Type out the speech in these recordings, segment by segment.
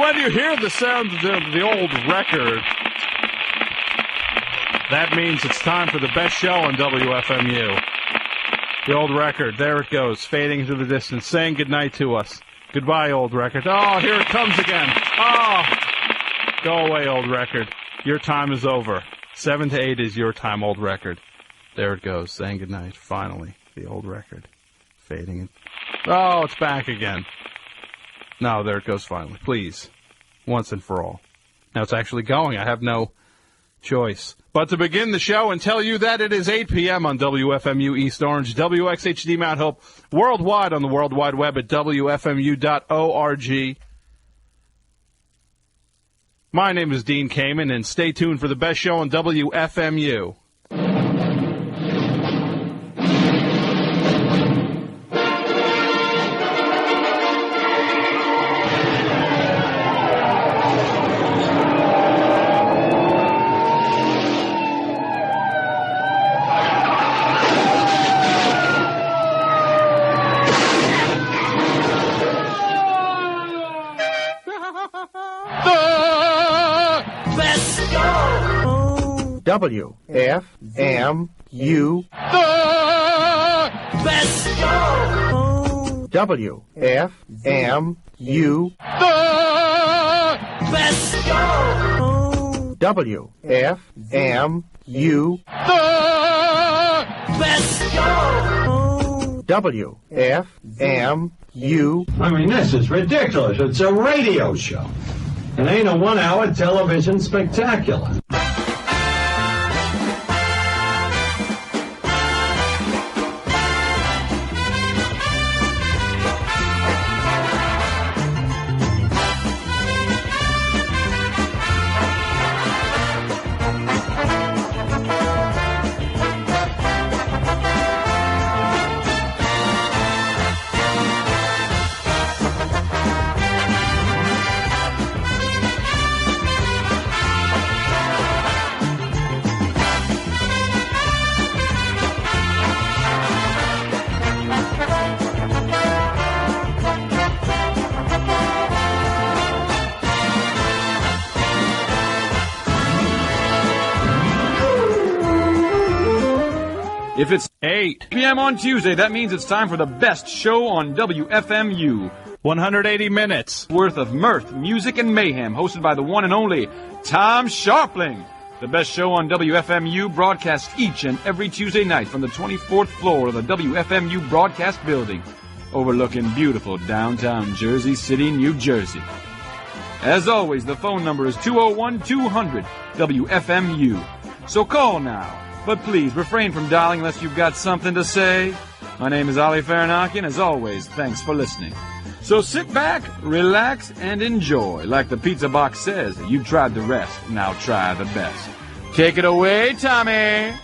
when you hear the sound of the old record, that means it's time for the best show on WFMU. The old record, there it goes, fading into the distance, saying goodnight to us. Goodbye, old record. Oh, here it comes again. Oh, go away, old record. Your time is over. 7 to 8 is your time, old record. There it goes, saying goodnight, finally. The old record, fading in. Oh, it's back again. No, there it goes finally. Please, once and for all. Now it's actually going. I have no choice. But to begin the show and tell you that it is 8 p.m. on WFMU East Orange, WXHD Mount Hope, worldwide on the World Wide Web at WFMU.org. My name is Dean Kamen, and stay tuned for the best show on WFMU. WFMU. The best show. WFMU. The best show. WFMU. The best show. WFMU. I mean, this is ridiculous. It's a radio show. It ain't a 1-hour television spectacular. If it's 8 p.m. on Tuesday, that means it's time for the best show on WFMU. 180 minutes worth of mirth, music, and mayhem, hosted by the one and only Tom Scharpling. The best show on WFMU broadcast each and every Tuesday night from the 24th floor of the WFMU broadcast building, overlooking beautiful downtown Jersey City, New Jersey. As always, the phone number is 201-200-WFMU. So call now. But please, refrain from dialing unless you've got something to say. My name is Ali Farinaki, and as always, thanks for listening. So sit back, relax, and enjoy. Like the pizza box says, you tried the rest, now try the best. Take it away, Tommy!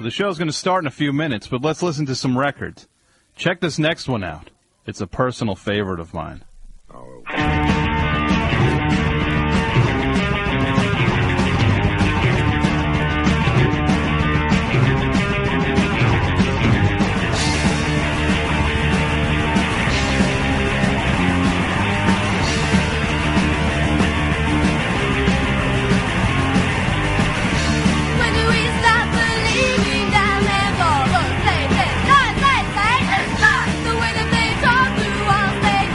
The show's going to start in a few minutes, but let's listen to some records. Check this next one out. It's a personal favorite of mine. Oh. The way that they talk through on stage,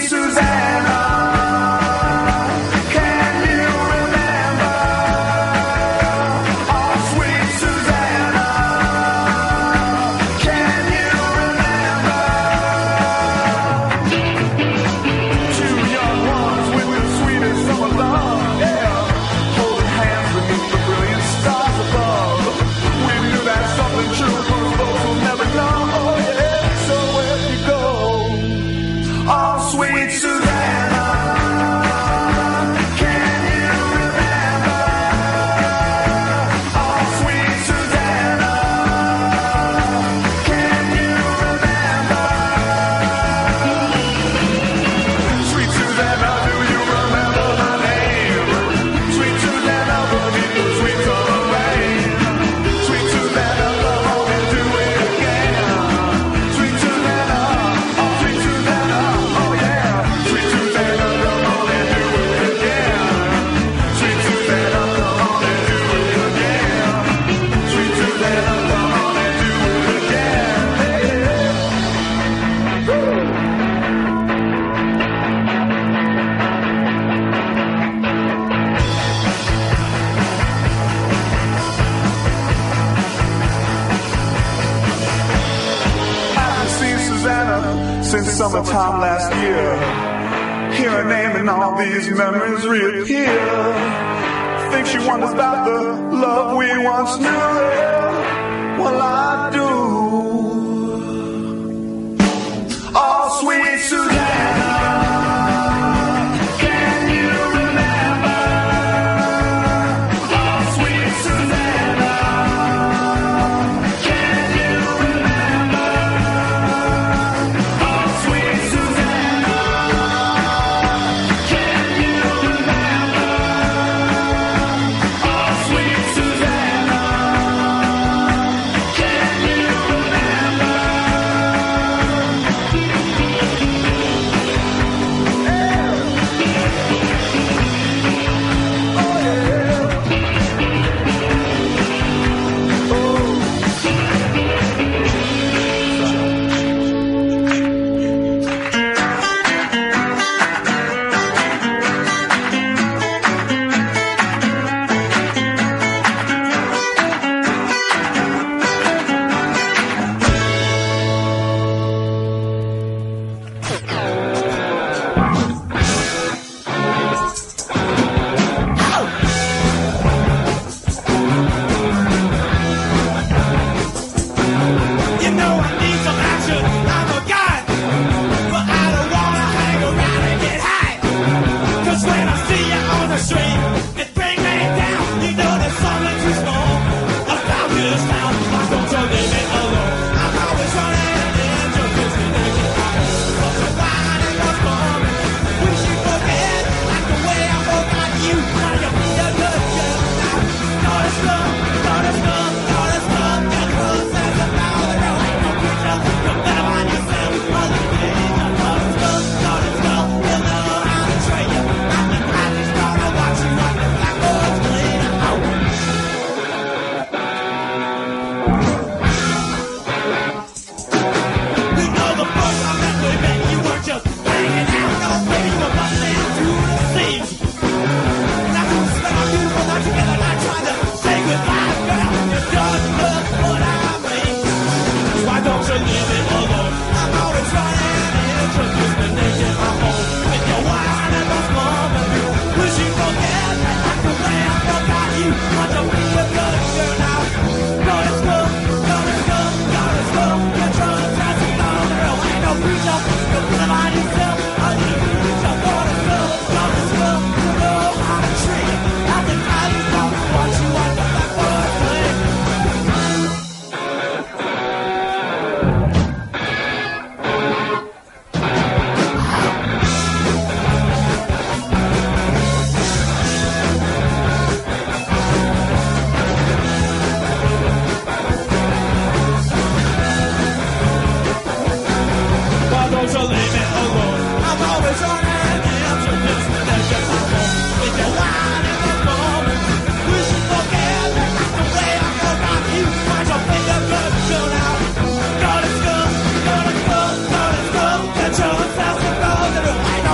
Susanna. Can you remember? Oh, sweet Susanna. Can you remember? Two young ones with the sweetest summer love, yeah. Holding hands beneath the brilliant stars above. We knew that something true for us both will never know, oh yeah. So where you go? Oh, sweet Susanna, can you remember? Oh, sweet Susanna, can you remember? Sweet Susanna, do you remember my name? Sweet Susanna, beneath the sweet summer rain. Sweet Susanna, come on and do it again. Sweet Susanna, oh sweet Susanna, oh yeah. Sweet Susanna, come on and do it again. Sweet Susanna, come on and do it again. Sweet Susanna, come on and do it again. I haven't seen Susanna since summertime last year. Hear her name and all these memories reappear. Think she wonders about the love we once knew. Well, I do. Oh, sweet Susanna, can you remember? Oh, sweet Susanna, can you remember? Oh, sweet Susanna, can you remember? Oh, sweet Susanna, can you remember? You know I need some action, I'm a guy, but I don't wanna hang around and get high. 'Cause when I see you on the street, it brings me down. You know there's something too small about this town. Why don't you leave me alone? I'm always running into destination. But the wine and the fun, wish you forget like the way I forgot you. Now you be a good girl now. God is love, God is love, God is love. That love says about it. There ain't no picture. You better find yourself other things. God is love, God is love. You know how to train you. I'm the practice, gonna watch you like the blackboard's clean. You know the first time that we met, you weren't just hanging out. No, baby, you were busting into the seams. Now we spent our beautiful night together, not trying to say goodbye, girl. You just look what I mean. Why don't you leave me alone? I'm always running into destination. I'm home with your wine and the fun of you. Wish you forget like the way I forgot you. Why don't be a good girl now? God is love, God is love, God is love. You're trying to pass it on, there ain't no preacher. You live on yourself, I need a preacher. God is love, God is love. You know how to treat it. I think I just don't want you on the blackboard play. Why don't you leave me alone? I'm always running into destination. I'm home with your wine and the moment. Wish you forget like the way I forgot you. Why don't you be a good girl now? God is good, God is good, God is good. Get yourself a girl that ain't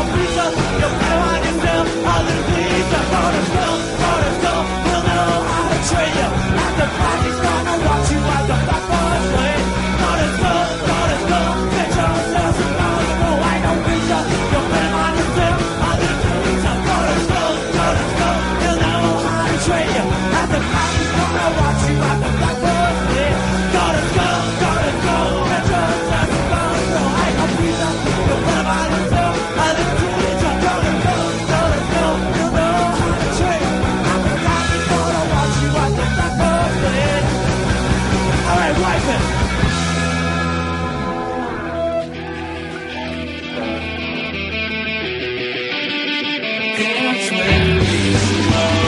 dance with me slow.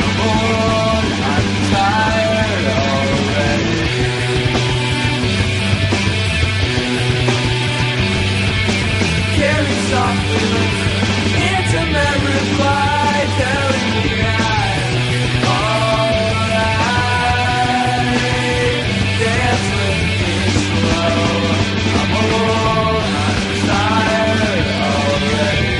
I'm bored, I'm tired already. Carry softly with intimate reply, telling me I'm alright. Dance with me slow. I'm old, I'm tired already.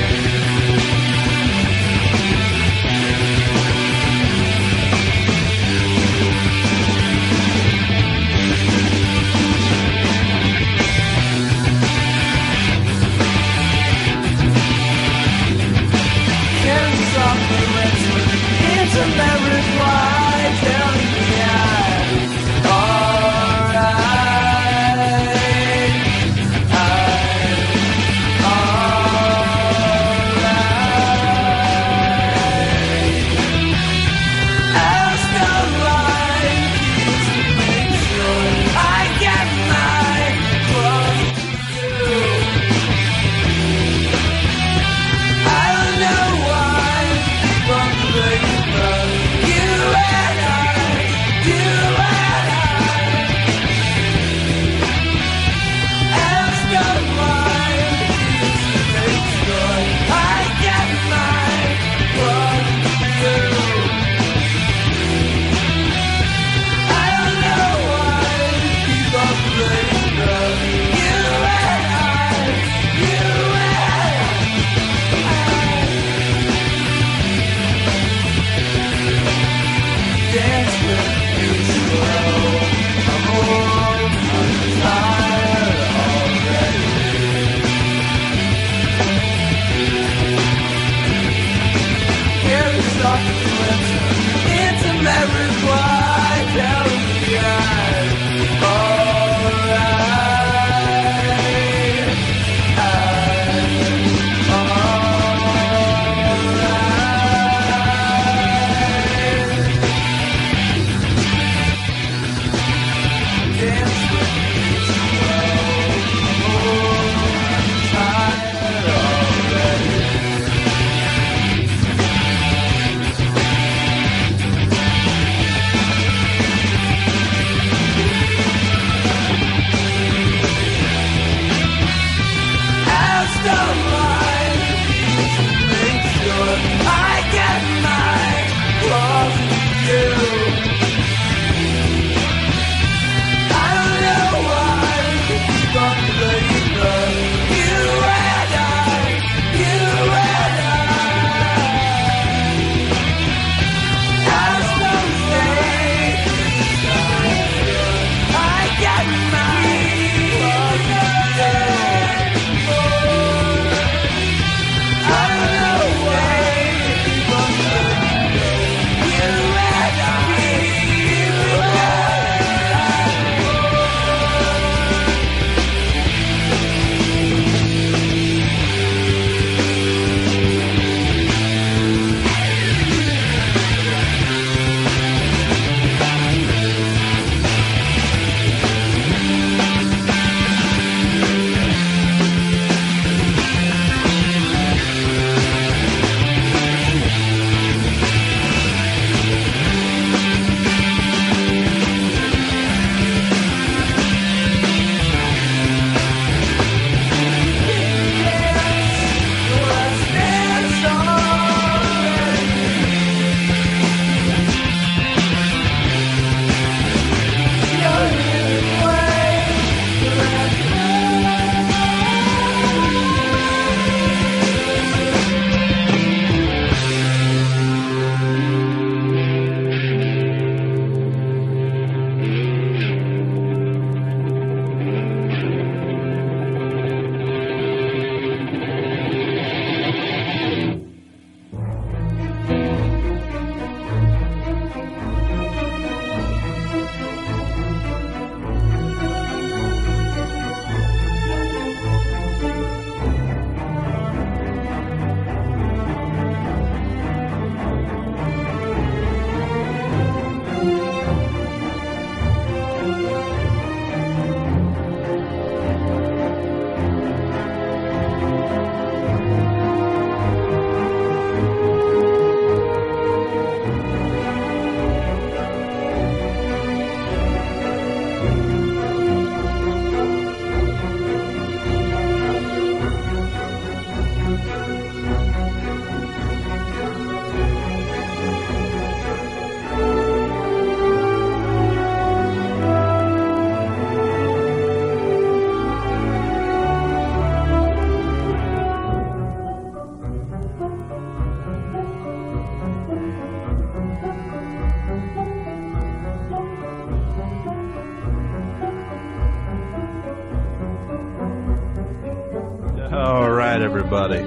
everybody.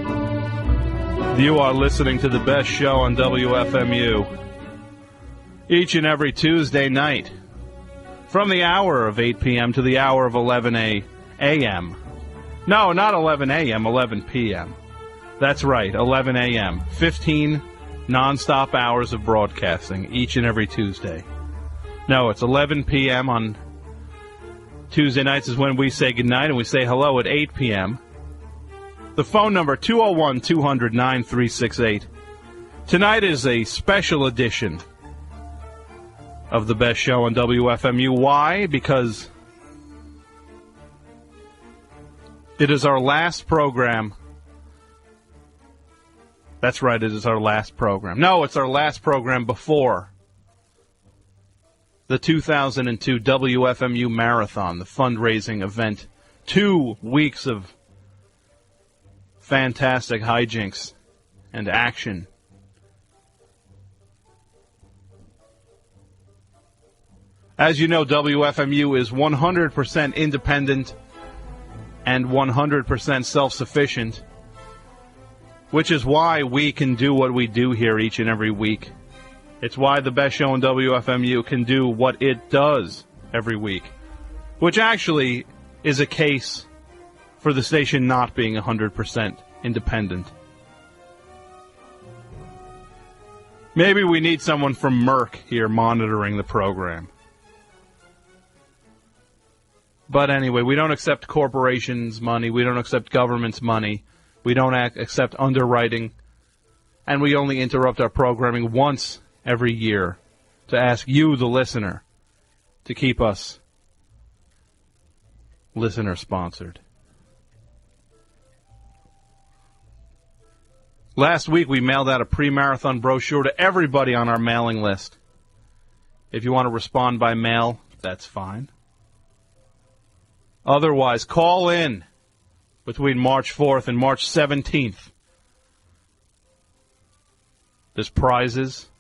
You are listening to the best show on WFMU each and every Tuesday night from the hour of 8 p.m. to the hour of 11 a.m. No, not 11 a.m., 11 p.m. That's right, 11 a.m. 15 nonstop hours of broadcasting each and every Tuesday. No, it's 11 p.m. on Tuesday nights is when we say goodnight, and we say hello at 8 p.m. The phone number, 201-200-9368. Tonight is a special edition of the best show on WFMU. Why? Because it is our last program. That's right, it is our last program. No, it's our last program before the 2002 WFMU Marathon, the fundraising event. 2 weeks of fantastic hijinks and action. As you know, WFMU is 100% independent and 100% self-sufficient, which is why we can do what we do here each and every week. It's why the best show on WFMU can do what it does every week, which actually is a case for the station not being 100% independent. Maybe we need someone from Merck here monitoring the program. But anyway, we don't accept corporations' money. We don't accept government's money. We don't accept underwriting. And we only interrupt our programming once every year to ask you, the listener, to keep us listener-sponsored. Last week, we mailed out a pre-marathon brochure to everybody on our mailing list. If you want to respond by mail, that's fine. Otherwise, call in between March 4th and March 17th. There's prizes,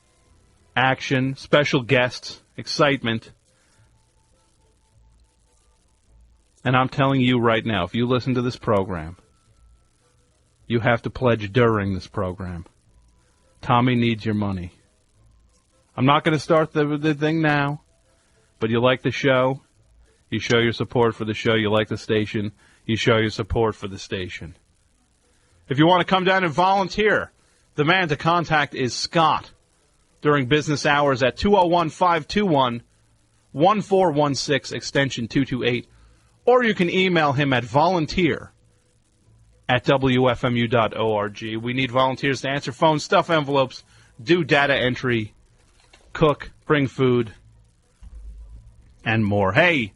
action, special guests, excitement. And I'm telling you right now, if you listen to this program, you have to pledge during this program. Tommy needs your money. I'm not going to start the thing now, but you like the show, you show your support for the show, you like the station, you show your support for the station. If you want to come down and volunteer, the man to contact is Scott during business hours at 201-521-1416, extension 228, or you can email him at volunteer@wfmu.org. We need volunteers to answer phones, stuff envelopes, do data entry, cook, bring food, and more. Hey,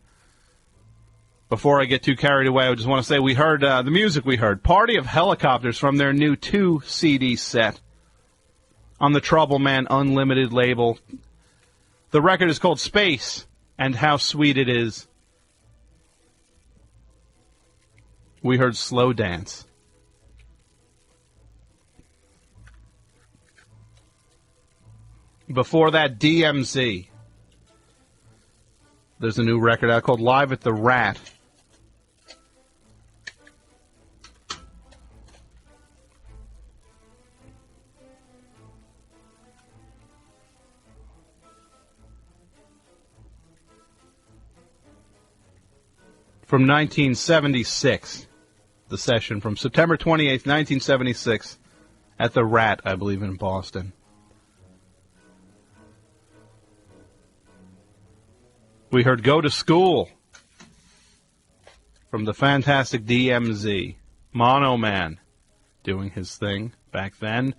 before I get too carried away, I just want to say we heard the music we heard, Party of Helicopters from their new 2-CD set on the Trouble Man Unlimited label. The record is called Space and How Sweet It Is. We heard Slow Dance. Before that, DMZ. There's a new record out called Live at the Rat. From 1976, the session from September 28th, 1976, at the Rat, I believe, in Boston. We heard Go to School from the fantastic DMZ. Mono Man doing his thing back then.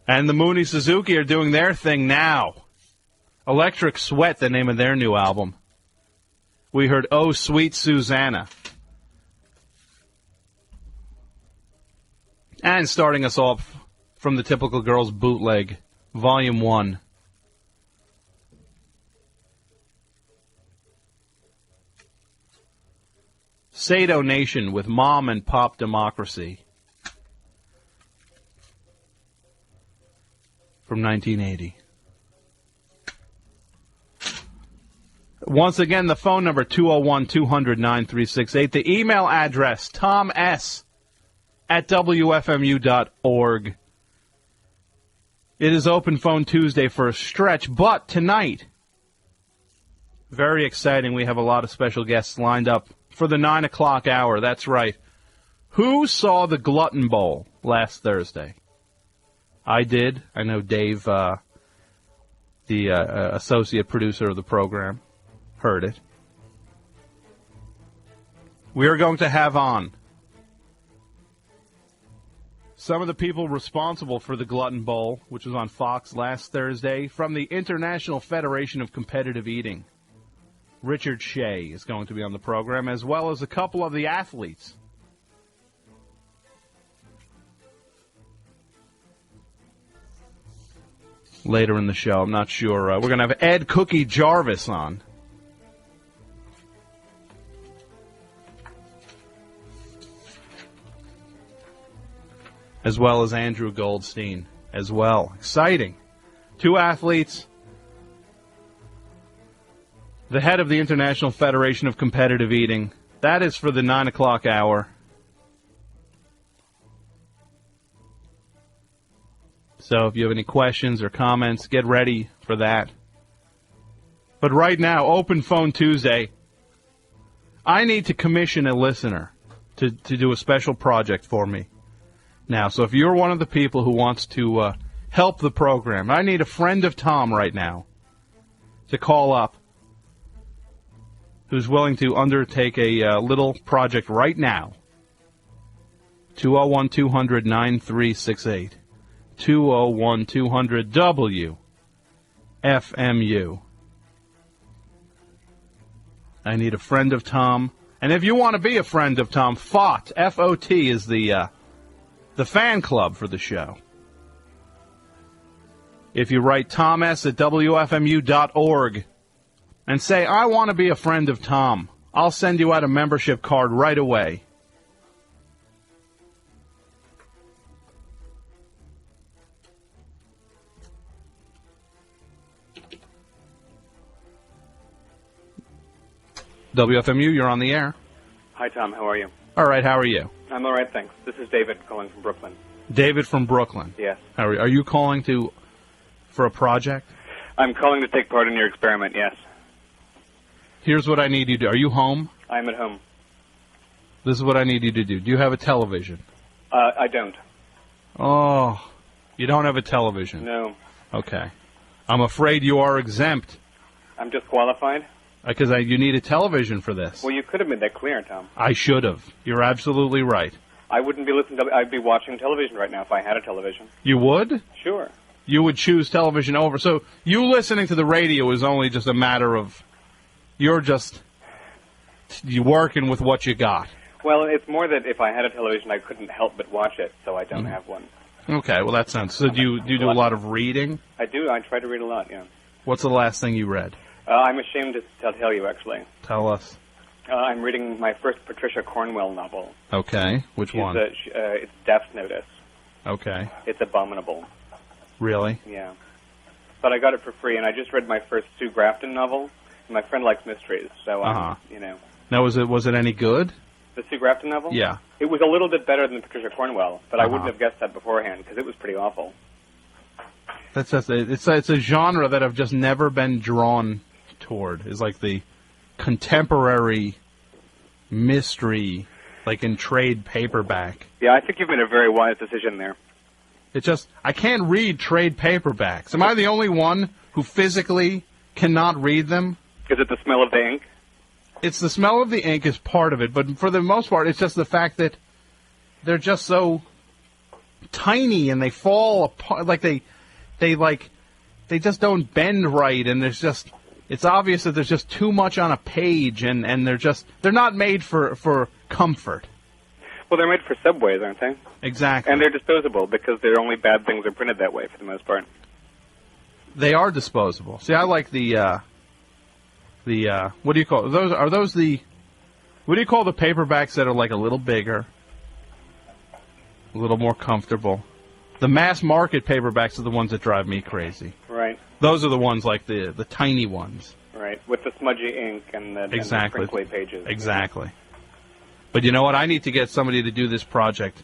And the Mooney Suzuki are doing their thing now. Electric Sweat, the name of their new album. We heard Oh Sweet Susanna. And starting us off from the Typical Girls Bootleg, Volume 1. Sado Nation with Mom and Pop Democracy from 1980. Once again, the phone number, 201-200-9368. The email address, toms at WFMU.org. It is Open Phone Tuesday for a stretch, but tonight, very exciting. We have a lot of special guests lined up for the 9 o'clock hour. That's right. Who saw the Glutton Bowl last Thursday? I did. I know Dave, the associate producer of the program, heard it. We are going to have on some of the people responsible for the Glutton Bowl, which was on Fox last Thursday, from the International Federation of Competitive Eating. Richard Shea is going to be on the program, as well as a couple of the athletes. Later in the show, I'm not sure. We're going to have Ed Cookie Jarvis on. As well as Andrew Goldstein as well. Exciting. Two athletes. The head of the International Federation of Competitive Eating. That is for the 9 o'clock hour. So if you have any questions or comments, get ready for that. But right now, Open Phone Tuesday, I need to commission a listener to do a special project for me. Now, so if you're one of the people who wants to help the program, I need a friend of Tom right now to call up who's willing to undertake a little project right now. 201-200-9368. 201-200-WFMU. I need a friend of Tom. And if you want to be a friend of Tom, FOT, F-O-T, is the fan club for the show. If you write Tom S. at WFMU.org and say, I want to be a friend of Tom, I'll send you out a membership card right away. WFMU, you're on the air. Hi, Tom. How are you? All right, how are you? I'm all right, thanks. This is David calling from Brooklyn. David from Brooklyn. Yes. Are you calling for a project? I'm calling to take part in your experiment, yes. Here's what I need you to do. Are you home? I'm at home. This is what I need you to do. Do you have a television? I don't. Oh, you don't have a television? No. Okay. I'm afraid you are exempt. I'm disqualified? Because you need a television for this. Well, you could have made that clear, Tom. I should have. You're absolutely right. I wouldn't be listening to... I'd be watching television right now if I had a television. You would? Sure. You would choose television over. So you listening to the radio is only just a matter of... You're working with what you got. Well, it's more that if I had a television, I couldn't help but watch it, so I don't have one. Okay, well, that sounds... So do you do a lot of reading? I do. I try to read a lot, yeah. What's the last thing you read? I'm ashamed to tell you, actually. Tell us. I'm reading my first Patricia Cornwell novel. Okay. Which one? It's Death Notice. Okay. It's abominable. Really? Yeah. But I got it for free, and I just read my first Sue Grafton novel. And my friend likes mysteries, so, you know. Now, was it any good? The Sue Grafton novel? Yeah. It was a little bit better than Patricia Cornwell, but I wouldn't have guessed that beforehand, because it was pretty awful. That's just it's a genre that I've just never been drawn toward. Is like the contemporary mystery, like in trade paperback. Yeah, I think you've made a very wise decision there. It's just I can't read trade paperbacks. Am I the only one who physically cannot read them? Is it the smell of the ink? It's the smell of the ink is part of it, but for the most part, it's just the fact that they're just so tiny and they fall apart, like they just don't bend right, and it's obvious that there's just too much on a page, and they're not made for comfort. Well, they're made for subways, aren't they? Exactly. And they're disposable because they're only bad things are printed that way for the most part. They are disposable. See, I like the what do you call those? Are those the what do you call the paperbacks that are like a little bigger, a little more comfortable? The mass market paperbacks are the ones that drive me crazy. Right. Those are the ones like the tiny ones. Right, with the smudgy ink and the crinkly pages. Exactly. But you know what? I need to get somebody to do this project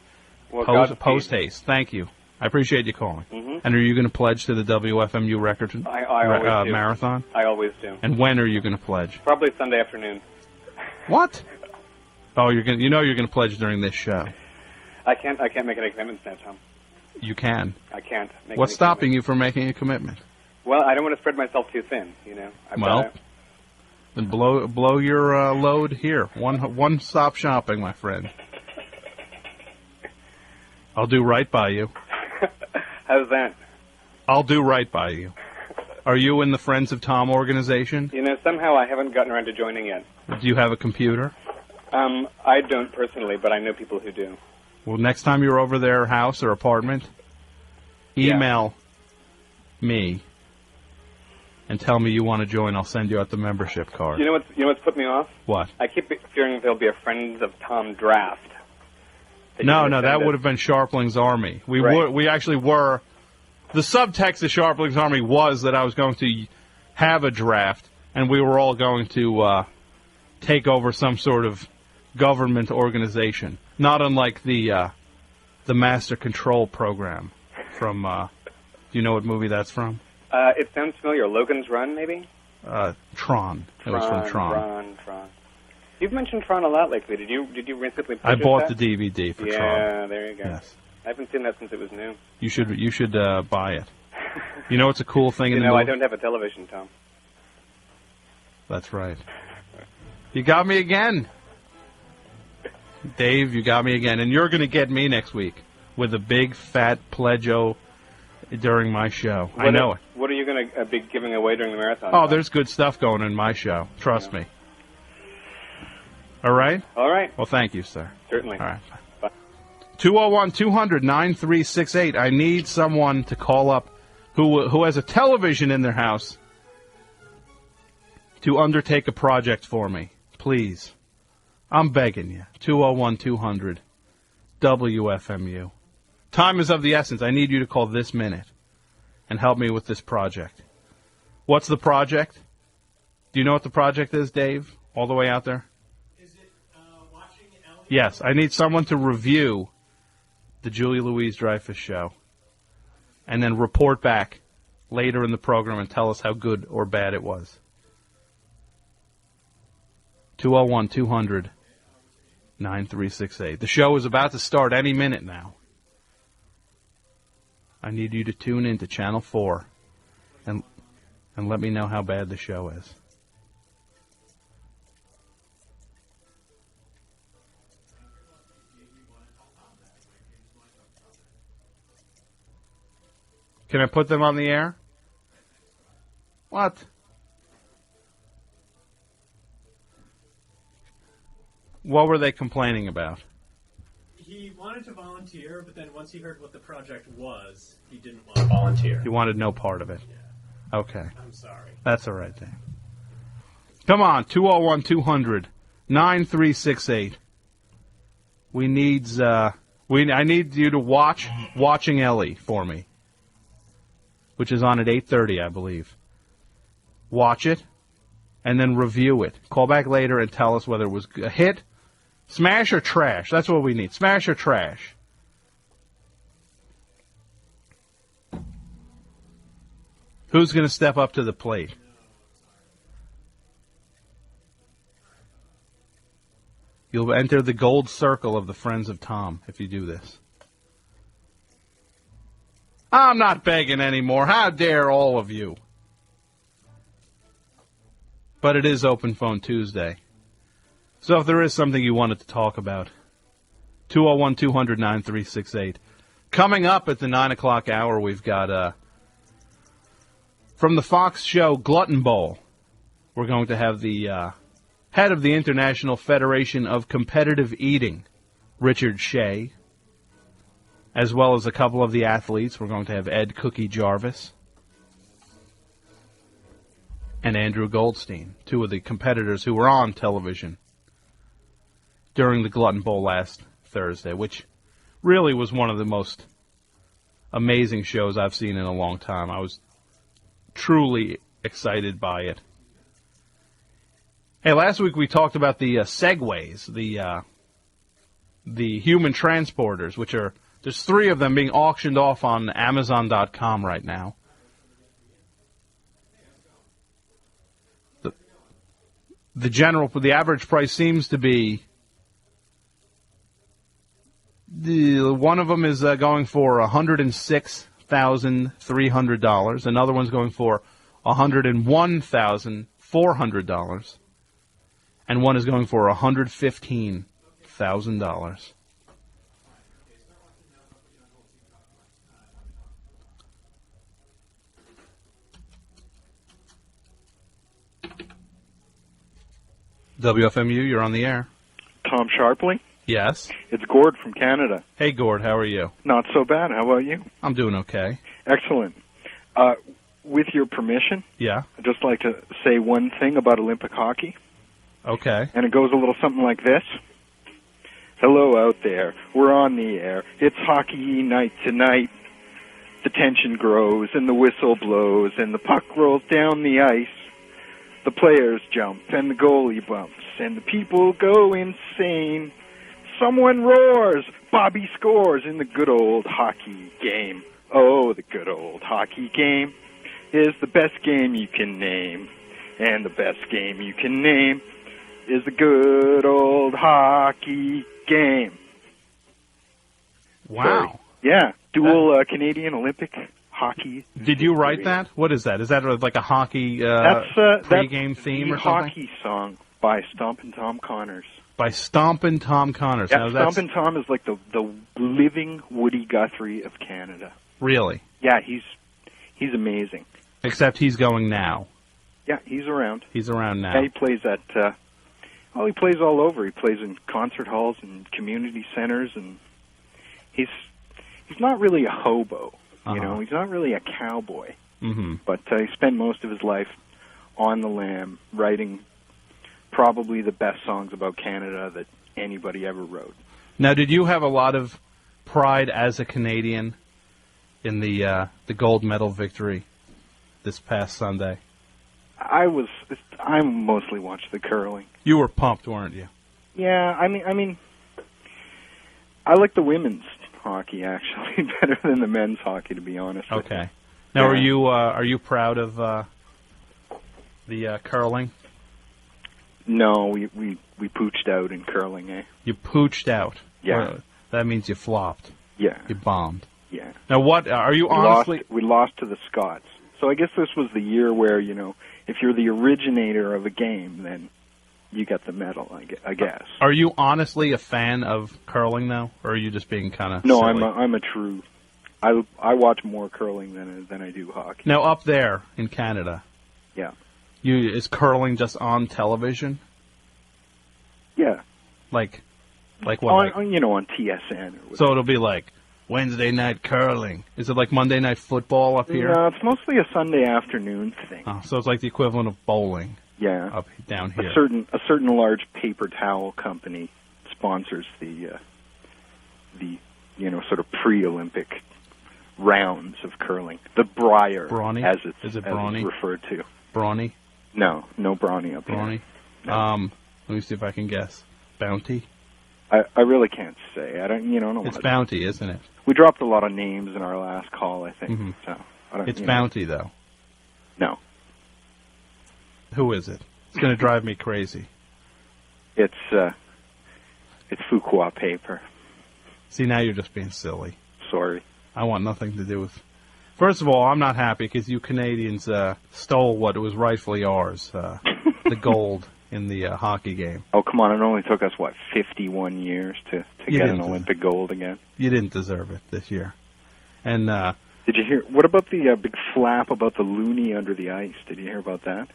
Well, Post haste. Thank you. I appreciate you calling. Mm-hmm. And are you going to pledge to the WFMU record I always do. marathon? I always do. And when are you going to pledge? Probably Sunday afternoon. What? Oh, you're going to pledge during this show. I can't make any commitments now, Tom. You can. I can't. What's stopping you from making a commitment? Well, I don't want to spread myself too thin, you know. Then blow your load here. One stop shopping, my friend. I'll do right by you. How's that? I'll do right by you. Are you in the Friends of Tom organization? You know, somehow I haven't gotten around to joining yet. Do you have a computer? I don't personally, but I know people who do. Well, next time you're over their house or apartment, email me and tell me you want to join. I'll send you out the membership card. You know what's put me off? What? I keep fearing there'll be a Friends of Tom draft. No, that would have been Scharpling's Army. We actually were. The subtext of Scharpling's Army was that I was going to have a draft, and we were all going to take over some sort of government organization, not unlike the Master Control Program from. Do you know what movie that's from? It sounds familiar. Logan's Run, maybe. Tron. It was from Tron. Tron. You've mentioned Tron a lot lately. Did you recently purchase I bought that? the DVD for Tron. Yeah, there you go. Yes. I haven't seen that since it was new. You should buy it. You know, it's a cool thing in the movie. I don't have a television, Tom. That's right. You got me again. Dave, you got me again. And you're going to get me next week with a big, fat pledge-o during my show. I know it. What are you going to be giving away during the marathon? Oh, there's good stuff going in my show. Trust me. All right? All right. Well, thank you, sir. Certainly. All right. Bye. 201-200-9368. I need someone to call up who has a television in their house to undertake a project for me. Please. I'm begging you. 201-200-WFMU. Time is of the essence. I need you to call this minute and help me with this project. What's the project? Do you know what the project is, Dave? All the way out there? Yes, I need someone to review the Julia Louise-Dreyfus show and then report back later in the program and tell us how good or bad it was. 201-200-9368. The show is about to start any minute now. I need you to tune in to Channel 4 and let me know how bad the show is. Can I put them on the air? What? What were they complaining about? He wanted to volunteer, but then once he heard what the project was, he didn't want to volunteer. He wanted no part of it. Yeah. Okay. I'm sorry. That's all right, then. Come on, 201-200-9368. I need you to watch Watching Ellie for me, which is on at 8:30, I believe. Watch it, and then review it. Call back later and tell us whether it was a hit, smash, or trash. That's what we need. Smash or trash. Who's going to step up to the plate? You'll enter the gold circle of the Friends of Tom if you do this. I'm not begging anymore. How dare all of you? But it is Open Phone Tuesday. So if there is something you wanted to talk about, 201-200-9368. Coming up at the 9 o'clock hour, we've got, from the Fox show Glutton Bowl, we're going to have the head of the International Federation of Competitive Eating, Richard Shea, as well as a couple of the athletes. We're going to have Ed Jarvis and Andrew Goldstein, two of the competitors who were on television during the Glutton Bowl last Thursday, which really was one of the most amazing shows I've seen in a long time. I was truly excited by it. Hey, last week we talked about the Segways, the the human transporters, which are, there's 3 of them being auctioned off on Amazon.com right now. The average price seems to be, one of them is going for $106,300. Another one's going for $101,400. And one is going for $115,000. WFMU, you're on the air. Tom Scharpling? Yes. It's Gord from Canada. Hey, Gord, how are you? Not so bad. How about you? I'm doing okay. Excellent. With your permission, Yeah. I'd just like to say one thing about Olympic hockey. Okay. And it goes a little something like this. Hello out there. We're on the air. It's hockey night tonight. The tension grows and the whistle blows and the puck rolls down the ice. The players jump and the goalie bumps and the people go insane. Someone roars. Bobby scores in the good old hockey game. Oh, the good old hockey game is the best game you can name. And the best game you can name is the good old hockey game. Wow. So, yeah, dual Canadian Olympic hockey. Did you write that? What is that? Is that like a hockey pre-game theme or something? Hockey song by Stompin' Tom Connors. By Stompin' Tom Connors. Yeah, now, Stompin' Tom is like the living Woody Guthrie of Canada. Really? Yeah, he's amazing. Except he's going now. Yeah, he's around. He's around now. Yeah, he plays at, he plays all over. He plays in concert halls and community centers, and he's not really a hobo. You know, he's not really a cowboy. Mm-hmm. But he spent most of his life on the lam, writing probably the best songs about Canada that anybody ever wrote. Now, did you have a lot of pride as a Canadian in the gold medal victory this past Sunday? I mostly watched the curling. You were pumped, weren't you? Yeah, I mean, I like the women's hockey actually better than the men's hockey, to be honest. Okay. Now, are you proud of the curling? No, we pooched out in curling, eh? You pooched out. Yeah. Well, that means you flopped. Yeah. You bombed. Yeah. Now, what are you honestly? We lost to the Scots. So I guess this was the year where, you know, if you're the originator of a game, then you get the medal, I guess. Are you honestly a fan of curling, though, or are you just being kind of No, silly? I'm a true. I watch more curling than I do hockey. Now, up there in Canada, yeah, is curling just on television? Yeah, like what? On like, TSN. Or so it'll be like Wednesday night curling. Is it like Monday night football up here? No, it's mostly a Sunday afternoon thing. Oh, so it's like the equivalent of bowling. Yeah, up down here. A certain large paper towel company sponsors the sort of pre-Olympic rounds of curling. The Briar, Brawny? as it's referred to. Brawny? No Brawny up Brawny? here. No. Let me see if I can guess. Bounty? I really can't say. I don't know. It's Bounty, isn't it? We dropped a lot of names in our last call, I think. Mm-hmm. So I don't, it's Bounty, though. No. Who is it? It's going to drive me crazy. It's Fuqua paper. See, now you're just being silly. Sorry. I want nothing to do with... First of all, I'm not happy because you Canadians stole what was rightfully ours, the gold in the hockey game. Oh, come on. It only took us, 51 years to get an Olympic gold again? You didn't deserve it this year. And did you hear... What about the big flap about the loonie under the ice? Did you hear about that?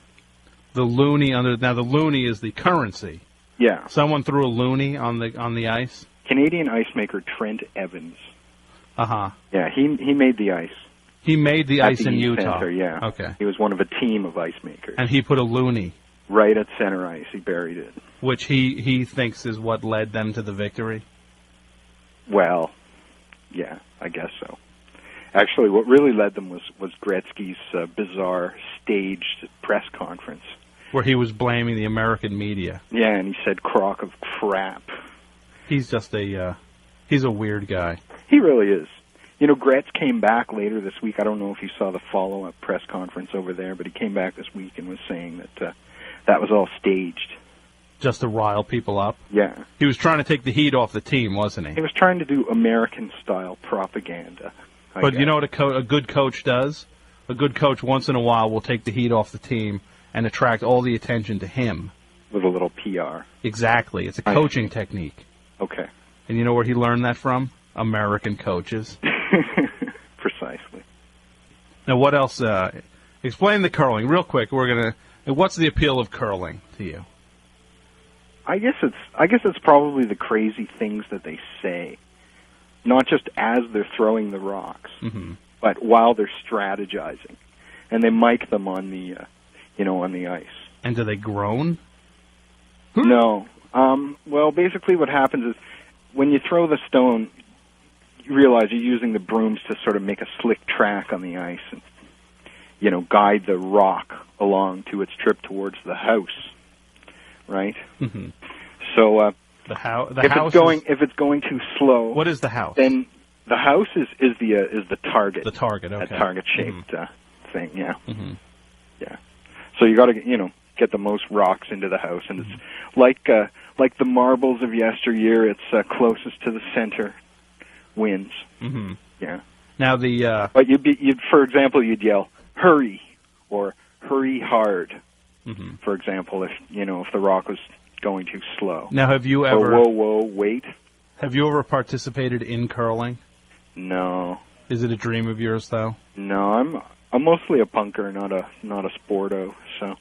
The loonie under... Now, the loonie is the currency. Yeah. Someone threw a loonie on the ice? Canadian ice maker Trent Evans. Uh-huh. Yeah, he made the ice. He made the ice in East Utah. Center, yeah. Okay. He was one of a team of ice makers. And he put a loonie. Right at center ice. He buried it. Which he thinks is what led them to the victory? Well, yeah, I guess so. Actually, what really led them was Gretzky's bizarre staged press conference. Where he was blaming the American media. Yeah, and he said crock of crap. He's just he's a weird guy. He really is. You know, Gretz came back later this week. I don't know if you saw the follow-up press conference over there, but he came back this week and was saying that that was all staged. Just to rile people up? Yeah. He was trying to take the heat off the team, wasn't he? He was trying to do American-style propaganda. But you know what a good coach does? A good coach once in a while will take the heat off the team and attract all the attention to him. With a little PR. Exactly. It's a coaching technique. Okay. And you know where he learned that from? American coaches. Precisely. Now, what else? Explain the curling real quick. What's the appeal of curling to you? I guess it's probably the crazy things that they say, not just as they're throwing the rocks, but while they're strategizing, and they mic them on the, on the ice. And do they groan? No. Well, basically, what happens is when you throw the stone, you realize you're using the brooms to sort of make a slick track on the ice and, guide the rock along to its trip towards the house, right? Mm-hmm. So if it's going too slow, what is the house? Then the house is the target. The target, okay. A target-shaped thing, yeah. Mm-hmm. Yeah. So you got to get the most rocks into the house, and it's like the marbles of yesteryear. It's closest to the center wins. Mm-hmm. Yeah. Now but for example, you'd yell "hurry" or "hurry hard." Mm-hmm. For example, if the rock was going too slow. Now, have you ever? Or, whoa, wait. Have you ever participated in curling? No. Is it a dream of yours, though? No, I'm mostly a punker, not a sporto. So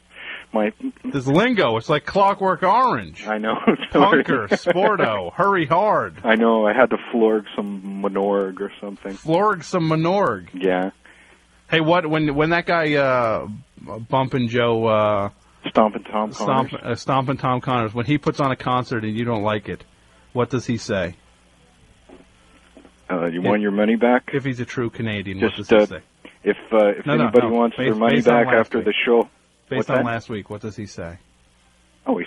this lingo, it's like Clockwork Orange. I know. Punker, sporto, hurry hard. I know. I had to florg some Minorg or something. Florg some Minorg. Yeah. Hey, when that guy Bumpin' Joe Stompin' Tom Connors. Stompin' Tom Connors, when he puts on a concert and you don't like it, what does he say? You want your money back? If he's a true Canadian, what does he say? If anybody wants their money back after the show. Based on last week, what does he say? Oh, he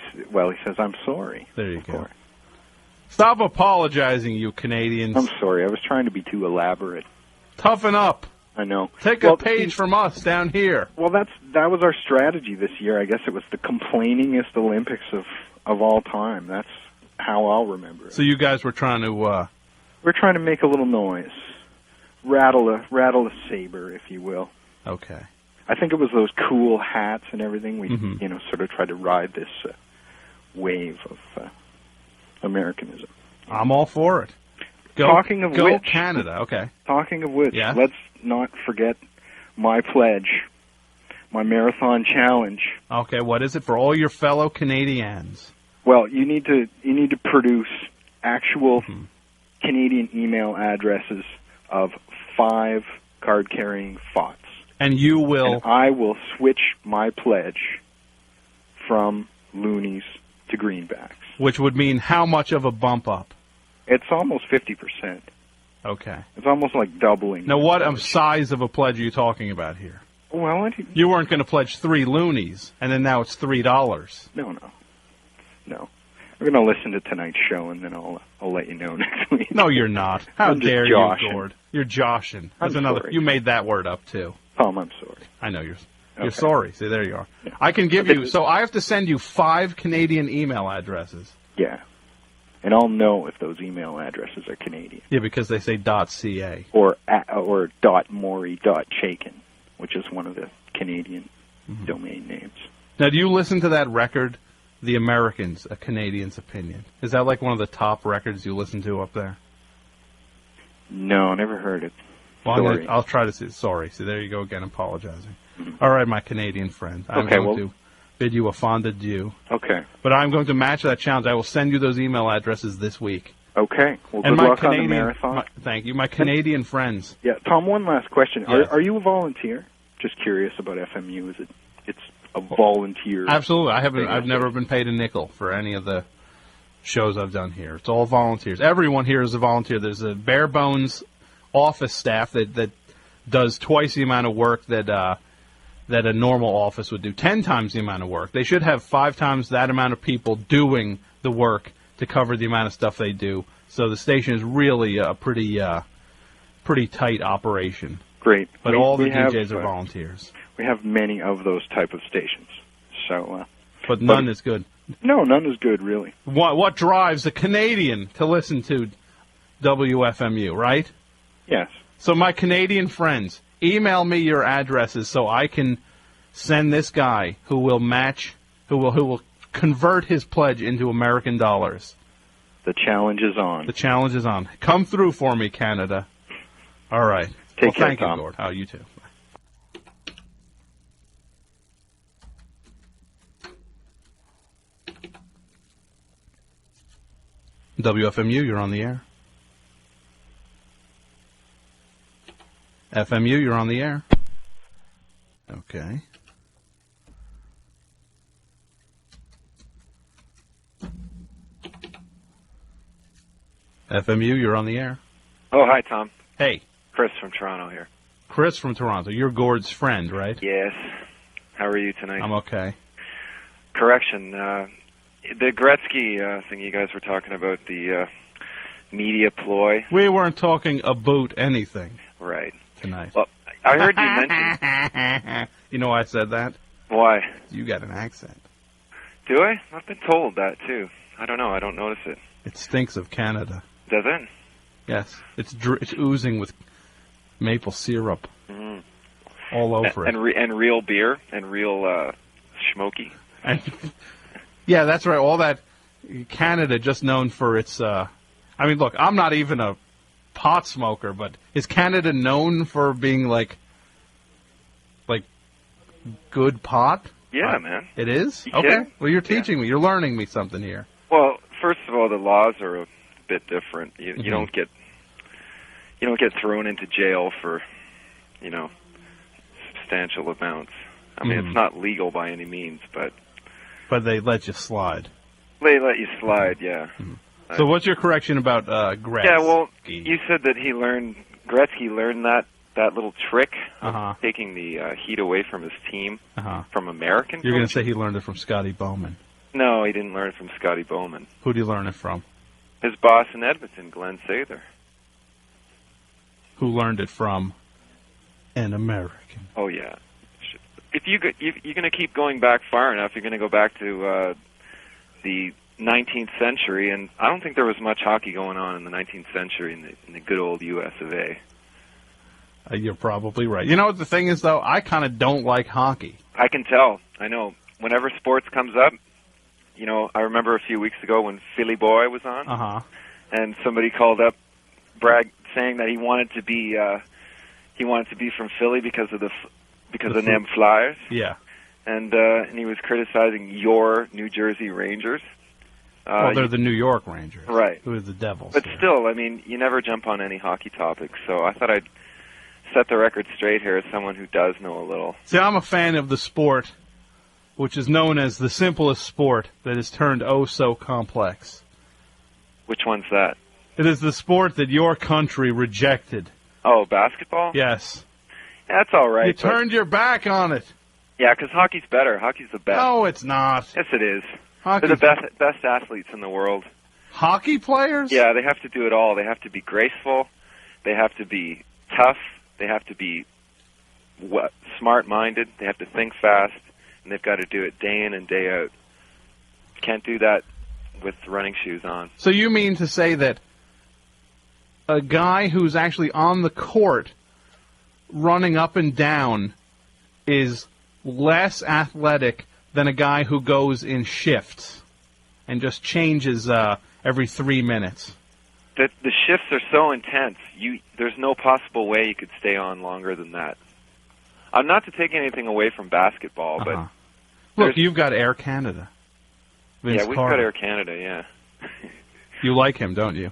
says, "I'm sorry." There you go. Stop apologizing, you Canadians. I'm sorry. I was trying to be too elaborate. Toughen up. I know. Take a page from us down here. Well, that was our strategy this year. I guess it was the complainingest Olympics of all time. That's how I'll remember it. So you guys were trying to... We're trying to make a little noise. Rattle a saber, if you will. Okay. I think it was those cool hats and everything. We, sort of tried to ride this wave of Americanism. I'm all for it. Go Canada. Okay. Talking of which, yeah? Let's not forget my pledge, my marathon challenge. Okay, what is it for all your fellow Canadians? Well, you need to produce actual Canadian email addresses of 5 card-carrying FOTs. And you will... And I will switch my pledge from loonies to greenbacks. Which would mean how much of a bump up? It's almost 50%. Okay. It's almost like doubling. Now, what size of a pledge are you talking about here? Well, you weren't going to pledge 3 loonies, and then now it's $3. No. We're going to listen to tonight's show, and then I'll let you know next week. No, you're not. How dare you, Gord? You're joshing. That's I'm sorry. You made that word up, too. Tom, I'm sorry. I know you're sorry. See, there you are. Yeah. I can give you... So I have to send you 5 Canadian email addresses. Yeah. And I'll know if those email addresses are Canadian. Yeah, because they say .ca. Or .maury.chaikin, which is one of the Canadian domain names. Now, do you listen to that record, The Americans, A Canadian's Opinion? Is that like one of the top records you listen to up there? No, never heard it. Well, I'll try to say sorry. See, there you go again, apologizing. All right, my Canadian friend. I'm going to bid you a fond adieu. Okay. But I'm going to match that challenge. I will send you those email addresses this week. Okay. Well, good luck on the marathon. Thank you. My Canadian friends. Yeah, Tom, one last question. Yes. Are you a volunteer? Just curious about FMU. It's a volunteer? Absolutely. I've never been paid a nickel for any of the shows I've done here. It's all volunteers. Everyone here is a volunteer. There's a bare bones office staff that does twice the amount of work that a normal office would do, 10 times the amount of work. They should have 5 times that amount of people doing the work to cover the amount of stuff they do. So the station is really a pretty tight operation. Great. But all the DJs are volunteers. We have many of those type of stations. So, but none is good. No, none is good, really. What drives a Canadian to listen to WFMU, right? Yes. So my Canadian friends, email me your addresses so I can send this guy who will convert his pledge into American dollars. The challenge is on. The challenge is on. Come through for me, Canada. All right. Take care, thank Tom. you, Gord. Oh, you too. WFMU, you're on the air. FMU, you're on the air. Okay. FMU, you're on the air. Oh, hi, Tom. Hey. Chris from Toronto here. Chris from Toronto. You're Gord's friend, right? Yes. How are you tonight? I'm okay. Correction. The Gretzky thing you guys were talking about, the media ploy. We weren't talking about anything. Right. Tonight. Well, I heard you mention... You know why I said that? Why? You got an accent. Do I? I've been told that, too. I don't know. I don't notice it. It stinks of Canada. Does it? Yes. It's oozing with maple syrup all over it. And real beer and real schmoky. And, yeah, that's right. All that Canada just known for its... I mean, look, I'm not even a pot smoker, but is Canada known for being like good pot? Yeah, man. It is? You Okay. kidding? Well, you're teaching me. You're learning me something here. Well, first of all, the laws are a bit different. You don't get thrown into jail for, substantial amounts. I mean, it's not legal by any means, but they let you slide. They let you slide, yeah. So what's your correction about Gretzky? Yeah, well, you said that Gretzky learned that little trick of taking the heat away from his team from American You're going to coaches? say he learned it from Scotty Bowman. No, he didn't learn it from Scotty Bowman. Who did he learn it from? His boss in Edmonton, Glenn Sather. Who learned it from an American. Oh, yeah. If you're going to keep going back far enough, you're going to go back to the 19th century, and I don't think there was much hockey going on in the 19th century in the good old U.S. of A. You're probably right. You know what the thing is, though? I kind of don't like hockey. I can tell. I know. Whenever sports comes up, I remember a few weeks ago when Philly Boy was on, and somebody called up, saying that he wanted to be from Philly because of the name Flyers. Yeah. And he was criticizing your New Jersey Rangers. Well, they're the New York Rangers. Right. Who are the Devils. But still, I mean, you never jump on any hockey topics, so I thought I'd set the record straight here as someone who does know a little. See, I'm a fan of the sport, which is known as the simplest sport that is turned oh so complex. Which one's that? It is the sport that your country rejected. Oh, basketball? Yes. That's all right. You turned your back on it. Yeah, because hockey's better. Hockey's the best. No, it's not. Yes, it is. Hockey's They're the best athletes in the world. Hockey players? Yeah, they have to do it all. They have to be graceful. They have to be tough. They have to be smart-minded. They have to think fast. And they've got to do it day in and day out. Can't do that with running shoes on. So you mean to say that a guy who's actually on the court running up and down is less athletic than a guy who goes in shifts and just changes every 3 minutes? The shifts are so intense. There's no possible way you could stay on longer than that. I'm not to take anything away from basketball, but look, you've got Air Canada. Vince we've Carter. got Air Canada. Yeah. You like him, don't you?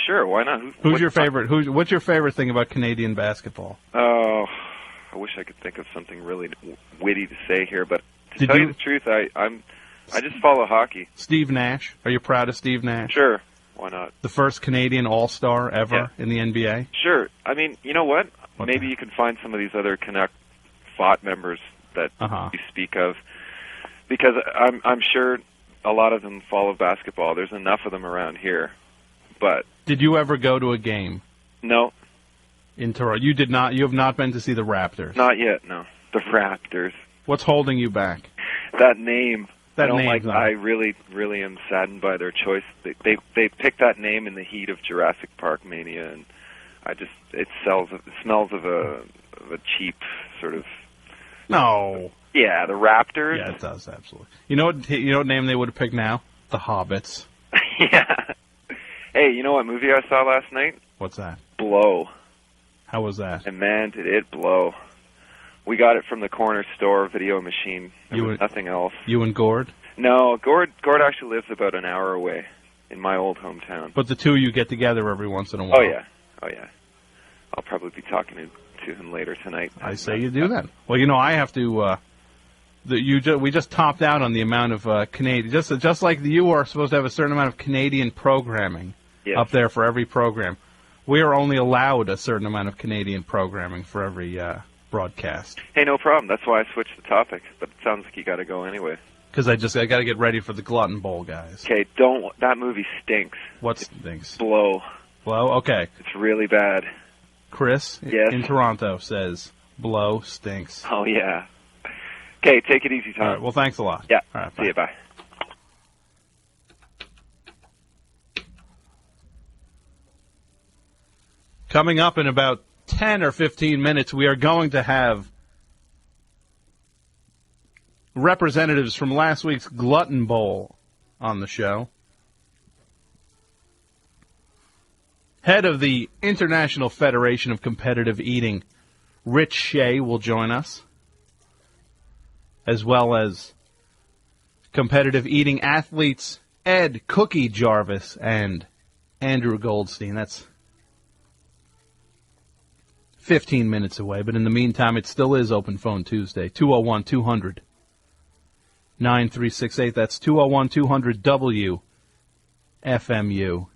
Sure. Why not? Who's your favorite? What's your favorite thing about Canadian basketball? Oh, I wish I could think of something really witty to say here, but to tell you the truth, I just follow hockey. Steve Nash. Are you proud of Steve Nash? Sure. Why not? The first Canadian All-Star ever in the NBA? Sure. I mean, you know what? Maybe you can find some of these other Canuck FOT members that you speak of, because I'm sure a lot of them follow basketball. There's enough of them around here. But did you ever go to a game? No. In Toronto? You did not. You have not been to see the Raptors? Not yet, no. The Raptors. What's holding you back? That name. That I don't name, like. though. I really am saddened by their choice. They picked that name in the heat of Jurassic Park mania, and it smells of a cheap sort of. No. Yeah, the Raptors. Yeah, it does, absolutely. You know what name they would have picked now? The Hobbits. Yeah. Hey, you know what movie I saw last night? What's that? Blow. How was that? And man, did it blow. We got it from the corner store video machine. There was nothing else. You and Gord? No, Gord actually lives about an hour away in my old hometown. But the two of you get together every once in a while. Oh, yeah. I'll probably be talking to him later tonight. I say you do that. Well, I have to... we just topped out on the amount of Canadian... Just like you are supposed to have a certain amount of Canadian programming up there for every program. We are only allowed a certain amount of Canadian programming for every broadcast. Hey, no problem. That's why I switched the topic. But it sounds like you got to go anyway. Because I got to get ready for the Glutton Bowl, guys. Okay, don't. That movie stinks. What stinks? Blow. Blow? Okay. It's really bad. Chris in Toronto says Blow stinks. Oh, yeah. Okay, take it easy, Tom. All right, well, thanks a lot. Yeah. All right, see you, bye. Coming up in about 10 or 15 minutes, we are going to have representatives from last week's Glutton Bowl on the show. Head of the International Federation of Competitive Eating, Rich Shea, will join us, as well as competitive eating athletes Ed Cookie Jarvis and Andrew Goldstein. That's 15 minutes away, but in the meantime, it still is Open Phone Tuesday. 201-200-9368. That's 201-200-WFMU.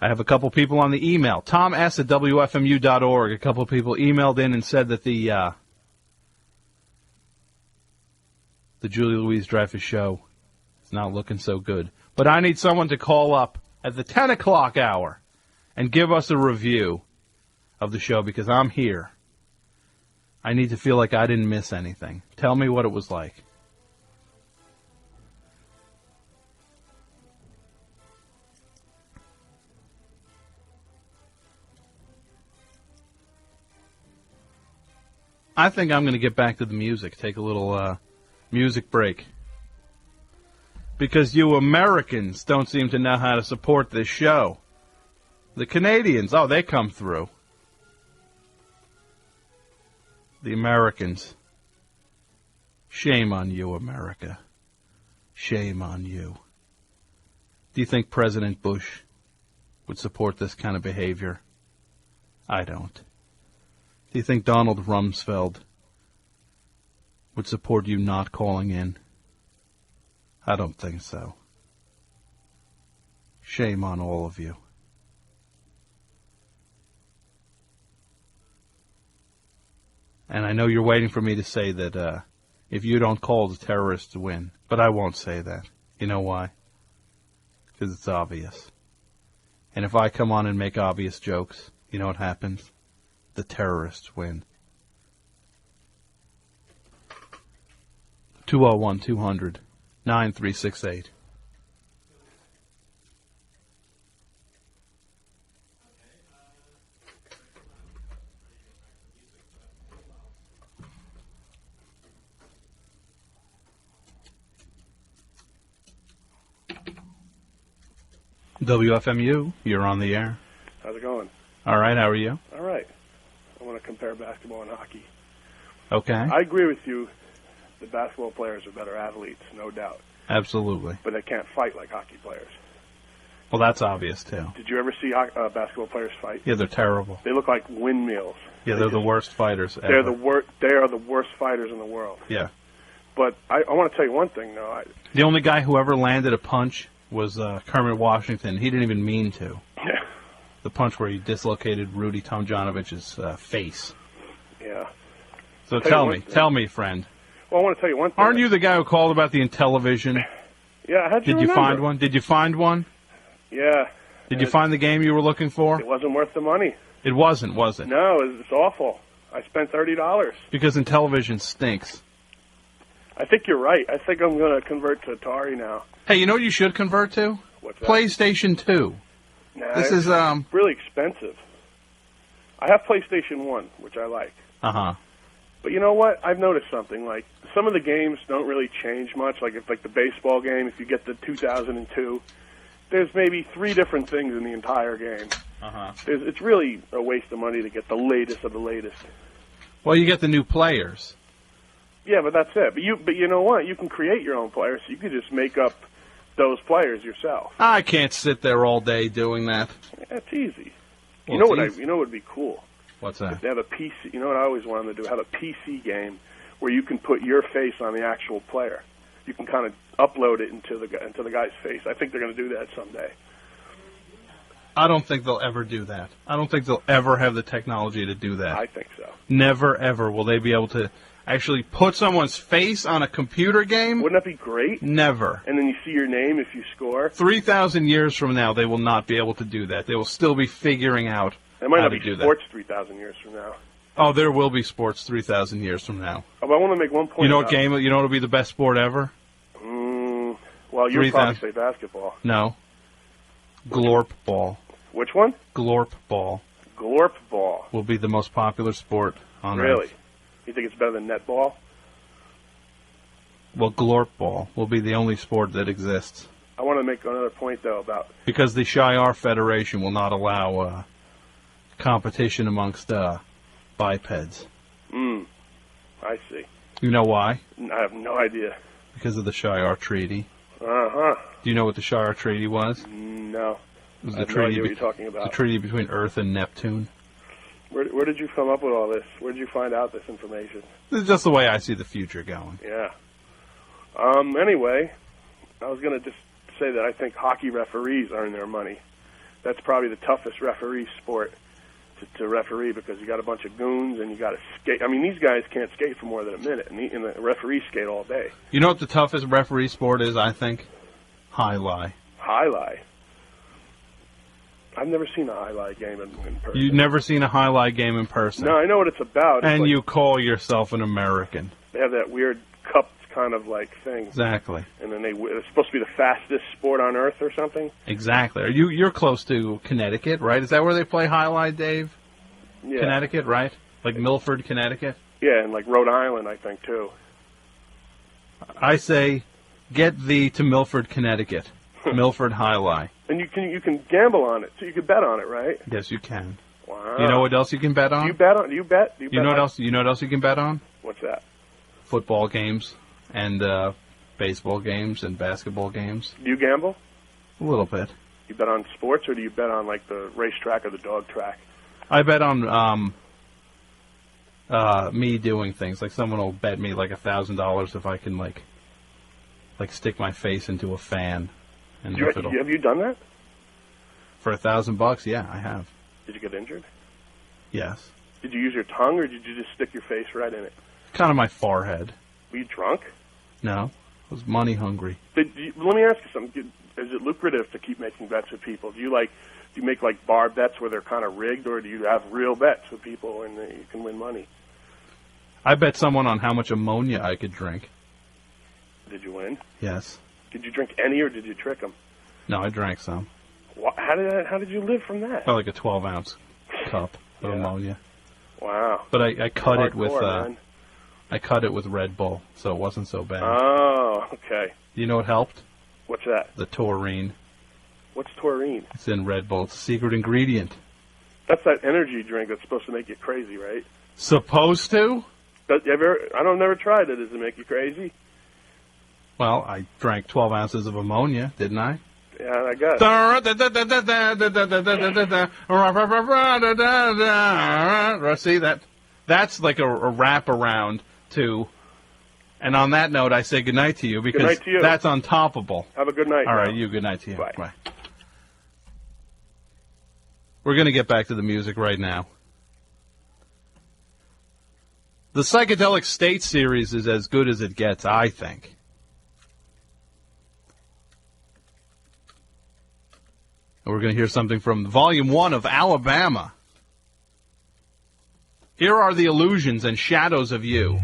I have a couple people on the email. Tom S. at WFMU.org. A couple people emailed in and said that the Julia Louise-Dreyfus show is not looking so good. But I need someone to call up at the 10 o'clock hour and give us a review of the show, because I'm here. I need to feel like I didn't miss anything. Tell me what it was like. I think I'm going to get back to the music, take a little music break. Because you Americans don't seem to know how to support this show. The Canadians, they come through. The Americans. Shame on you, America. Shame on you. Do you think President Bush would support this kind of behavior? I don't. Do you think Donald Rumsfeld would support you not calling in? I don't think so. Shame on all of you. And I know you're waiting for me to say that if you don't call, the terrorists win. But I won't say that. You know why? Because it's obvious. And if I come on and make obvious jokes, you know what happens? The terrorists win. 201-200-9368. WFMU, you're on the air. How's it going? All right, how are you? All right. I want to compare basketball and hockey. Okay. I agree with you. The basketball players are better athletes, no doubt. Absolutely. But they can't fight like hockey players. Well, that's obvious, too. Did you ever see basketball players fight? Yeah, they're terrible. They look like windmills. Yeah, they're the worst fighters ever. They are the worst fighters in the world. Yeah. But I want to tell you one thing, though. The only guy who ever landed a punch was Kermit Washington. He didn't even mean to. Yeah. The punch where he dislocated Rudy Tomjanovich's face. Yeah. So tell me, friend. Well, I want to tell you one thing. Aren't you the guy who called about the Intellivision? Yeah, how'd you Did you remember? find one? Did you find one? Yeah. Did you find the game you were looking for? It wasn't worth the money. It wasn't, was it? No, it's awful. I spent $30. Because Intellivision stinks. I think you're right. I think I'm going to convert to Atari now. Hey, you know what you should convert to? What's that? PlayStation 2. Nah, This it's is really expensive. I have PlayStation 1, which I like. Uh-huh. But you know what? I've noticed something. Like, some of the games don't really change much. Like, if the baseball game, if you get the 2002, there's maybe 3 different things in the entire game. Uh-huh. It's really a waste of money to get the latest of the latest. Well, you get the new players. Yeah, but that's it. But you know what? You can create your own players. So you can just make up those players yourself. I can't sit there all day doing that. That's easy. Well, You know it's easy. what would be cool? What's that? If they have a PC. You know what I always wanted to do? Have a PC game where you can put your face on the actual player. You can kind of upload it into the guy's face. I think they're going to do that someday. I don't think they'll ever do that. I don't think they'll ever have the technology to do that. I think so. Never, ever will they be able to actually put someone's face on a computer game. Wouldn't that be great? Never. And then you see your name if you score. 3,000 years from now, they will not be able to do that. They will still be figuring out It might how not to be do sports 3,000 years from now. that. Oh, there will be sports 3,000 years from now. Oh, but I want to make one point. You know what about- game? You know what'll be the best sport ever? Well, you'll 3,000. probably say basketball. No. Glorp ball. Which one? Glorp ball Glorp ball. will be the most popular sport on Really? Earth. You think it's better than netball? Well, Glorp ball will be the only sport that exists. I want to make another point, though, about... Because the Shiar Federation will not allow competition amongst bipeds. I see. You know why? I have no idea. Because of the Shiar Treaty. Uh-huh. Do you know what the Shiar Treaty was? No. It was I the have no treaty idea what you're talking about. The treaty between Earth and Neptune. Where did you come up with all this? Where did you find out this information? This is just the way I see the future going. Yeah. Anyway, I was going to just say that I think hockey referees earn their money. That's probably the toughest referee sport to referee because you got a bunch of goons and you got to skate. I mean, these guys can't skate for more than a minute, and the referees skate all day. You know what the toughest referee sport is, I think? High-lie. High-lie. I've never seen a high-lie game in person. You've never seen a high-lie game in person. No, I know what it's about. And it's like, you call yourself an American. They have that weird cup kind of like thing. Exactly. And then it's supposed to be the fastest sport on earth or something. Exactly. You're close to Connecticut, right? Is that where they play high-lie, Dave? Yeah. Connecticut, right? Like Milford, Connecticut? Yeah, and like Rhode Island, I think, too. I say, get thee to Milford, Connecticut. Milford High-Lie. And you can gamble on it, so you can bet on it, right? Yes, you can. Wow. You know what else you can bet on? Do you bet on? Do you bet? Do You know what else? You know what else you can bet on? What's that? Football games and baseball games and basketball games. Do you gamble? A little bit. You bet on sports, or do you bet on like the racetrack or the dog track? I bet on me doing things. Like someone will bet me like $1,000 if I can like stick my face into a fan. And if it'll, Have you done that? For $1,000? Yeah, I have. Did you get injured? Yes. Did you use your tongue, or did you just stick your face right in it? Kind of my forehead. Were you drunk? No, I was money hungry. Let me ask you something. Is it lucrative to keep making bets with people? Do you make like bar bets where they're kind of rigged, or do you have real bets with people and you can win money? I bet someone on how much ammonia I could drink. Did you win? Yes. Did you drink any, or did you trick them? No, I drank some. How did you live from that? About like a 12-ounce cup of ammonia. Wow. But I cut it with man. I cut it with Red Bull, so it wasn't so bad. Oh, okay. You know what helped? What's that? The taurine. What's taurine? It's in Red Bull. It's a secret ingredient. That's that energy drink that's supposed to make you crazy, right? Supposed to? I've never tried it. Does it make you crazy? Well, I drank 12 ounces of ammonia, didn't I? Yeah, I guess. See, that's like a wrap around to... And on that note, I say goodnight to you, because Good night to you. that's untoppable. Have a good night. All now. right, you, good night to you. Bye. Bye. We're going to get back to the music right now. The Psychedelic State series is as good as it gets, I think. And we're going to hear something from Volume 1 of Alabama. Here are the illusions and shadows of you.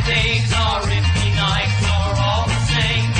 Days are empty, nights are all the same.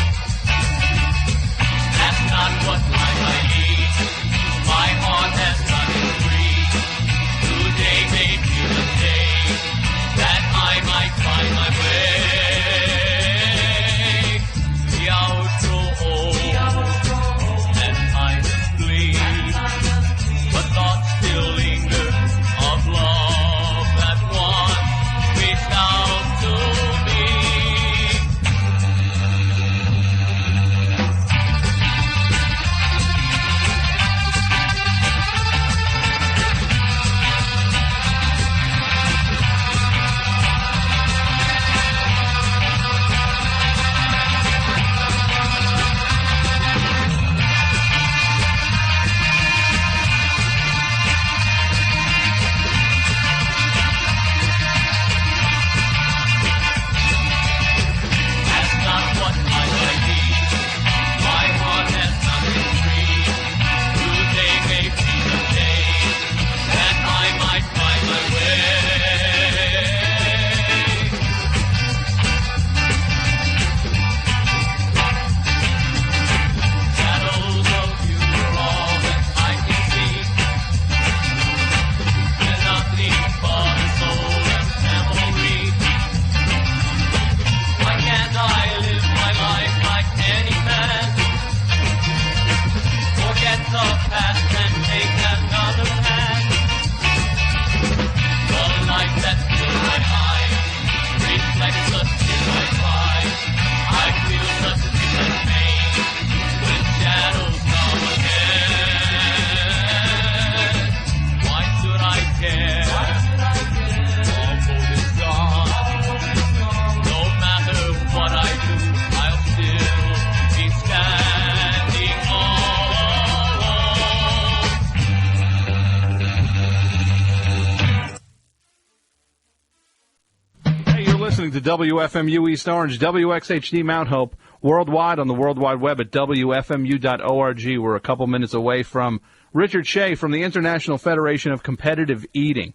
listening to WFMU East Orange, WXHD Mount Hope, worldwide on the World Wide Web at WFMU.org. We're a couple minutes away from Richard Shea from the International Federation of Competitive Eating.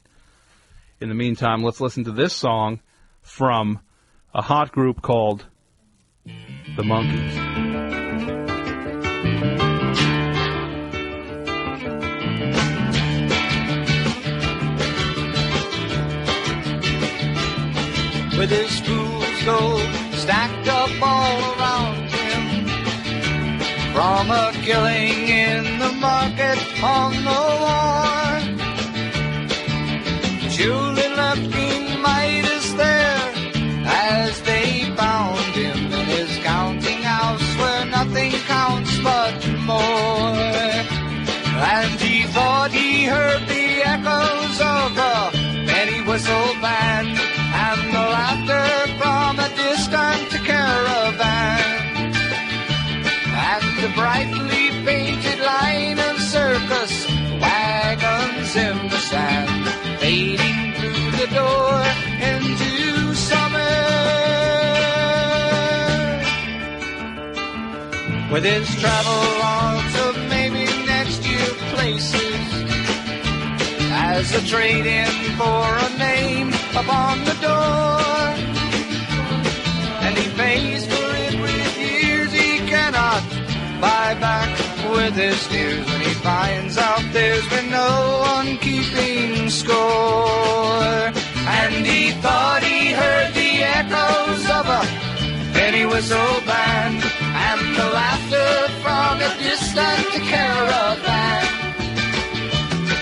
In the meantime, let's listen to this song from a hot group called The Monkees. With his fool's gold stacked up all around him, from a killing in the market on the war. Children left King Midas there as they found him in his counting house where nothing counts but more. And he thought he heard the echoes of the penny whistle band and the laughter from a distant caravan, and the brightly painted line of circus wagons in the sand, fading through the door into summer. With his travel logs of maybe next year places, as a trade-in for a name upon the door, and he pays for it with years he cannot buy back with his tears, when he finds out there's been no one keeping score. And he thought he heard the echoes of a penny whistle band and the laughter from a distant caravan,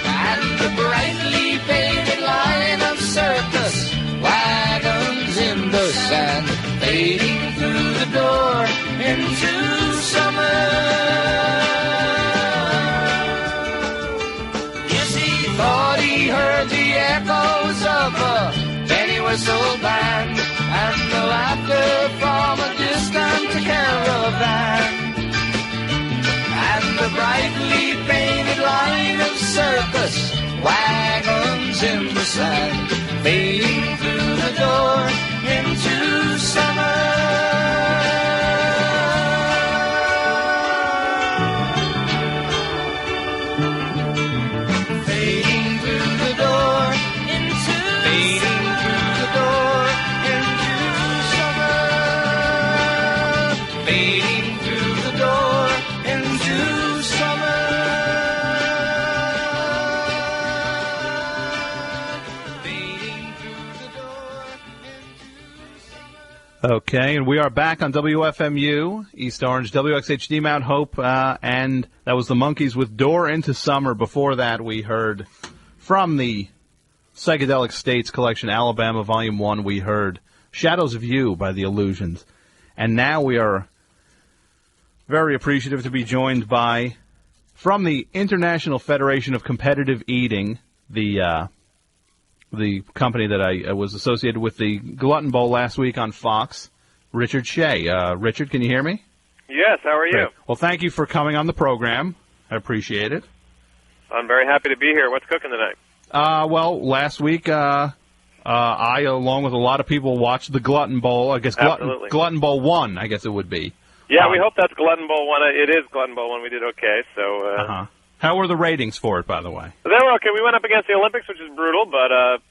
and the brightly painted line of circus wagons in the sand, fading through the door into summer. Yes, he thought he heard the echoes of a penny whistle band and the laughter from a distant caravan. And the brightly painted line of circus wagons in the sand, fading through the door into summer. Fading through the door into fading through the door into summer. Fading through the door into summer. Okay, and we are back on WFMU, East Orange, WXHD Mount Hope, and that was the Monkees with Door into Summer. Before that, we heard from the Psychedelic States Collection, Alabama, Volume 1, we heard Shadows of You by The Illusions. And now we are very appreciative to be joined by, from the International Federation of Competitive Eating, the company that I was associated with the Glutton Bowl last week on Fox, Richard Shea. Richard, can you hear me? Yes, how are you? Great. Well, thank you for coming on the program. I appreciate it. I'm very happy to be here. What's cooking tonight? Well, last week I, along with a lot of people, watched the Glutton Bowl. I guess Glutton Bowl 1, I guess it would be. Yeah, we hope that's Glutton Bowl 1. It is Glutton Bowl 1. We did okay, so... How were the ratings for it, by the way? They were okay. We went up against the Olympics, which is brutal, but,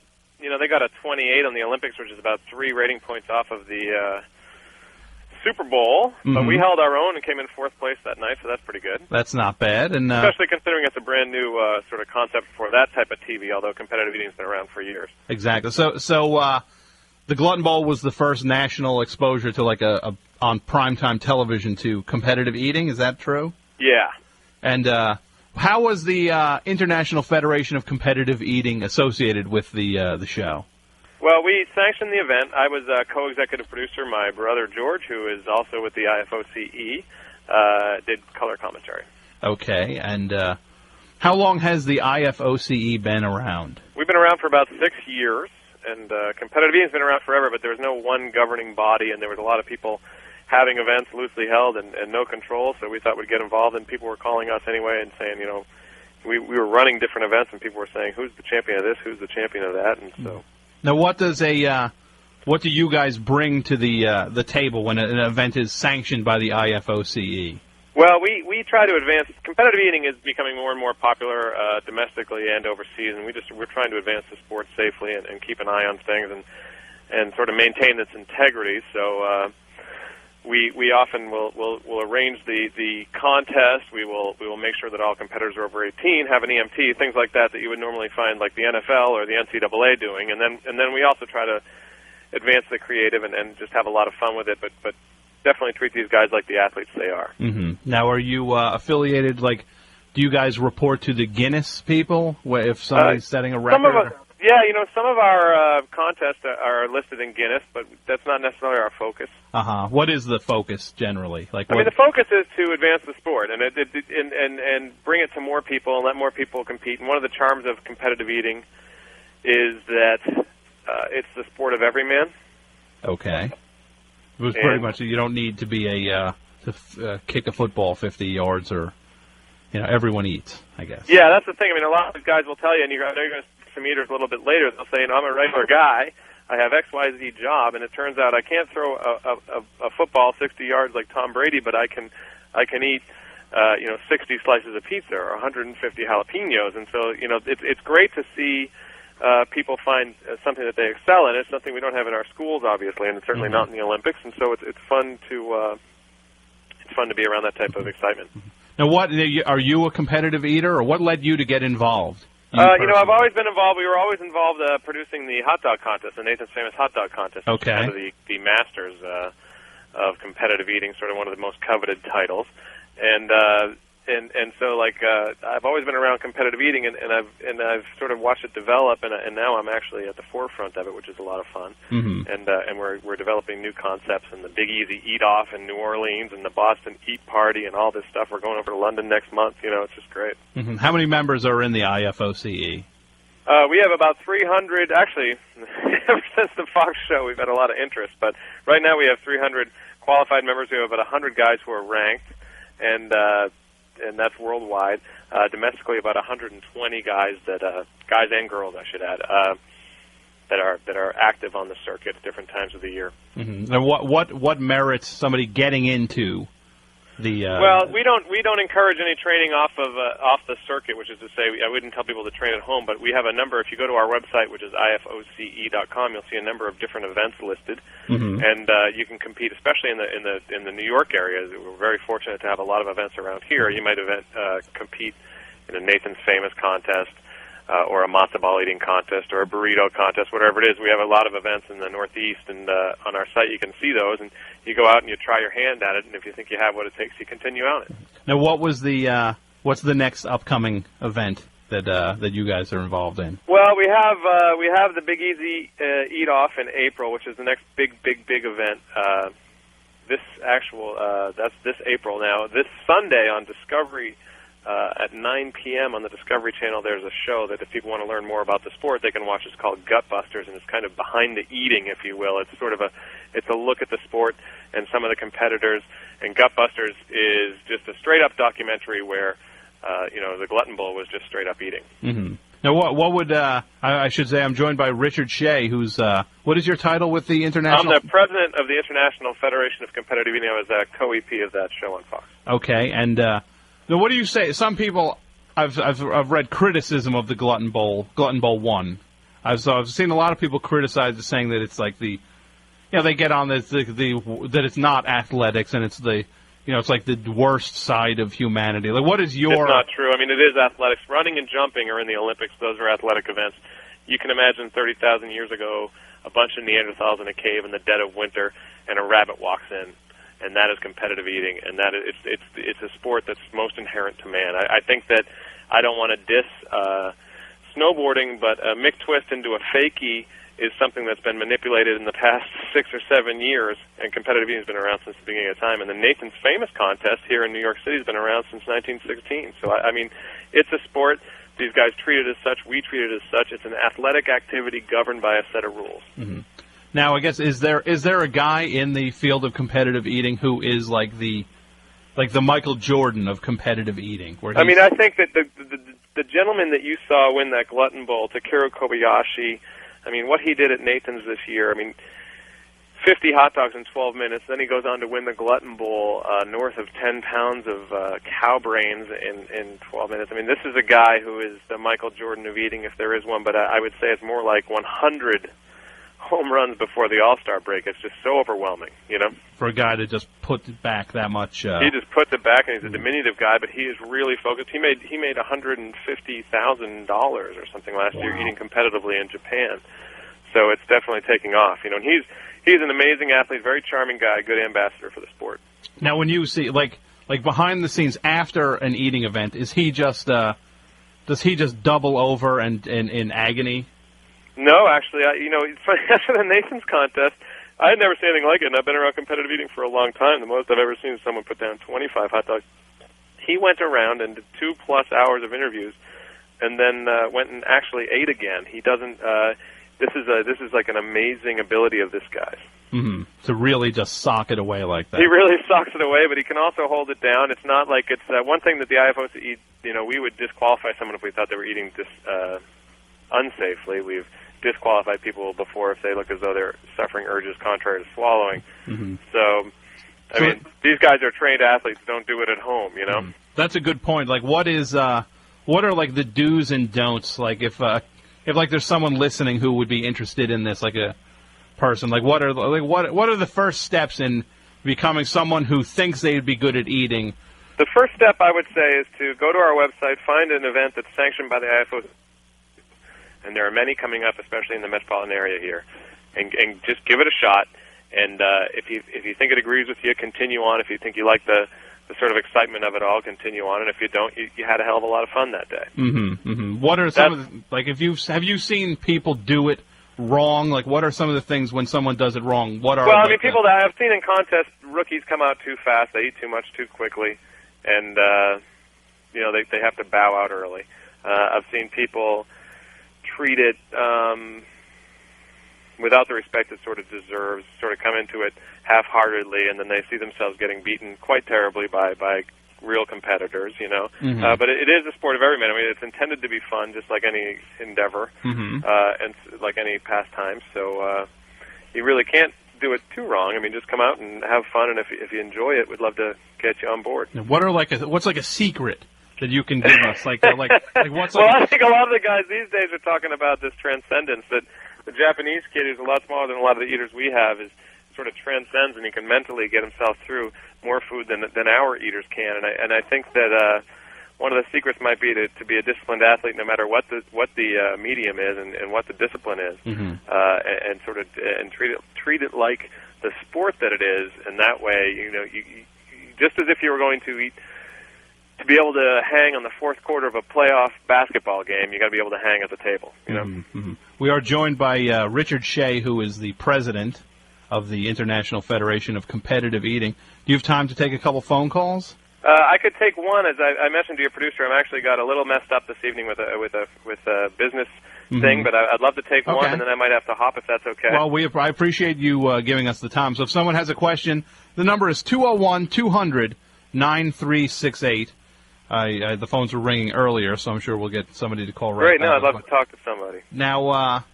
they got a 28 on the Olympics, which is about 3 rating points off of the Super Bowl. Mm-hmm. But we held our own and came in 4th place that night, so that's pretty good. That's not bad. And especially considering it's a brand new sort of concept for that type of TV, although competitive eating's been around for years. Exactly. So the Glutton Bowl was the first national exposure to like a on primetime television to competitive eating. Is that true? Yeah. And how was the International Federation of Competitive Eating associated with the show? Well, we sanctioned the event. I was a co-executive producer. My brother George, who is also with the IFOCE, did color commentary. Okay. And how long has the IFOCE been around? We've been around for about 6 years, and competitive eating's been around forever, but there was no one governing body, and there was a lot of people having events loosely held and no control, so we thought we'd get involved, and people were calling us anyway and saying, we were running different events, and people were saying, who's the champion of this, who's the champion of that, and so... Now, what do you guys bring to the table when an event is sanctioned by the IFOCE? Well, we try to advance... Competitive eating is becoming more and more popular domestically and overseas, and we're trying to advance the sport safely and keep an eye on things and sort of maintain its integrity, so... We often will arrange the contest. We will make sure that all competitors are over 18 have an EMT, things like that you would normally find like the NFL or the NCAA doing. And then we also try to advance the creative and just have a lot of fun with it. But definitely treat these guys like the athletes they are. Mm-hmm. Now, are you affiliated? Like, do you guys report to the Guinness people if somebody's setting a record? Yeah, some of our contests are listed in Guinness, but that's not necessarily our focus. What is the focus generally? I mean, the focus is to advance the sport and bring it to more people and let more people compete. And one of the charms of competitive eating is that it's the sport of every man. Okay. It was pretty much you don't need to be to kick a football 50 yards or everyone eats, I guess. Yeah, that's the thing. I mean, a lot of guys will tell you, and I know you're going to see some eaters a little bit later. They'll say, I'm a regular guy. I have XYZ job, and it turns out I can't throw a football 60 yards like Tom Brady, but I can eat 60 slices of pizza or 150 jalapenos. And so it's great to see people find something that they excel in. It's something we don't have in our schools, obviously, and it's certainly not in the Olympics. And so it's fun to be around that type of excitement. Now, are you a competitive eater, or what led you to get involved? I've always been involved. We were always involved producing the hot dog contest, the Nathan's Famous Hot Dog Contest. Okay. Kind of the masters of competitive eating, sort of one of the most coveted titles. And and so like I've always been around competitive eating, and I've sort of watched it develop, and now I'm actually at the forefront of it, which is a lot of fun. Mm-hmm. And we're developing new concepts, and the Big Easy Eat Off in New Orleans, and the Boston Eat Party, and all this stuff. We're going over to London next month. You know, it's just great. Mm-hmm. How many members are in the IFOCE? We have about 300. Actually, ever since the Fox show, we've had a lot of interest. But right now, we have 300 qualified members. We have about 100 guys who are ranked, and that's worldwide. Domestically, about 120 guys guys and girls, I should add, that are active on the circuit at different times of the year. Mm-hmm. And what merits somebody getting into the? Well, we don't encourage any training off the circuit, which is to say, I wouldn't tell people to train at home. But we have a number. If you go to our website, which is ifoce.com, you'll see a number of different events listed, mm-hmm. and you can compete, especially in the New York area. We're very fortunate to have a lot of events around here. You might compete in a Nathan's Famous contest, or a matzo ball eating contest, or a burrito contest, whatever it is. We have a lot of events in the Northeast, and on our site you can see those, and you go out and you try your hand at it, and if you think you have what it takes, you continue on it. Now, what's the next upcoming event that you guys are involved in? Well, we have the Big Easy Eat Off in April, which is the next big event. That's this April now. This Sunday on Discovery, at 9 p.m. on the Discovery Channel, there's a show that if people want to learn more about the sport, they can watch. It's called Gutbusters, and it's kind of behind the eating, if you will. It's sort of a look at the sport and some of the competitors. And Gutbusters is just a straight-up documentary where, the Glutton Bowl was just straight-up eating. Mm-hmm. Now, what would I should say? I'm joined by Richard Shea, who's what is your title with the international? I'm the president of the International Federation of Competitive Eating. I was a co-EP of that show on Fox. Okay, and. Now, what do you say? Some people, I've read criticism of the Glutton Bowl 1. I've seen a lot of people criticize it, saying that it's like they get on that it's not athletics, and it's it's like the worst side of humanity. Like, what is your? It's not true. I mean, it is athletics. Running and jumping are in the Olympics. Those are athletic events. You can imagine 30,000 years ago, a bunch of Neanderthals in a cave in the dead of winter, and a rabbit walks in. And that is competitive eating, and that it's a sport that's most inherent to man. I think that I don't want to diss snowboarding, but a McTwist into a fakie is something that's been manipulated in the past 6 or 7 years, and competitive eating has been around since the beginning of time. And the Nathan's Famous contest here in New York City has been around since 1916. So, I mean, it's a sport. These guys treat it as such. We treat it as such. It's an athletic activity governed by a set of rules. Mm-hmm. Now, I guess, is there a guy in the field of competitive eating who is like the Michael Jordan of competitive eating? I mean, I think that the gentleman that you saw win that Glutton Bowl, Takeru Kobayashi, I mean, what he did at Nathan's this year, I mean, 50 hot dogs in 12 minutes. Then he goes on to win the Glutton Bowl, north of 10 pounds of cow brains in 12 minutes. I mean, this is a guy who is the Michael Jordan of eating, if there is one, but I would say it's more like 100 home runs before the All-Star break. It's just so overwhelming, For a guy to just put it back that much. He just puts it back, and he's a diminutive guy, but he is really focused. He made $150,000 or something last year eating competitively in Japan. So it's definitely taking off, and he's an amazing athlete, very charming guy, good ambassador for the sport. Now, when you see like behind the scenes after an eating event, is he just does he just double over and in agony? No, actually, it's funny. After the Nathan's contest, I had never seen anything like it, and I've been around competitive eating for a long time. The most I've ever seen is someone put down 25 hot dogs. He went around and did 2+ hours of interviews, and then went and actually ate again. He doesn't. This is like an amazing ability of this guy's. Mm-hmm. To really just sock it away like that. He really socks it away, but he can also hold it down. It's not like it's one thing that the IFOC eat. We would disqualify someone if we thought they were eating this unsafely. We've disqualified people before if they look as though they're suffering urges contrary to swallowing. Mm-hmm. So, I mean, these guys are trained athletes. Don't do it at home, Mm-hmm. That's a good point. Like, what are like the do's and don'ts? Like, if like there's someone listening who would be interested in this, like a person, like what are the first steps in becoming someone who thinks they'd be good at eating? The first step, I would say, is to go to our website, find an event that's sanctioned by the IFOC. And there are many coming up, especially in the metropolitan area here, and just give it a shot. And if you think it agrees with you, continue on. If you think you like the sort of excitement of it all continue on, and if you don't, you had a hell of a lot of fun that day. Mm-hmm. Mm-hmm. What are some of the, like, have you seen people do it wrong? Like, what are some of the things when someone does it wrong? What are Well, I mean, people that I've seen in contests, rookies come out too fast, they eat too much too quickly, and they have to bow out early. I've seen people treat it without the respect it sort of deserves, sort of come into it half-heartedly, and then they see themselves getting beaten quite terribly by real competitors, Mm-hmm. But it is a sport of every man. I mean, it's intended to be fun, just like any endeavor, Mm-hmm. and like any pastime. So you really can't do it too wrong. I mean, just come out and have fun, and if you enjoy it, we'd love to get you on board. What are what's like a secret that you can give us? Like what's well, like? I think a lot of the guys these days are talking about this transcendence, that the Japanese kid, who's a lot smaller than a lot of the eaters we have, is sort of transcends, and he can mentally get himself through more food than our eaters can. And I think that one of the secrets might be to be a disciplined athlete, no matter what the medium is and what the discipline is, Mm-hmm. and sort of treat it like the sport that it is. And that way, you just as if you were going to eat. To be able to hang on the fourth quarter of a playoff basketball game, you got to be able to hang at the table. Mm-hmm. We are joined by Richard Shay, who is the president of the International Federation of Competitive Eating. Do you have time to take a couple phone calls? I could take one. As I mentioned to your producer, I'm actually got a little messed up this evening with a business Mm-hmm. thing, but I'd love to take one, Okay. and then I might have to hop if that's okay. Well, I appreciate you giving us the time. So if someone has a question, the number is 201-200-9368. The phones were ringing earlier, so I'm sure we'll get somebody to call right Great. No, back. I'd love to talk to somebody. Now,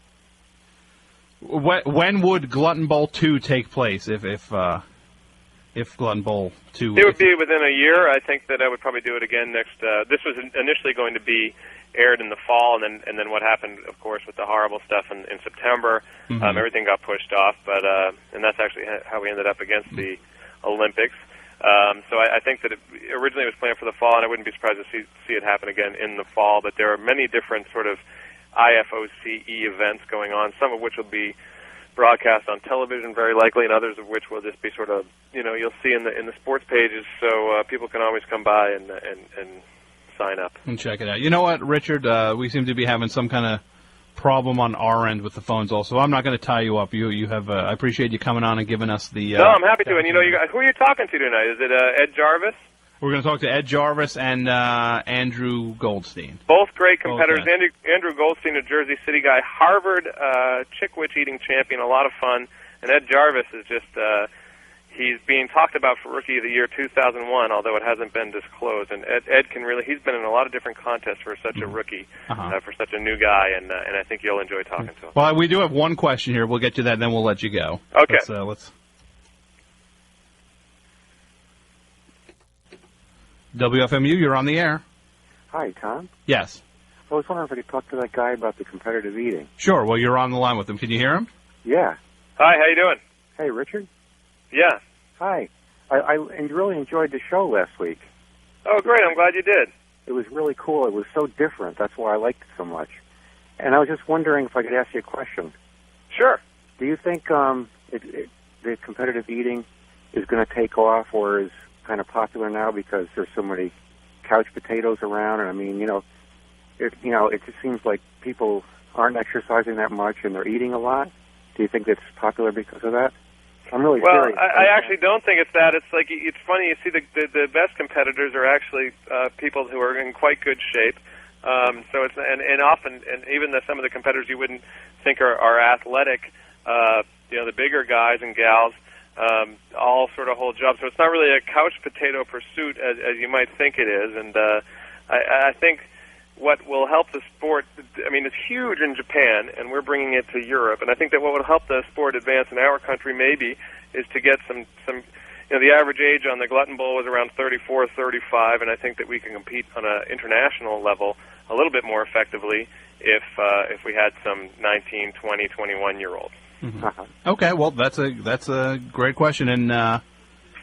when would Glutton Bowl 2 take place? If Glutton Bowl 2, It would be within a year. I think that I would probably do it again next. This was initially going to be aired in the fall, and then what happened, of course, with the horrible stuff in September, Mm-hmm. everything got pushed off. But and that's actually how we ended up against the Olympics. So I think that it originally was planned for the fall, and I wouldn't be surprised to see it happen again in the fall. But there are many different sort of IFOCE events going on, some of which will be broadcast on television very likely, and others of which will just be sort of, you'll see in the sports pages, so people can always come by and sign up. And check it out. You know what, Richard? We seem to be having some kind of problem on our end with the phones also. I'm not going to tie you up. You have. I appreciate you coming on and giving us the... no, I'm happy to. And, who are you talking to tonight? Is it Ed Jarvis? We're going to talk to Ed Jarvis and Andrew Goldstein. Both great competitors. Both, Andrew Goldstein, a Jersey City guy, Harvard chick-witch eating champion, a lot of fun. And Ed Jarvis is just... he's being talked about for Rookie of the Year 2001, although it hasn't been disclosed. And Ed can really... He's been in a lot of different contests for such a rookie, for such a new guy, and I think you'll enjoy talking to him. Well, we do have one question here. We'll get to that, and then we'll let you go. Okay. Let's WFMU, you're on the air. Hi, Tom. Yes. I was wondering if I could talk to that guy about the competitive eating. Sure. Well, you're on the line with him. Can you hear him? Yeah. Hi, how you doing? Hey, Richard. Yeah. Hi. I really enjoyed the show last week. Oh, great. I'm glad you did. It was really cool. It was so different. That's why I liked it so much. And I was just wondering if I could ask you a question. Sure. Do you think the competitive eating is going to take off, or is kind of popular now because there's so many couch potatoes around? And I mean, it just seems like people aren't exercising that much and they're eating a lot. Do you think it's popular because of that? I'm really curious. I actually don't think it's that. It's like, it's funny, you see the best competitors are actually people who are in quite good shape. So it's and often, and even some of the competitors you wouldn't think are athletic, the bigger guys and gals, all sort of hold jobs. So it's not really a couch potato pursuit as you might think it is. And I think what will help the sport, I mean, it's huge in Japan, and we're bringing it to Europe. And I think that what would help the sport advance in our country maybe is to get some the average age on the Glutton Bowl was around 34, 35, and I think that we can compete on an international level a little bit more effectively if we had some 19, 20, 21-year-olds. Mm-hmm. Okay, well, that's a great question, and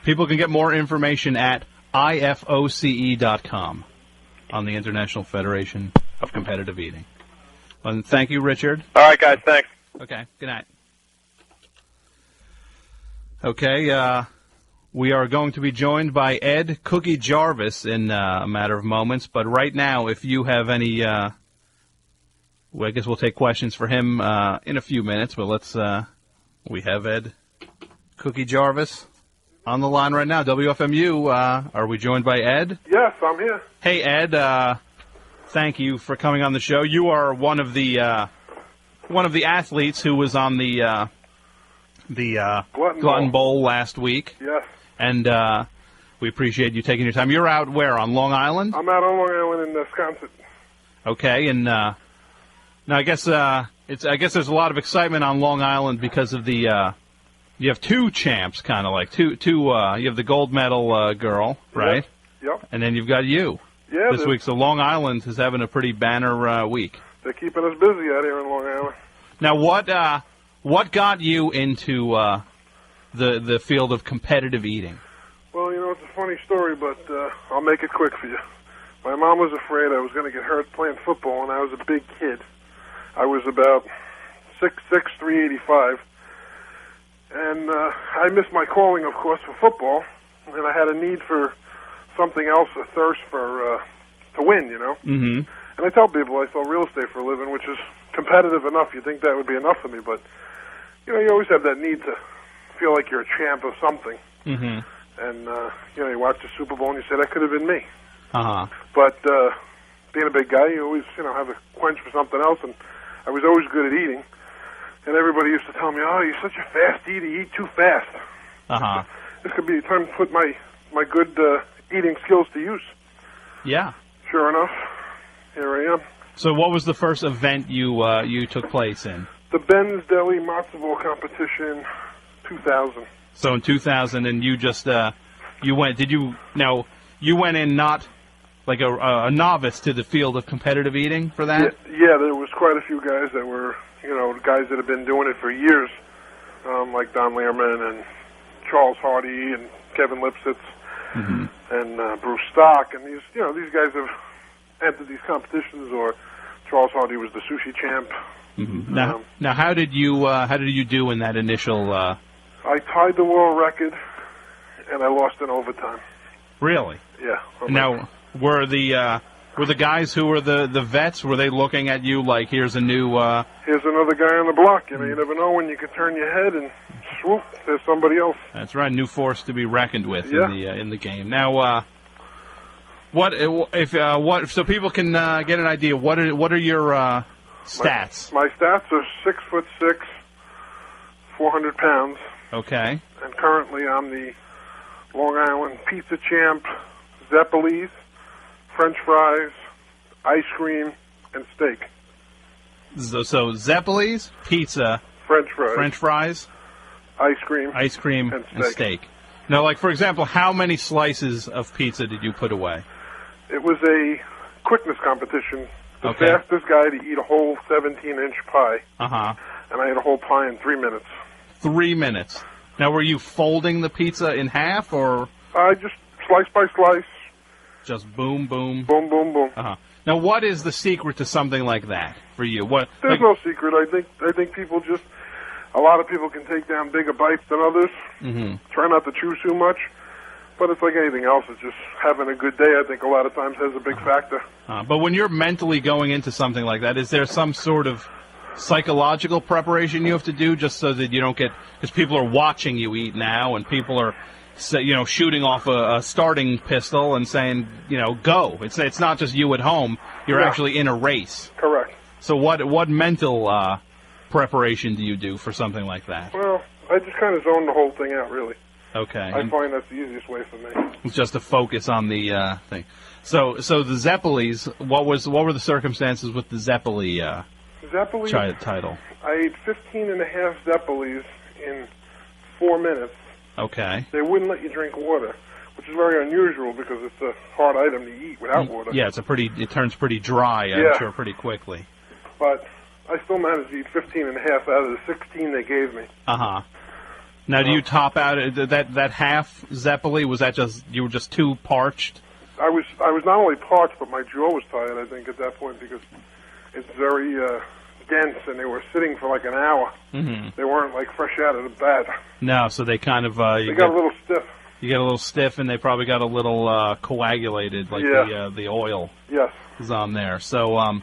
people can get more information at IFOCE.com on the International Federation of Competitive Eating. And thank you, Richard. All right, guys, thanks. Okay, good night. Okay, We are going to be joined by Ed Cookie Jarvis in a matter of moments, but right now, if you have any, well, I guess we'll take questions for him in a few minutes, but let's, we have Ed Cookie Jarvis on the line right now. WFMU, are we joined by Ed? Yes, I'm here. Hey, Ed, thank you for coming on the show. You are one of the athletes who was on the Glutton Bowl last week. Yes. And we appreciate you taking your time. You're out where, on Long Island? I'm out on Long Island in Wisconsin. Okay, and now I guess there's a lot of excitement on Long Island because of the you have two champs, kind of like two. You have the gold medal girl, right? Yep. And then you've got you this week. So Long Island is having a pretty banner week. They're keeping us busy out here in Long Island. Now, what got you into the field of competitive eating? Well, you know, it's a funny story, but I'll make it quick for you. My mom was afraid I was going to get hurt playing football when I was a big kid. I was about 6'6", 385, and I missed my calling, of course, for football, and I had a need for something else, a thirst for to win, you know. Mm-hmm. And I tell people I sell real estate for a living, which is competitive enough. You'd think that would be enough for me, but you know, you always have that need to feel like you're a champ of something. Mm-hmm. And, you know, you watch the Super Bowl and you say, that could have been me. Uh-huh. But being a big guy, you always, you know, have a quench for something else. And I was always good at eating. And everybody used to tell me, oh, you're such a fast eater. You eat too fast. Uh-huh. This could be time to put my good eating skills to use. Yeah. Sure enough, here I am. So what was the first event you took place in? The Ben's Deli Matzo Ball competition, 2000. So in 2000, and you just you went. Did you you went in not like a novice to the field of competitive eating for that? Yeah, there was quite a few guys that were, you know, guys that have been doing it for years, like Don Lehrman and Charles Hardy and Kevin Lipsitz and Bruce Stock, and these guys have entered these competitions. Or Charles Hardy was the sushi champ. Mm-hmm. Now, how did you do in that initial? I tied the world record, and I lost in overtime. Really? Yeah. Now, were the guys who were the vets, were they looking at you like, here's a new... Here's another guy on the block. You know, you never know when you can turn your head and swoop, there's somebody else. That's right, new force to be reckoned with in the game. Now, so people can get an idea, what are your stats? My stats are 6'6", 400 pounds. Okay. And currently I'm the Long Island pizza champ, Zeppelis, French fries, ice cream, and steak. So Zeppelis, pizza, French fries, ice cream, and steak. Now, like, for example, how many slices of pizza did you put away? It was a quickness competition. The fastest guy to eat a whole 17-inch pie. Uh-huh. And I ate a whole pie in 3 minutes. 3 minutes. Now, were you folding the pizza in half, or? Just slice by slice. Just boom, boom. Boom, boom, boom. Uh-huh. Now, what is the secret to something like that for you? There's no secret. I think people just, a lot of people can take down bigger bites than others. Mm-hmm. Try not to chew too much. But it's like anything else. It's just having a good day, I think, a lot of times has a big factor. But when you're mentally going into something like that, is there some sort of psychological preparation you have to do just so that you don't get... Because people are watching you eat now, and people are, shooting off a starting pistol and saying, go. It's not just you at home. You're actually in a race. Correct. So what mental preparation do you do for something like that? Well, I just kind of zone the whole thing out, really. Okay. I find that's the easiest way for me. It's just to focus on the thing. So the Zeppelis, what were the circumstances with the Zeppeli title? I ate 15 and a half Zeppelis in 4 minutes. Okay. They wouldn't let you drink water, which is very unusual because it's a hard item to eat without water. Yeah, it turns pretty dry, I'm sure, pretty quickly. But I still managed to eat 15 and a half out of the 16 they gave me. Uh-huh. Now, do you top out that half Zeppeli? Was that just you were just too parched? I was not only parched, but my jaw was tired, I think, at that point, because it's very dense, and they were sitting for like an hour. Mm-hmm. They weren't like fresh out of the bat. No, so they kind of they got a little stiff. You get a little stiff, and they probably got a little coagulated, like the oil Yes. is on there. So,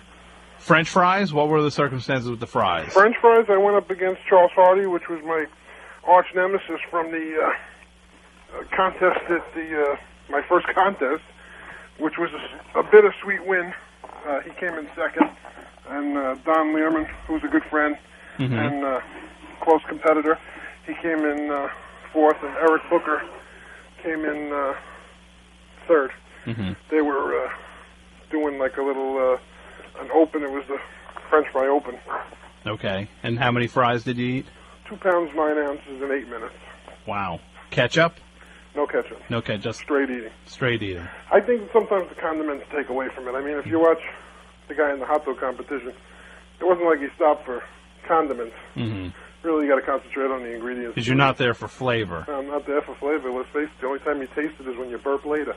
French fries, what were the circumstances with the fries? French fries, I went up against Charles Hardy, which was my arch nemesis from the contest at my first contest, which was a bittersweet win. He came in second, and Don Learman, who's a good friend and close competitor, he came in fourth, and Eric Booker came in third. They were doing like a little an open. It was the French fry open. Okay. And how many fries did you eat? 2 pounds, 9 ounces in 8 minutes. Wow. Ketchup? No ketchup. No ketchup. Just straight eating. Straight eating. I think sometimes the condiments take away from it. I mean, if you watch the guy in the hot dog competition, it wasn't like he stopped for condiments. Really, you got to concentrate on the ingredients. Because you're not there for flavor. I'm not there for flavor. Let's face it, the only time you taste it is when you burp later.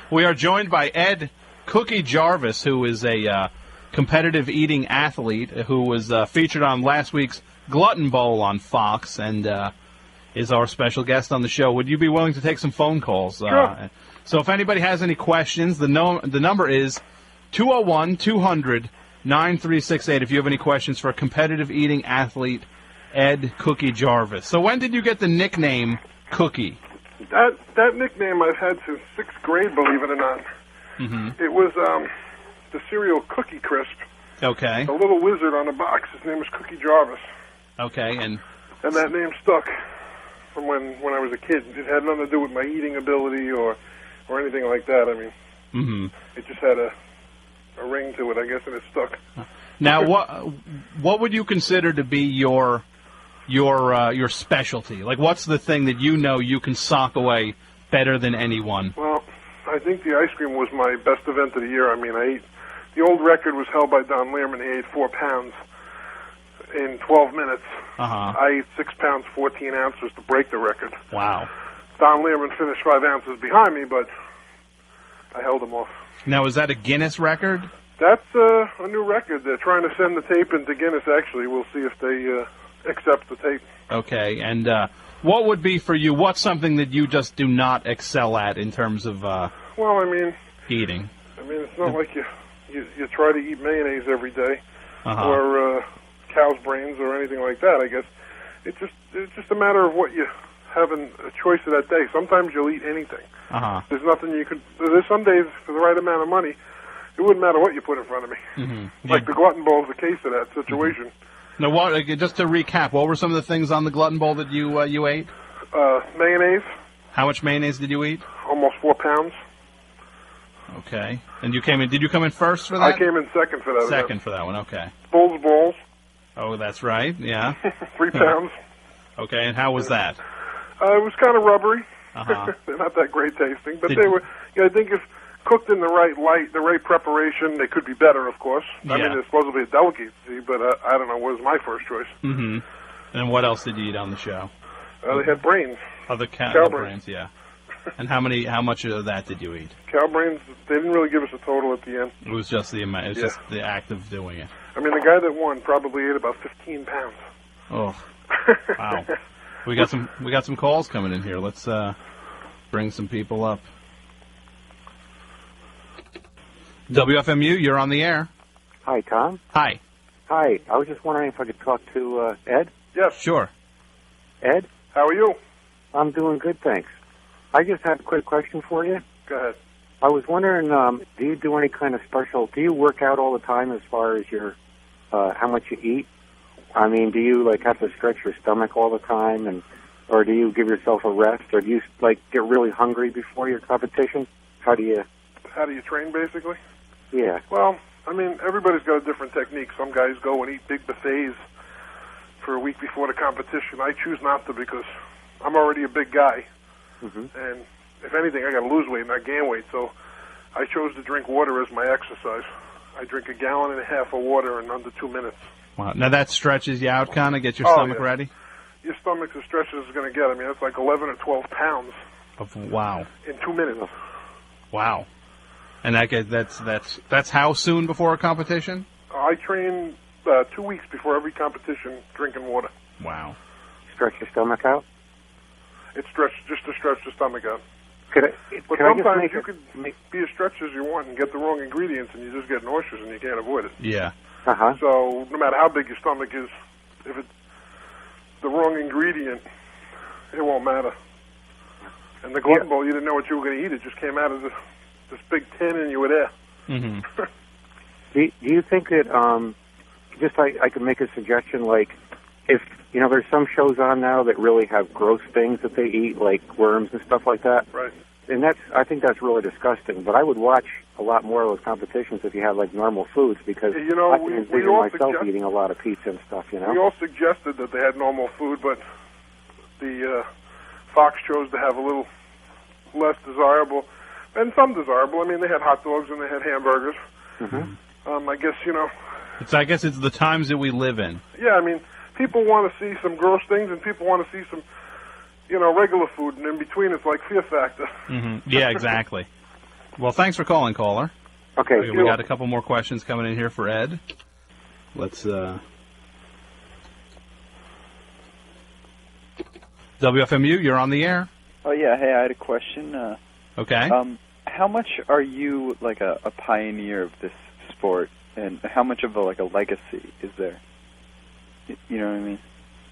We are joined by Ed Cookie Jarvis, who is a competitive eating athlete who was featured on last week's Glutton Bowl on Fox and is our special guest on the show. Would you be willing to take some phone calls? Sure. So if anybody has any questions, the number is 201-200-9368 if you have any questions for a competitive eating athlete, Ed Cookie Jarvis. So when did you get the nickname Cookie? That nickname I've had since 6th grade, believe it or not. It was the cereal Cookie Crisp. Okay. The little wizard on the box. His name was Cookie Jarvis. Okay, and that name stuck from when I was a kid. It had nothing to do with my eating ability or anything like that. I mean, it just had a ring to it, I guess, and it stuck. Now, what would you consider to be your specialty? Like, what's the thing that you know you can sock away better than anyone? Well, I think the ice cream was my best event of the year. I mean, the old record was held by Don Learman. He ate 4 pounds in 12 minutes. I ate 6 pounds, 14 ounces to break the record. Wow. Don Learman finished 5 ounces behind me, but I held him off. Now, is that a Guinness record? That's a new record. They're trying to send the tape into Guinness, actually. We'll see if they accept the tape. Okay, and what would be for you, what's something that you just do not excel at in terms of well, I mean, eating? I mean, it's not like you try to eat mayonnaise every day or cow's brains or anything like that, I guess. It's just a matter of what you have a choice of that day. Sometimes you'll eat anything. There's nothing you could... There's some days, for the right amount of money, it wouldn't matter what you put in front of me. Like the Glutton Bowl is a case of that situation. Now, just to recap, what were some of the things on the Glutton Bowl that you ate? Mayonnaise. How much mayonnaise did you eat? Almost 4 pounds. Okay. And you came in... Did you come in first for that? I came in second for that. Second for that one, okay. Bull's Balls. Oh, that's right, yeah. 3 pounds. Okay, and how was that? It was kind of rubbery. They're not that great tasting, but they were... I think if cooked in the right light, the right preparation, they could be better, of course. I mean, it's supposed to be a delicacy, but I don't know, what was my first choice. And what else did you eat on the show? They had brains. Oh, the cow brains, yeah. And how much of that did you eat? Cow brains, they didn't really give us a total at the end. It was just the amount. It was just the act of doing it. I mean, the guy that won probably ate about 15 pounds. Oh, wow. We got some calls coming in here. Let's bring some people up. WFMU, you're on the air. Hi, Tom. Hi. Hi. I was just wondering if I could talk to Ed. Yes. Sure. Ed? How are you? I'm doing good, thanks. I just had a quick question for you. Go ahead. I was wondering, do you do any kind of special... Do you work out all the time as far as your how much you eat? I mean, do you have to stretch your stomach all the time, or do you give yourself a rest, or do you get really hungry before your competition? How do you train, basically? Yeah. Well, I mean, everybody's got a different technique. Some guys go and eat big buffets for a week before the competition. I choose not to because I'm already a big guy. And if anything, I got to lose weight, not gain weight. So I chose to drink water as my exercise. I drink 1.5 gallons of water in under 2 minutes. Wow. Now that stretches you out, kind of, get your stomach ready? Your stomach's as stretched as it's going to get. I mean, it's like 11 or 12 pounds. Wow. In 2 minutes. Wow. And that's how soon before a competition? I train 2 weeks before every competition drinking water. Wow. Stretch your stomach out? It's just to stretch the stomach out. But But sometimes you could be as stretched as you want and get the wrong ingredients, and you just get nauseous, and you can't avoid it. Yeah. So no matter how big your stomach is, if it's the wrong ingredient, it won't matter. And the Glutton Bowl, you didn't know what you were going to eat. It just came out of this big tin, and you were there. Mm-hmm. Do you think that, just I could make a suggestion, like, if, there's some shows on now that really have gross things that they eat, like worms and stuff like that. Right. And I think that's really disgusting. But I would watch a lot more of those competitions if you had, like, normal foods, because I can envision myself eating a lot of pizza and stuff, We all suggested that they had normal food, but the Fox chose to have a little less desirable, and some desirable. I mean, they had hot dogs and they had hamburgers. Mm-hmm. I guess, I guess it's the times that we live in. Yeah, I mean, people want to see some gross things, and people want to see some, regular food, and in between it's like Fear Factor. Mm-hmm. Yeah, exactly. Well, thanks for calling, caller. Okay. We got a couple more questions coming in here for Ed. Let's, WFMU, you're on the air. Oh, yeah. Hey, I had a question. Okay. How much are you, like, a pioneer of this sport, and how much of a legacy is there? You know what I mean?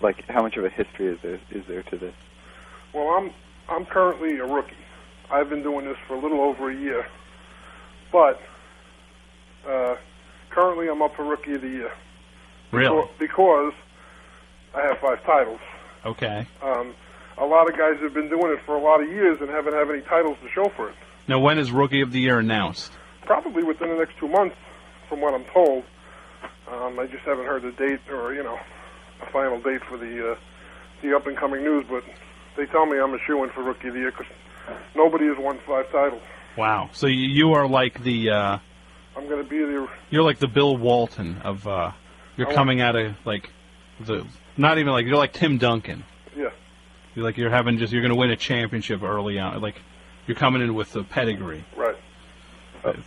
Like, how much of a history is there to this? Well, I'm currently a rookie. I've been doing this for a little over a year, but currently I'm up for Rookie of the Year. Really? Because I have 5 titles. Okay. A lot of guys have been doing it for a lot of years and haven't had any titles to show for it. Now, when is Rookie of the Year announced? Probably within the next 2 months, from what I'm told. I just haven't heard the date or, a final date for the up-and-coming news, but they tell me I'm a shoo-in for Rookie of the Year because nobody has won 5 titles. Wow. So you are like the... I'm going to be the... You're like the Bill Walton of... you're coming out of, like... Not even like... You're like Tim Duncan. Yeah. You're like you're going to win a championship early on. Like, you're coming in with a pedigree. Right.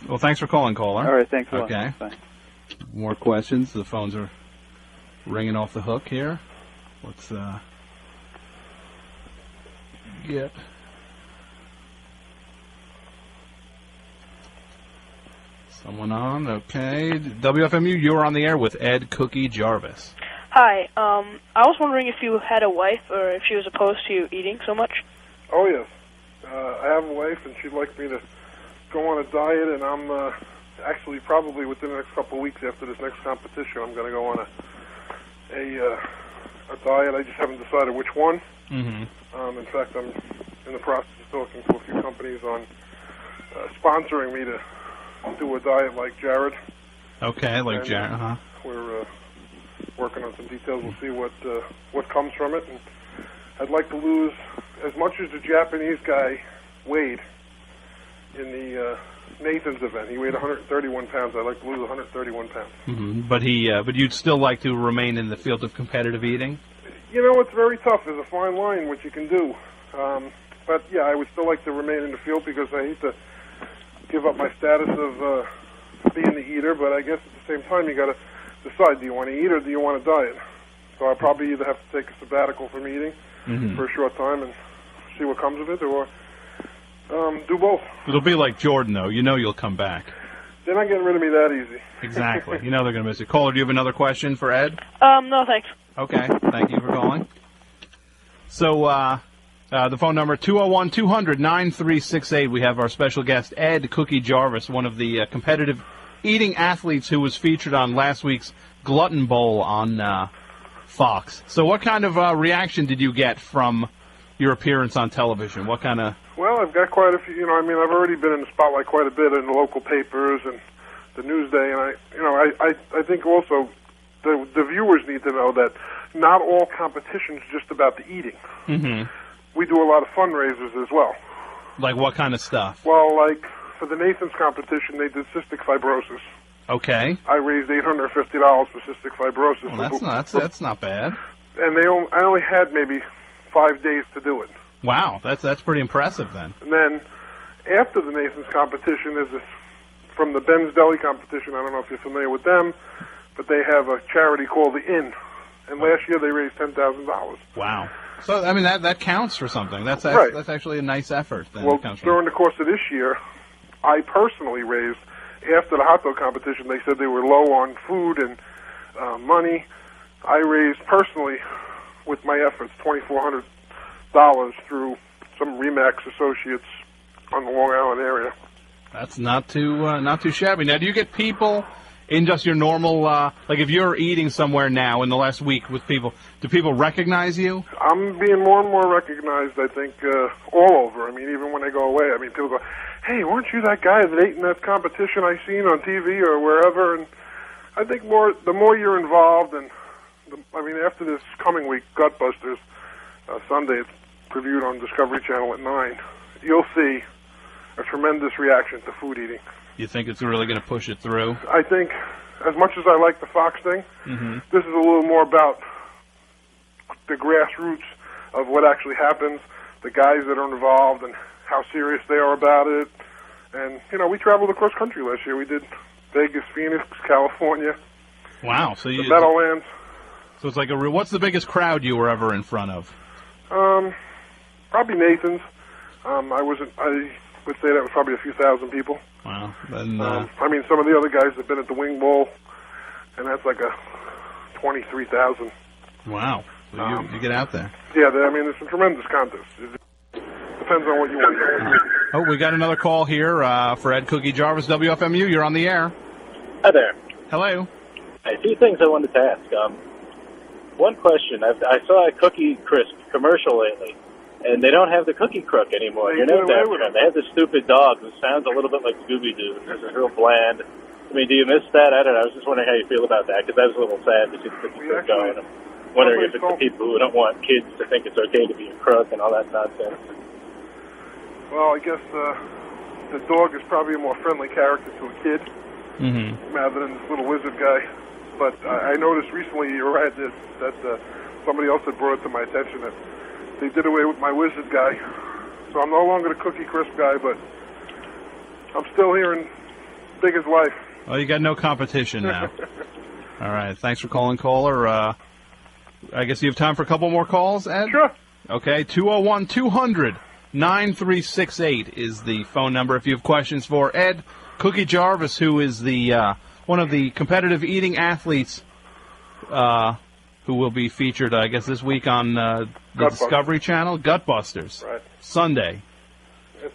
Well, thanks for calling, caller. All right, thanks a lot. Okay. Bye. More questions. The phones are ringing off the hook here. Let's get... Someone on. Okay. WFMU, you're on the air with Ed Cookie Jarvis. Hi. I was wondering if you had a wife or if she was opposed to you eating so much. Oh, yes. I have a wife, and she'd like me to go on a diet, and I'm actually probably within the next couple of weeks after this next competition, I'm going to go on a diet. I just haven't decided which one. Mm-hmm. In fact, I'm in the process of talking to a few companies on sponsoring me to do a diet like Jared. Okay, like Jared. Uh-huh. We're working on some details. We'll see what comes from it. And I'd like to lose as much as the Japanese guy weighed in the Nathan's event. He weighed 131 pounds. I'd like to lose 131 pounds. Mm-hmm. But you'd still like to remain in the field of competitive eating? It's very tough. There's a fine line what you can do. But yeah, I would still like to remain in the field because I hate to give up my status of being the eater. But I guess at the same time, you got to decide: do you want to eat or do you want to diet? So I'll probably either have to take a sabbatical from eating for a short time and see what comes of it, or do both. It'll be like Jordan, though. You'll come back. They're not getting rid of me that easy. Exactly. They're going to miss it. Caller, do you have another question for Ed? No, thanks. Okay. Thank you for calling. So, the phone number, 201-200-9368. We have our special guest, Ed Cookie Jarvis, one of the competitive eating athletes who was featured on last week's Glutton Bowl on Fox. So what kind of reaction did you get from your appearance on television? What kind of... Well, I've got quite a few. I've already been in the spotlight quite a bit in the local papers and the Newsday, and I think also the viewers need to know that not all competition's just about the eating. Mm-hmm. We do a lot of fundraisers as well. Like what kind of stuff? Well, like for the Nathan's competition, they did cystic fibrosis. Okay. I raised $850 for cystic fibrosis. Well, that's not bad. And I only had maybe 5 days to do it. Wow, that's pretty impressive then. And then after the Nathan's competition, there's this from the Ben's Deli competition. I don't know if you're familiar with them, but they have a charity called the Inn. And last year they raised $10,000. Wow. So, I mean, that counts for something. That's Right. that's actually a nice effort. Then Well, it comes from. during the course of this year, I personally raised, after the hot dog competition, they said they were low on food and money. I raised personally, with my efforts, $2,400 through some Remax associates on the Long Island area. That's not too shabby. Now, do you get people in just your normal, like if you're eating somewhere now in the last week with people, do people recognize you? I'm being more and more recognized, I think, all over. I mean, even when I go away, I mean, people go, hey, weren't you that guy that ate in that competition I seen on TV or wherever? And I think the more you're involved, and I mean, after this coming week, Gutbusters, Sunday, it's previewed on Discovery Channel at 9, you'll see a tremendous reaction to food eating. You think it's really going to push it through? I think, as much as I like the Fox thing, Mm-hmm. this is a little more about the grassroots of what actually happens, the guys that are involved, and how serious they are about it. And, you know, we traveled across country last year. We did Vegas, Phoenix, California, Wow. So the Meadowlands. So it's like what's the biggest crowd you were ever in front of? Probably Nathan's. I would say that was probably a few thousand people. Wow. Then, I mean, some of the other guys have been at the Wing Bowl, and that's like a 23,000. wow. So you get out there. Yeah, I mean, it's a tremendous contest. It depends on what you want. Oh, we got another call here for Ed Cookie Jarvis, WFMU. You're on the air. Hi there. Hello. A few things I wanted to ask. One question. I saw a Cookie Crisp commercial lately, and they don't have the Cookie Crook anymore. You're named after him. They have this stupid dog who sounds a little bit like Scooby-Doo. This is real bland. I mean, do you miss that? I don't know. I was just wondering how you feel about that, because that was a little sad to see the Cookie Crook going. I'm wondering if it's the people who don't want kids to think it's okay to be a crook and all that nonsense. Well, I guess the dog is probably a more friendly character to a kid rather than this little wizard guy. But I noticed recently, you're right, that somebody else had brought it to my attention that they did away with my wizard guy. So I'm no longer the Cookie Crisp guy, but I'm still here and big as life. Well, you got no competition now. All right. Thanks for calling, caller. I guess you have time for a couple more calls, Ed? Sure. Okay. 201-200-9368 is the phone number if you have questions for Ed Cookie Jarvis, who is the one of the competitive eating athletes who will be featured, I guess, this week on the Discovery Channel, Gutbusters. Right. Sunday.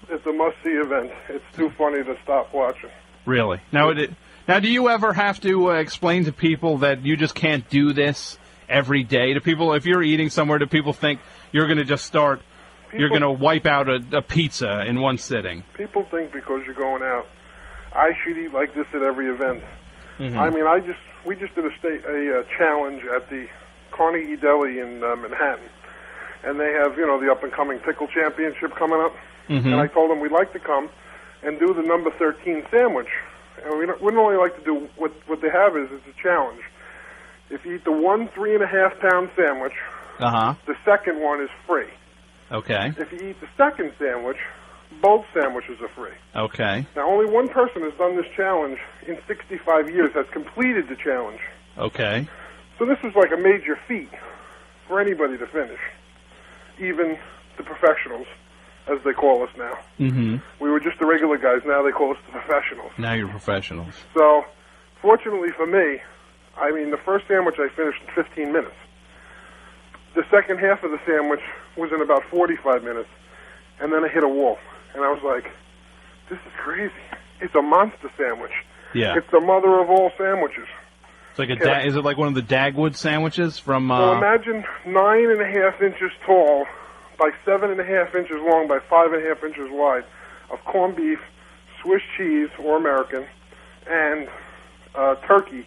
It's a must-see event. It's too funny to stop watching. Really? Now, do you ever have to explain to people that you just can't do this every day? Do people, if you're eating somewhere, do people think you're going to just start, you're going to wipe out a pizza in one sitting? People think because you're going out, I should eat like this at every event. Mm-hmm. I mean, we just did a challenge at the Carnegie Deli in Manhattan, and they have, you know, the up-and-coming pickle championship coming up. Mm-hmm. And I told them we'd like to come and do the number 13 sandwich. And we wouldn't only like to do what they have is it's a challenge. If you eat the 1 3.5-pound sandwich, the second one is free. Okay. If you eat the second sandwich, both sandwiches are free. Okay. Now, only one person has done this challenge in 65 years, has completed the challenge. Okay. So this is like a major feat for anybody to finish, even the professionals, as they call us now. Mm-hmm. We were just the regular guys. Now they call us the professionals. Now you're professionals. So, fortunately for me, I mean, the first sandwich I finished in 15 minutes. The second half of the sandwich was in about 45 minutes, and then I hit a wall. And I was like, this is crazy. It's a monster sandwich. Yeah. It's the mother of all sandwiches. It's like is it like one of the Dagwood sandwiches from... Well, imagine 9.5 inches tall by 7.5 inches long by 5.5 inches wide of corned beef, Swiss cheese or American, and turkey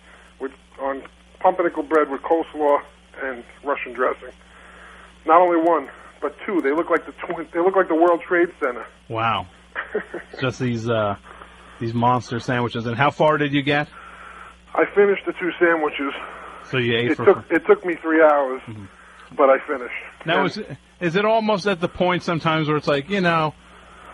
on pumpernickel bread with coleslaw and Russian dressing. Not only one, but two. They look like they look like the World Trade Center. Wow. Just these monster sandwiches. And how far did you get? I finished the two sandwiches. So you ate It took me 3 hours, but I finished. Now, is it almost at the point sometimes where it's like, you know,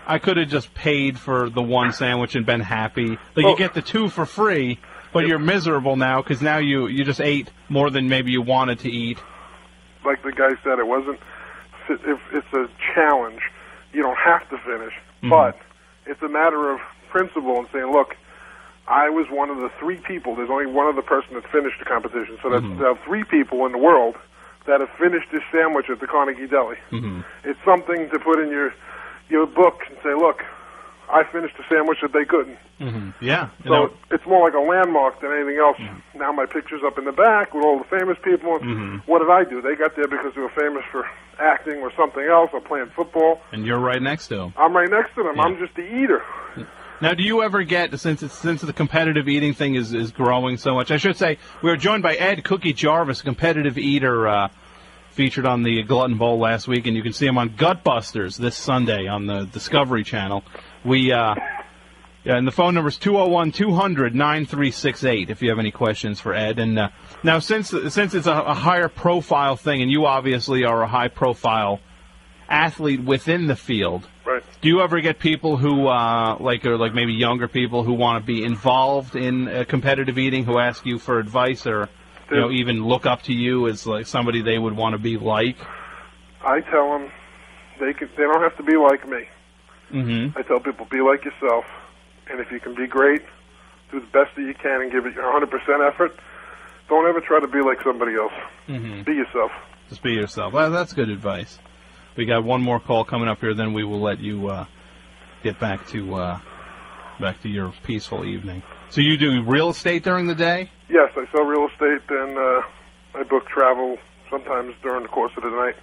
I could have just paid for the one sandwich and been happy. Like you get the two for free, but you're miserable now because now you just ate more than maybe you wanted to eat. Like the guy said, it wasn't it's a challenge, you don't have to finish, but it's a matter of principle and saying, look, I was one of the 3 people. There's only one other person that finished the competition, so that's there are 3 people in the world that have finished this sandwich at the Carnegie Deli. It's something to put in your book and say, look, I finished a sandwich that they couldn't. Yeah. So it's more like a landmark than anything else. Now my picture's up in the back with all the famous people. What did I do? They got there because they were famous for acting or something else or playing football. And you're right next to them. I'm right next to them. I'm just the eater. Now, do you ever get, since the competitive eating thing is growing so much, I should say, we were joined by Ed Cookie Jarvis, a competitive eater, featured on the Glutton Bowl last week, and you can see him on Gutbusters this Sunday on the Discovery Channel. And the phone number is 201-200-9368 if you have any questions for Ed. And now, since it's a higher profile thing, and you obviously are a high profile athlete within the field, right? Do you ever get people who like maybe younger people who want to be involved in competitive eating who ask you for advice or even look up to you as like somebody they would want to be like? I tell them they don't have to be like me. I tell people, be like yourself, and if you can be great, do the best that you can and give it your 100% effort. Don't ever try to be like somebody else. Be yourself. Just be yourself. Well, that's good advice. We got one more call coming up here, then we will let you get back to your peaceful evening. So you do real estate during the day? Yes, I sell real estate, and I book travel sometimes during the course of the night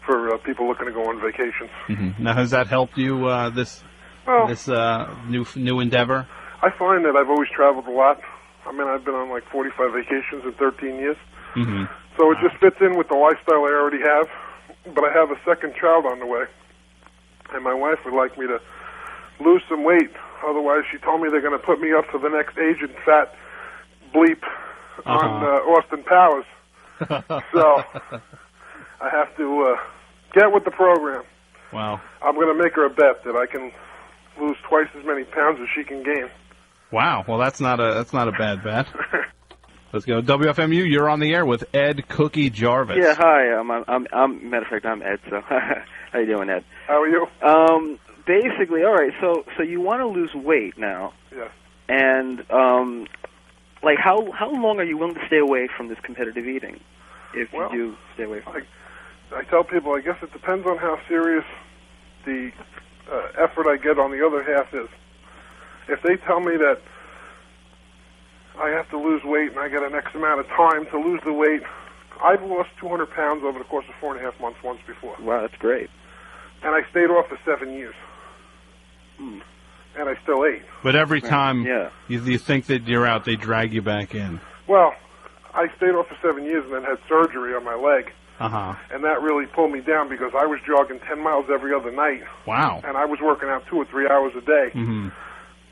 for people looking to go on vacations. Now, has that helped you this new endeavor? I find that I've always traveled a lot. I mean, I've been on like 45 vacations in 13 years. So it just fits in with the lifestyle I already have. But I have a second child on the way, and my wife would like me to lose some weight. Otherwise, she told me they're going to put me up for the next Asian fat bleep on Austin Powers. So I have to get with the program. Wow. I'm going to make her a bet that I can lose twice as many pounds as she can gain. Wow. Well, that's not a bad bet. Let's go. WFMU, you're on the air with Ed Cookie Jarvis. Yeah, hi. Matter of fact, I'm Ed. So, how you doing, Ed? How are you? Basically, all right. So you want to lose weight now? Yeah. And like, how long are you willing to stay away from this competitive eating? If you do stay away from it. I tell people, I guess it depends on how serious the effort I get on the other half is. If they tell me that I have to lose weight and I get an X amount of time to lose the weight, I've lost 200 pounds over the course of 4.5 months once before. Wow, that's great. And I stayed off for 7 years. And I still ate. But every time you think that you're out, they drag you back in. Well, I stayed off for 7 years and then had surgery on my leg. And that really pulled me down because I was jogging 10 miles every other night. Wow. And I was working out 2 or 3 hours a day.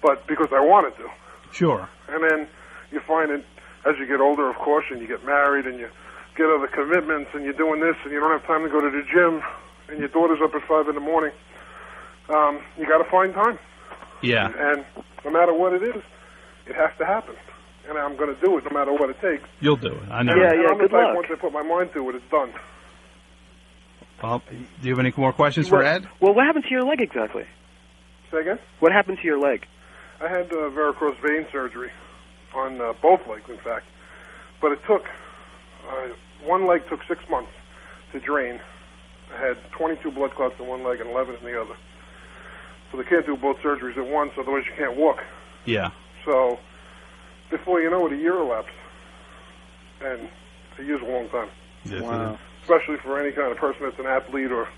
But because I wanted to. Sure. And then you find it as you get older, of course, and you get married and you get other commitments and you're doing this and you don't have time to go to the gym and your daughter's up at 5 in the morning. You got to find time. Yeah. And no matter what it is, it has to happen. And I'm going to do it no matter what it takes. You'll do it. I know. And I'm the type, once I put my mind to it, it's done. Well, do you have any more questions for Ed? Well, what happened to your leg exactly? Say again? What happened to your leg? I had varicose vein surgery on both legs, in fact. But it took, one leg took 6 months to drain. I had 22 blood clots in one leg and 11 in the other. So they can't do both surgeries at once, otherwise you can't walk. Yeah. So before you know it, a year elapsed. And a year's a long time. Yes, wow. Especially for any kind of person that's an athlete or,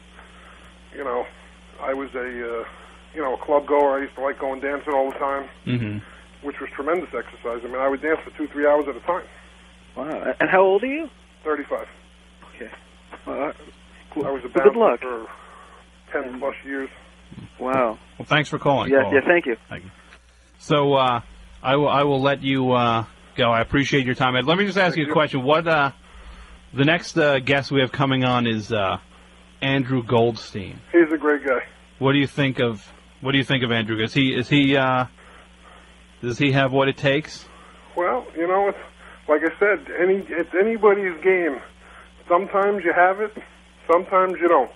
I was a club goer. I used to like going dancing all the time, which was tremendous exercise. I mean, I would dance for 2-3 hours at a time. Wow. And how old are you? 35. Okay. I was a good luck. for 10 plus years. Wow. Well, thanks for calling. Yeah, thank you. Thank you. So I will let you go. I appreciate your time, Ed. Let me just ask you a question. What the next guest we have coming on is Andrew Goldstein. He's a great guy. What do you think of Andrew? Does he have what it takes? Well, it's like I said, it's anybody's game. Sometimes you have it, sometimes you don't.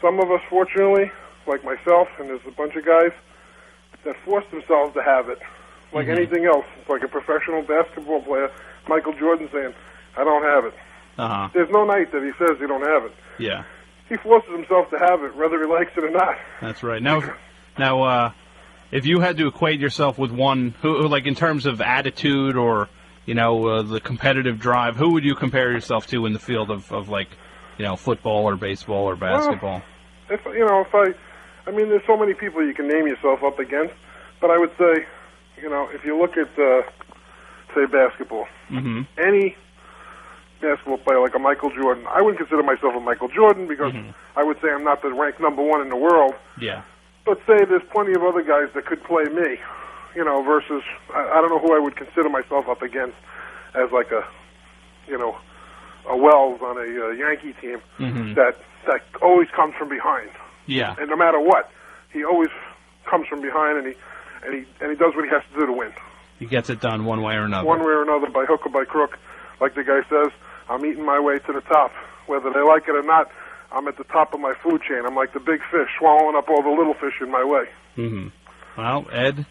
some of us, fortunately, like myself, and there's a bunch of guys that force themselves to have it. Like anything else. It's like a professional basketball player, Michael Jordan, saying, I don't have it. Uh-huh. There's no night that he says he don't have it. Yeah, He forces himself to have it, whether he likes it or not. that's right. Now, if you had to equate yourself with one who, like in terms of attitude or, the competitive drive, who would you compare yourself to in the field of like, football or baseball or basketball? Well, I mean, there's so many people you can name yourself up against, but I would say, if you look at, say, basketball, any basketball player like a Michael Jordan, I wouldn't consider myself a Michael Jordan because I would say I'm not the ranked number one in the world. Yeah. But say there's plenty of other guys that could play me, versus, I don't know who I would consider myself up against as like a Wells on a Yankee team that always comes from behind. Yeah. And no matter what, he always comes from behind, and he does what he has to do to win. He gets it done one way or another. One way or another, by hook or by crook. Like the guy says, I'm eating my way to the top. Whether they like it or not, I'm at the top of my food chain. I'm like the big fish, swallowing up all the little fish in my way. Well, Ed,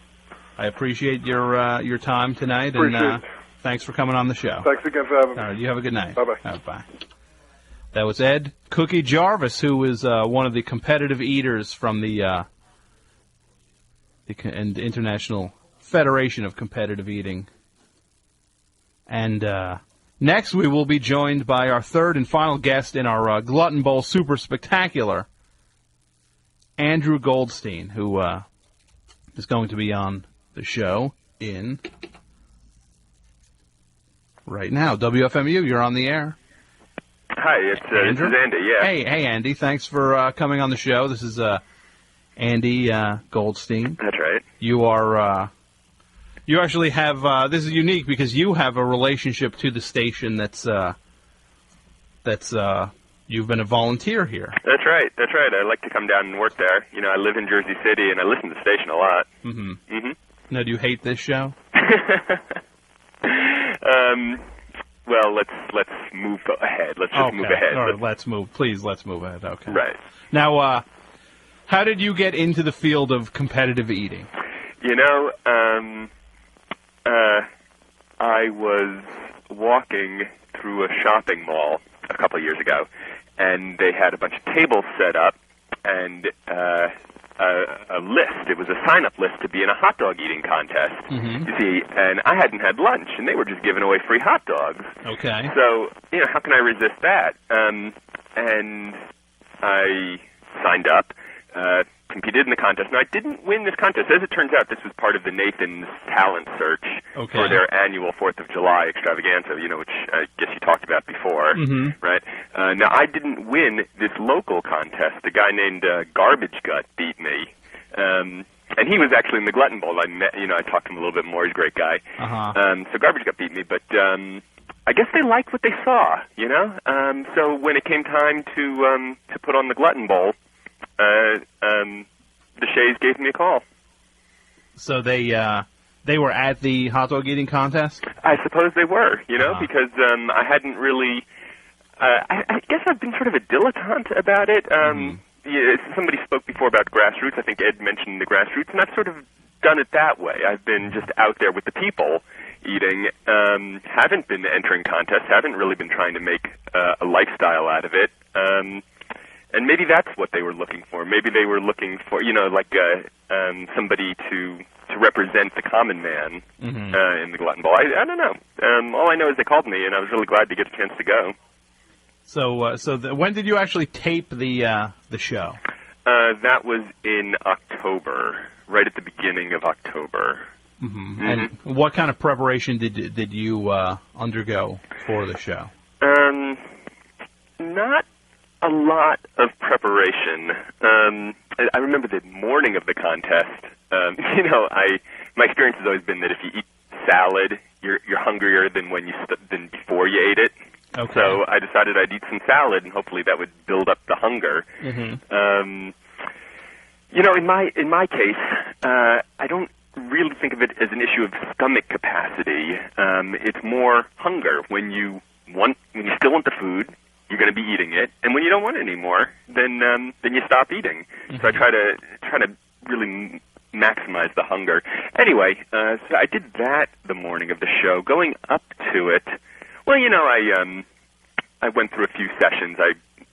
I appreciate your time tonight, and thanks for coming on the show. Thanks again for having me. All right, you have a good night. Bye-bye. Bye. That was Ed Cookie Jarvis, who is one of the competitive eaters from the International Federation of Competitive Eating. And next we will be joined by our third and final guest in our Glutton Bowl Super Spectacular, Andrew Goldstein, who is going to be on the show in right now. WFMU, you're on the air. Hi, this is Andy, yeah. Hey, Andy, thanks for coming on the show. This is Andy Goldstein. That's right. You are, you actually have, this is unique because you have a relationship to the station that's you've been a volunteer here. That's right. I like to come down and work there. I live in Jersey City, and I listen to the station a lot. Now, do you hate this show? Well, let's move ahead. Let's just move ahead. All right, let's move ahead. Okay. Right. Now, how did you get into the field of competitive eating? I was walking through a shopping mall a couple of years ago, and they had a bunch of tables set up and a list. It was a sign-up list to be in a hot dog eating contest, you see, and I hadn't had lunch, and they were just giving away free hot dogs. Okay. So, how can I resist that? And I signed up, competed in the contest. Now, I didn't win this contest. As it turns out, this was part of the Nathan's talent search for their annual 4th of July extravaganza, which I guess you talked about before, right? Now, I didn't win this local contest. A guy named Garbage Gut beat me. And he was actually in the Glutton Bowl. I met, I talked to him a little bit more. He's a great guy. So Garbage Gut beat me, but I guess they liked what they saw, So when it came time to put on the Glutton Bowl, the Shays gave me a call. So they were at the hot dog eating contest? I suppose they were, because I hadn't really. I guess I've been sort of a dilettante about it. Somebody spoke before about grassroots. I think Ed mentioned the grassroots, and I've sort of done it that way. I've been just out there with the people eating. Haven't been entering contests. Haven't really been trying to make a lifestyle out of it. And maybe that's what they were looking for. Maybe they were looking for, somebody to represent the common man in the Glutton Bowl. I don't know. All I know is they called me, and I was really glad to get a chance to go. So when did you actually tape the show? That was in October, right at the beginning of October. And what kind of preparation did you undergo for the show? Not a lot of preparation. I remember the morning of the contest. My experience has always been that if you eat salad, you're hungrier than than before you ate it. Okay. So I decided I'd eat some salad, and hopefully that would build up the hunger. In my case, I don't really think of it as an issue of stomach capacity. It's more hunger when you still want the food. you're going to be eating it, and when you don't want it anymore, then you stop eating. So I try to really maximize the hunger. Anyway, so I did that the morning of the show. Going up to it, well, you know, I went through a few sessions.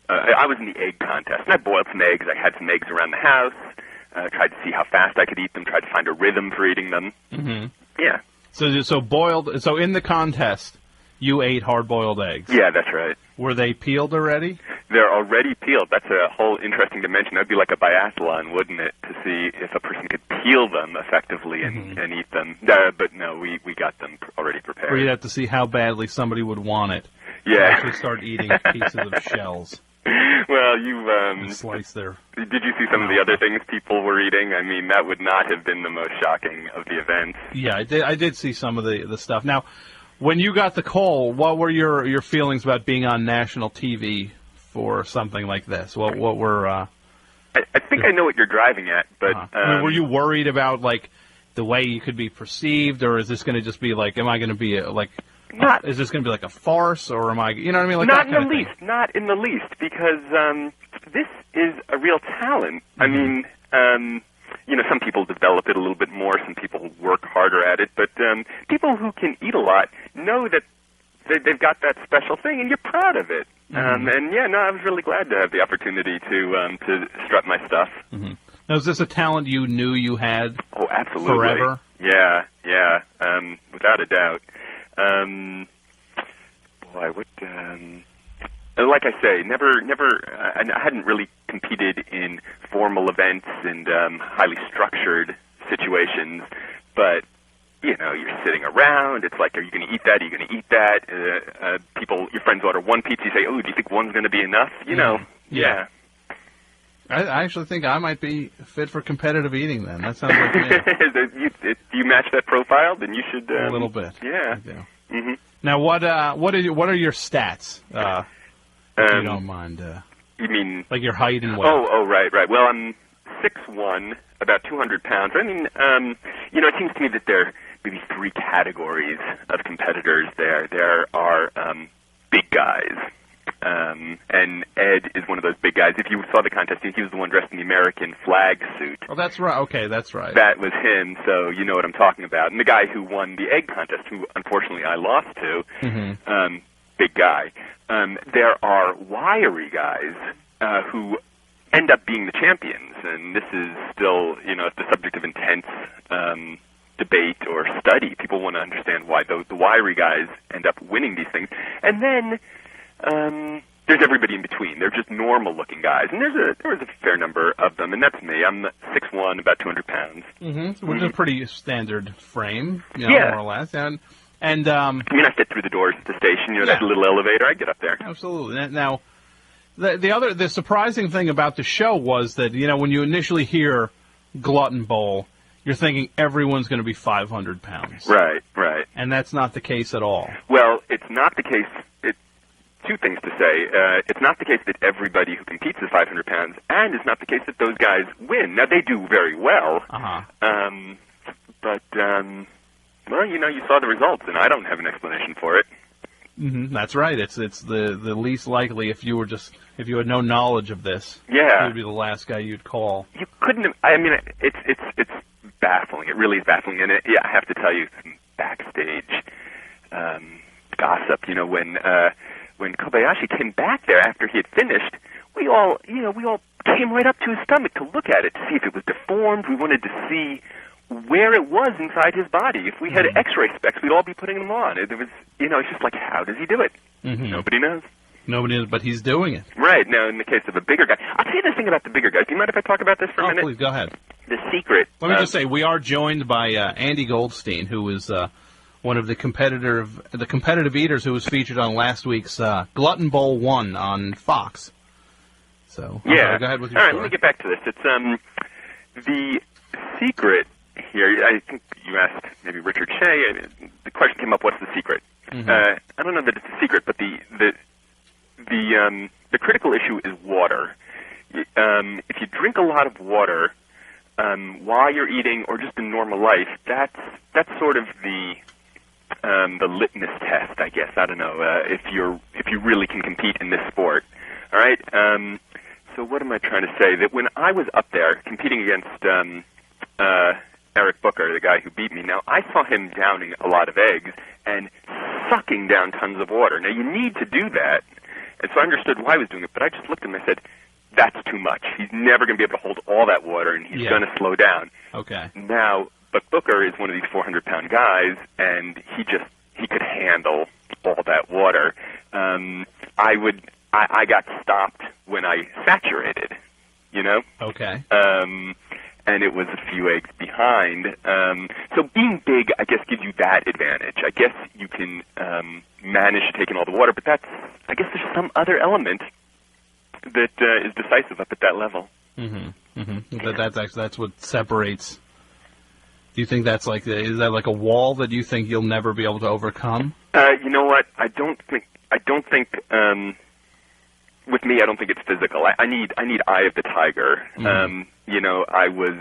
I was in the egg contest, and I boiled some eggs. I had some eggs around the house. Tried to see how fast I could eat them. Tried to find a rhythm for eating them. Mm-hmm. Yeah. So in the contest, you ate hard-boiled eggs. Yeah, that's right. Were they peeled already? They're already peeled. That's a whole interesting dimension. That'd be like a biathlon, wouldn't it, to see if a person could peel them effectively and eat them. But no, we got them already prepared. Or you'd have to see how badly somebody would want it. Yeah. To actually start eating pieces of shells. Well, you slice there. Did you see some of the other things people were eating? I mean, that would not have been the most shocking of the events. Yeah, I did see some of the stuff. Now, when you got the call, what were your feelings about being on national TV for something like this? What were? I think I know what you're driving at, but I mean, were you worried about like the way you could be perceived, or is this going to just be like, am I going to be is this going to be like a farce, or am I? You know what I mean? Like not that in the least. Not in the least, because this is a real talent. I mean, you know, some people develop it a little bit more. Some people work harder at it. But people who can eat a lot know that they've got that special thing, and you're proud of it. And yeah, no, I was really glad to have the opportunity to strut my stuff. Now, is this a talent you knew you had? Oh, absolutely. Forever? Yeah, without a doubt. Boy, what? Like I say, never. I hadn't really competed in formal events and highly structured situations, but you know, you're sitting around. It's like, are you going to eat that? Are you going to eat that? Your friends order one pizza. You say, oh, do you think one's going to be enough? You know, yeah. I actually think I might be fit for competitive eating then. That sounds like me. If you match that profile, then you should. A little bit. Yeah. Now, what are your stats? If you don't mind. You mean like your height and weight? Oh, right. Well, I'm 6'1", about 200 pounds. I mean, you know, it seems to me that there are maybe three categories of competitors. There are big guys. And Ed is one of those big guys. If you saw the contest, he was the one dressed in the American flag suit. Oh, that's right. Okay, that's right. That was him, so you know what I'm talking about. And the guy who won the egg contest, who unfortunately I lost to, big guy. There are wiry guys who end up being the champions, and this is still, you know, the subject of intense debate or study. People want to understand why the wiry guys end up winning these things. And then there's everybody in between. They're just normal-looking guys, and there was a fair number of them, and that's me. I'm 6'1", about 200 pounds. Which is a pretty standard frame, you know, more or less. And I mean, I fit through the doors at the station. You know, that little elevator. I get up there. Absolutely. Now, the surprising thing about the show was that, you know, when you initially hear Glutton Bowl, you're thinking everyone's going to be 500 pounds. Right. And that's not the case at all. Well, it's not the case. Two things to say. It's not the case that everybody who competes is 500 pounds, and it's not the case that those guys win. Now, they do very well. But, well, you know, you saw the results, and I don't have an explanation for it. That's right. It's the least likely if you had no knowledge of this. Yeah. He would be the last guy you'd call. You couldn't have, I mean, it's baffling. It really is baffling. And I have to tell you some backstage gossip. You know, when Kobayashi came back there after he had finished, we all came right up to his stomach to look at it, to see if it was deformed. We wanted to see where it was inside his body. If we had X-ray specs, we'd all be putting them on. It was, you know, it's just like, how does he do it? Nobody knows. Nobody knows, but he's doing it. Right. Now, in the case of a bigger guy, I'll tell you this thing about the bigger guys. Do you mind if I talk about this for a minute? Please, go ahead. The secret. Let me just say, we are joined by Andy Goldstein, who is one of the competitive eaters who was featured on last week's Glutton Bowl 1 on Fox. So, yeah. Go ahead with your story. All right, let me get back to this. It's the secret here. I think you asked maybe Richard Shea. The question came up, what's the secret? I don't know that it's a secret, but the critical issue is water. If you drink a lot of water while you're eating or just in normal life, that's sort of the the litmus test, I guess. I don't know if you really can compete in this sport. All right. So what am I trying to say? That when I was up there competing against Eric Booker, the guy who beat me, now I saw him downing a lot of eggs and sucking down tons of water. Now you need to do that, and so I understood why he was doing it. But I just looked at him and I said, "That's too much. He's never going to be able to hold all that water, and he's going to slow down." Okay. Now, but Booker is one of these 400-pound guys, and he could handle all that water. I got stopped when I saturated, you know? Okay. And it was a few eggs behind. So being big, I guess, gives you that advantage. I guess you can manage to take in all the water, but I guess there's some other element that is decisive up at that level. Mm-hmm. Mm-hmm. That's what separates. Do you think is that like a wall that you think you'll never be able to overcome? You know what? I don't think. With me, I don't think it's physical. I need eye of the tiger. Mm-hmm. You know, I was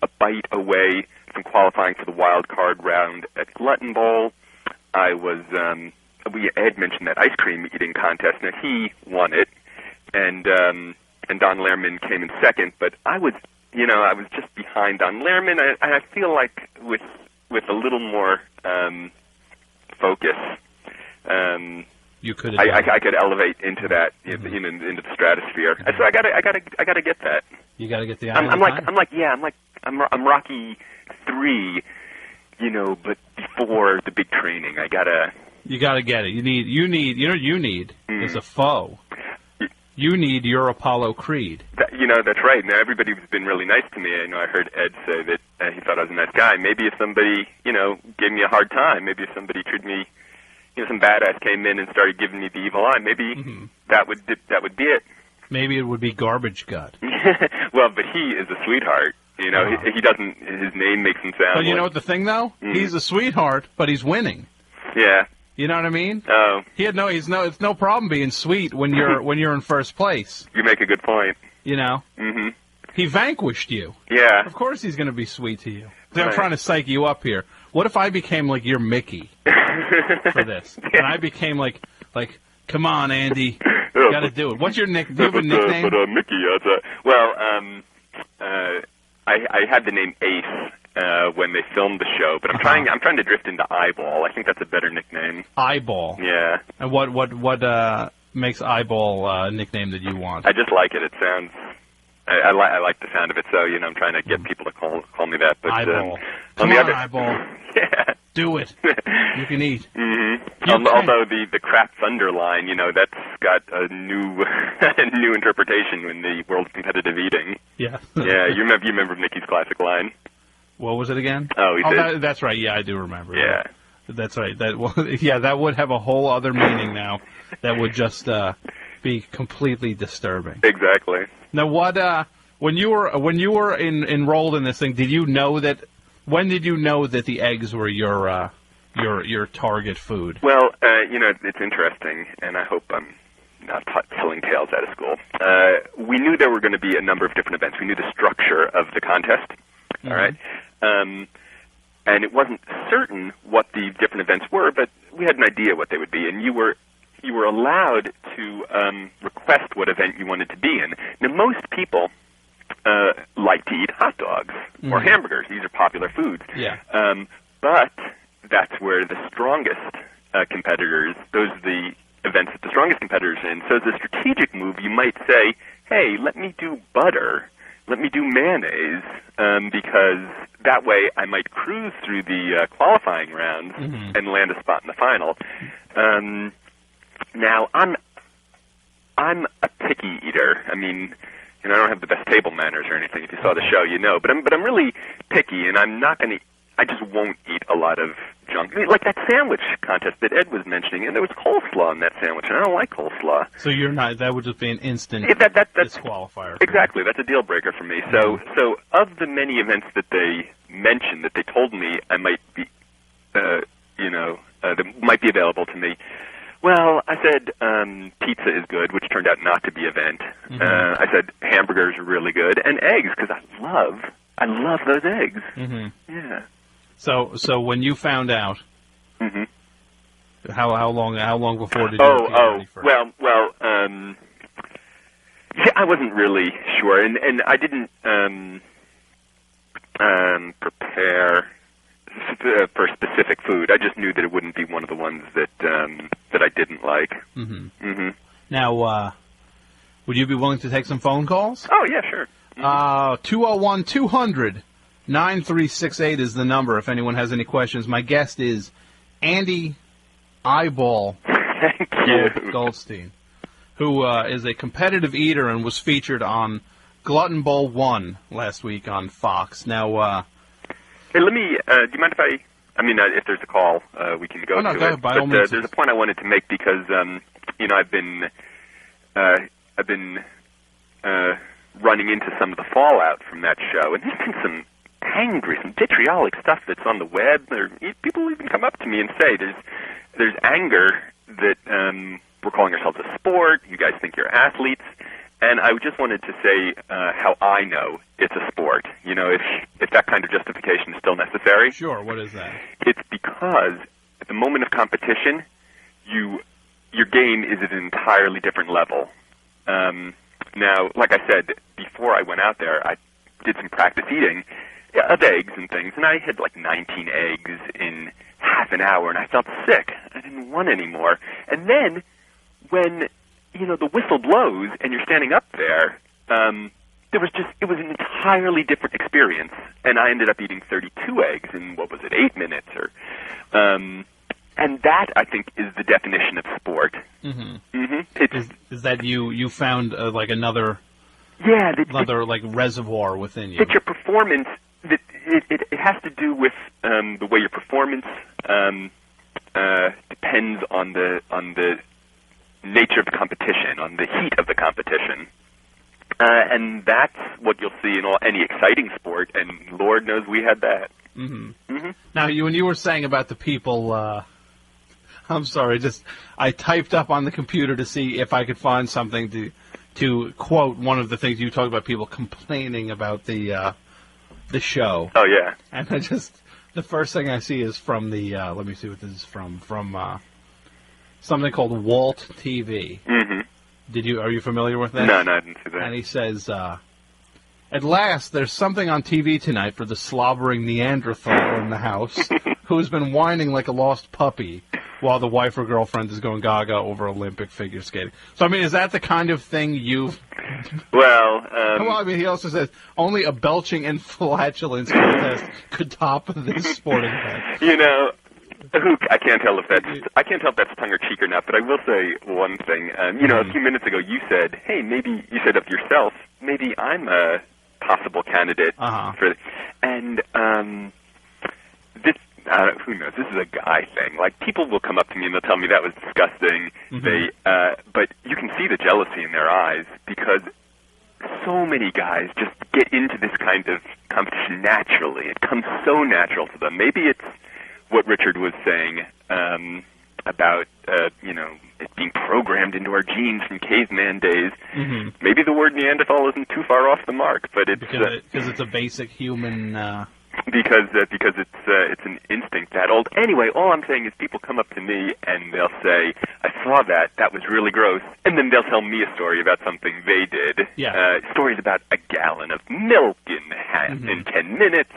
a bite away from qualifying for the wild card round at Glutton Bowl. I was. Ed mentioned that ice cream eating contest. Now he won it, and Don Lehrman came in second. But I was just behind Don Lehrman. I feel like with a little more focus. You could. I could elevate into that, into the stratosphere. So I gotta get that. You gotta get the. I'm Rocky 3, but before the big training, I gotta. You gotta get it. You need is a foe. You need your Apollo Creed. That's right. Now everybody's been really nice to me. I heard Ed say that he thought I was a nice guy. Maybe if somebody, gave me a hard time, maybe if somebody treated me. Some badass came in and started giving me the evil eye. Maybe that would be it. Maybe it would be Garbage Gut. Well, but he is a sweetheart. He doesn't. His name makes him sound. But you know what the thing though? He's a sweetheart, but he's winning. Yeah. You know what I mean? Oh. It's no problem being sweet when you're in first place. You make a good point. Mm-hmm. He vanquished you. Yeah. Of course he's going to be sweet to you. Right. I'm trying to psych you up here. What if I became like your Mickey for this? And I became like, come on, Andy, you got to do it. What's your nickname? Do you have a nickname? Mickey. I had the name Ace when they filmed the show, but I'm trying to drift into Eyeball. I think that's a better nickname. Eyeball. Yeah. And what makes Eyeball a nickname that you want? I just like it. It sounds. I like the sound of it, so I'm trying to get people to call me that. But Eyeball. Come on, Eyeball. Yeah. Do it. You can eat. Mm-hmm. Although the Kraft Thunder line, that's got a new interpretation in the world of competitive eating. Yeah. Yeah. You remember Mickey's classic line? What was it again? Oh, he did. That's right. Yeah, I do remember. Yeah. That's right. That would have a whole other meaning now. That would just be completely disturbing. Exactly. Now, when you were enrolled in this thing, did you know that? When did you know that the eggs were your target food? Well, it's interesting, and I hope I'm not telling tales out of school. We knew there were going to be a number of different events. We knew the structure of the contest. All right. And it wasn't certain what the different events were, but we had an idea what they would be, and you were allowed to request what event you wanted to be in. Now, most people like to eat hot dogs or hamburgers. These are popular foods. Yeah. But that's where the strongest competitors, those are the events that the strongest competitors in. So as a strategic move, you might say, hey, let me do butter. Let me do mayonnaise, because that way I might cruise through the qualifying rounds and land a spot in the final. Now, I'm a picky eater. I mean, I don't have the best table manners or anything. If you saw the show, but I'm really picky, and I just won't eat a lot of junk. I mean, like that sandwich contest that Ed was mentioning, and there was coleslaw in that sandwich, and I don't like coleslaw. So you're not. That would just be an instant that's disqualifier. Exactly, that's a deal breaker for me. So of the many events that they mentioned, that they told me I might be, that might be available to me. Well, I said pizza is good, which turned out not to be an event. I said hamburgers are really good, and eggs, because I love those eggs. Mm-hmm. Yeah. So when you found out How long before did you appear ready for? Yeah, I wasn't really sure, and I didn't prepare for specific food. I just knew that it wouldn't be one of the ones that I didn't like. Mm-hmm. Mm-hmm. Now, would you be willing to take some phone calls? Oh, yeah, sure. 201-200-9368 is the number if anyone has any questions. My guest is Andy Eyeball Goldstein, who is a competitive eater and was featured on Glutton Bowl 1 last week on Fox. Now, hey, let me, do you mind if if there's a call, we can go to go it. ahead, by all means. There's a point I wanted to make because, I've been running into some of the fallout from that show, and there's been some angry, some vitriolic stuff that's on the web. People even come up to me and say there's anger that we're calling ourselves a sport. You guys think you're athletes, and I just wanted to say how I know it's a sport. If that kind of justification is still necessary. Sure. What is that? It's because at the moment of competition, your game is at an entirely different level. Now, like I said, before I went out there, I did some practice eating of eggs and things, and I had like 19 eggs in half an hour, and I felt sick. I didn't want any more. And then when, the whistle blows and you're standing up there, it was an entirely different experience, and I ended up eating 32 eggs in, 8 minutes? And that, I think, is the definition of sport. Mm-hmm. Mm-hmm. Is that you found another reservoir within you? That your performance, it has to do with the way your performance depends on the nature of the competition, on the heat of the competition. And that's what you'll see in any exciting sport, and Lord knows we had that. Mm-hmm. Mm-hmm. Now, when you were saying about the people, I'm sorry, I typed up on the computer to see if I could find something to quote one of the things you talked about, people complaining about the show. Oh, yeah. And the first thing I see is from the, let me see what this is from something called Walt TV. Mm-hmm. Are you familiar with that? No, I didn't see that. And he says, at last, there's something on TV tonight for the slobbering Neanderthal in the house who's been whining like a lost puppy while the wife or girlfriend is going gaga over Olympic figure skating. So, is that the kind of thing you've... Well, he also says, only a belching and flatulence contest could top this sporting event. I can't tell if that's tongue or cheek or not, but I will say one thing. A few minutes ago you said, hey, maybe you said of yourself, maybe I'm a possible candidate for, and this. Who knows? This is a guy thing. Like, people will come up to me and they'll tell me that was disgusting. Mm-hmm. But you can see the jealousy in their eyes because so many guys just get into this kind of competition naturally. It comes so natural to them. Maybe it's what Richard was saying about, it being programmed into our genes from caveman days. Mm-hmm. Maybe the word Neanderthal isn't too far off the mark, but it's because it's a basic human. Because it's an instinct that old. Anyway, all I'm saying is people come up to me and they'll say, "I saw that was really gross," and then they'll tell me a story about something they did. Yeah. Stories about a gallon of milk in 10 minutes.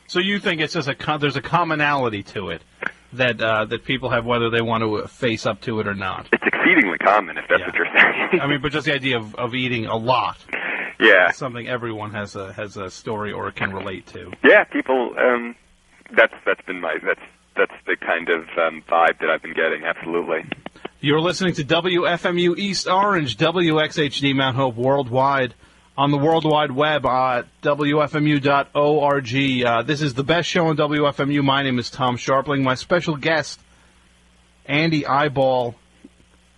So you think it's just there's a commonality to it that people have, whether they want to face up to it or not. It's exceedingly common, if that's what you're saying. But just the idea of eating a lot. Yeah. It's something everyone has a story or can relate to. Yeah, people. That's the kind of vibe that I've been getting. Absolutely. You're listening to WFMU East Orange, WXHD Mount Hope worldwide. On the World Wide Web at WFMU.org. This is the best show on WFMU. My name is Tom Scharpling. My special guest, Andy Eyeball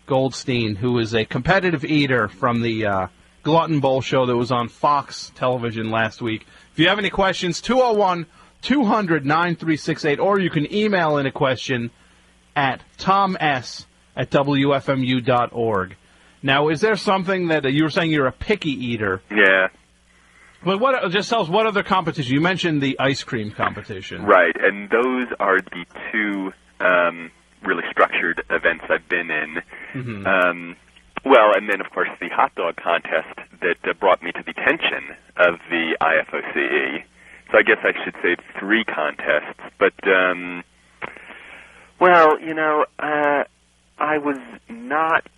Goldstein, who is a competitive eater from the Glutton Bowl show that was on Fox television last week. If you have any questions, 201-200-9368, or you can email in a question at toms@WFMU.org. Now, is there something that you were saying you're a picky eater? Yeah. But just tell us what other competition. You mentioned the ice cream competition. Right, and those are the two really structured events I've been in. Mm-hmm. Well, and then, of course, the hot dog contest that brought me to the attention of the IFOCE. So I guess I should say 3 contests. But, well, you know, I was not...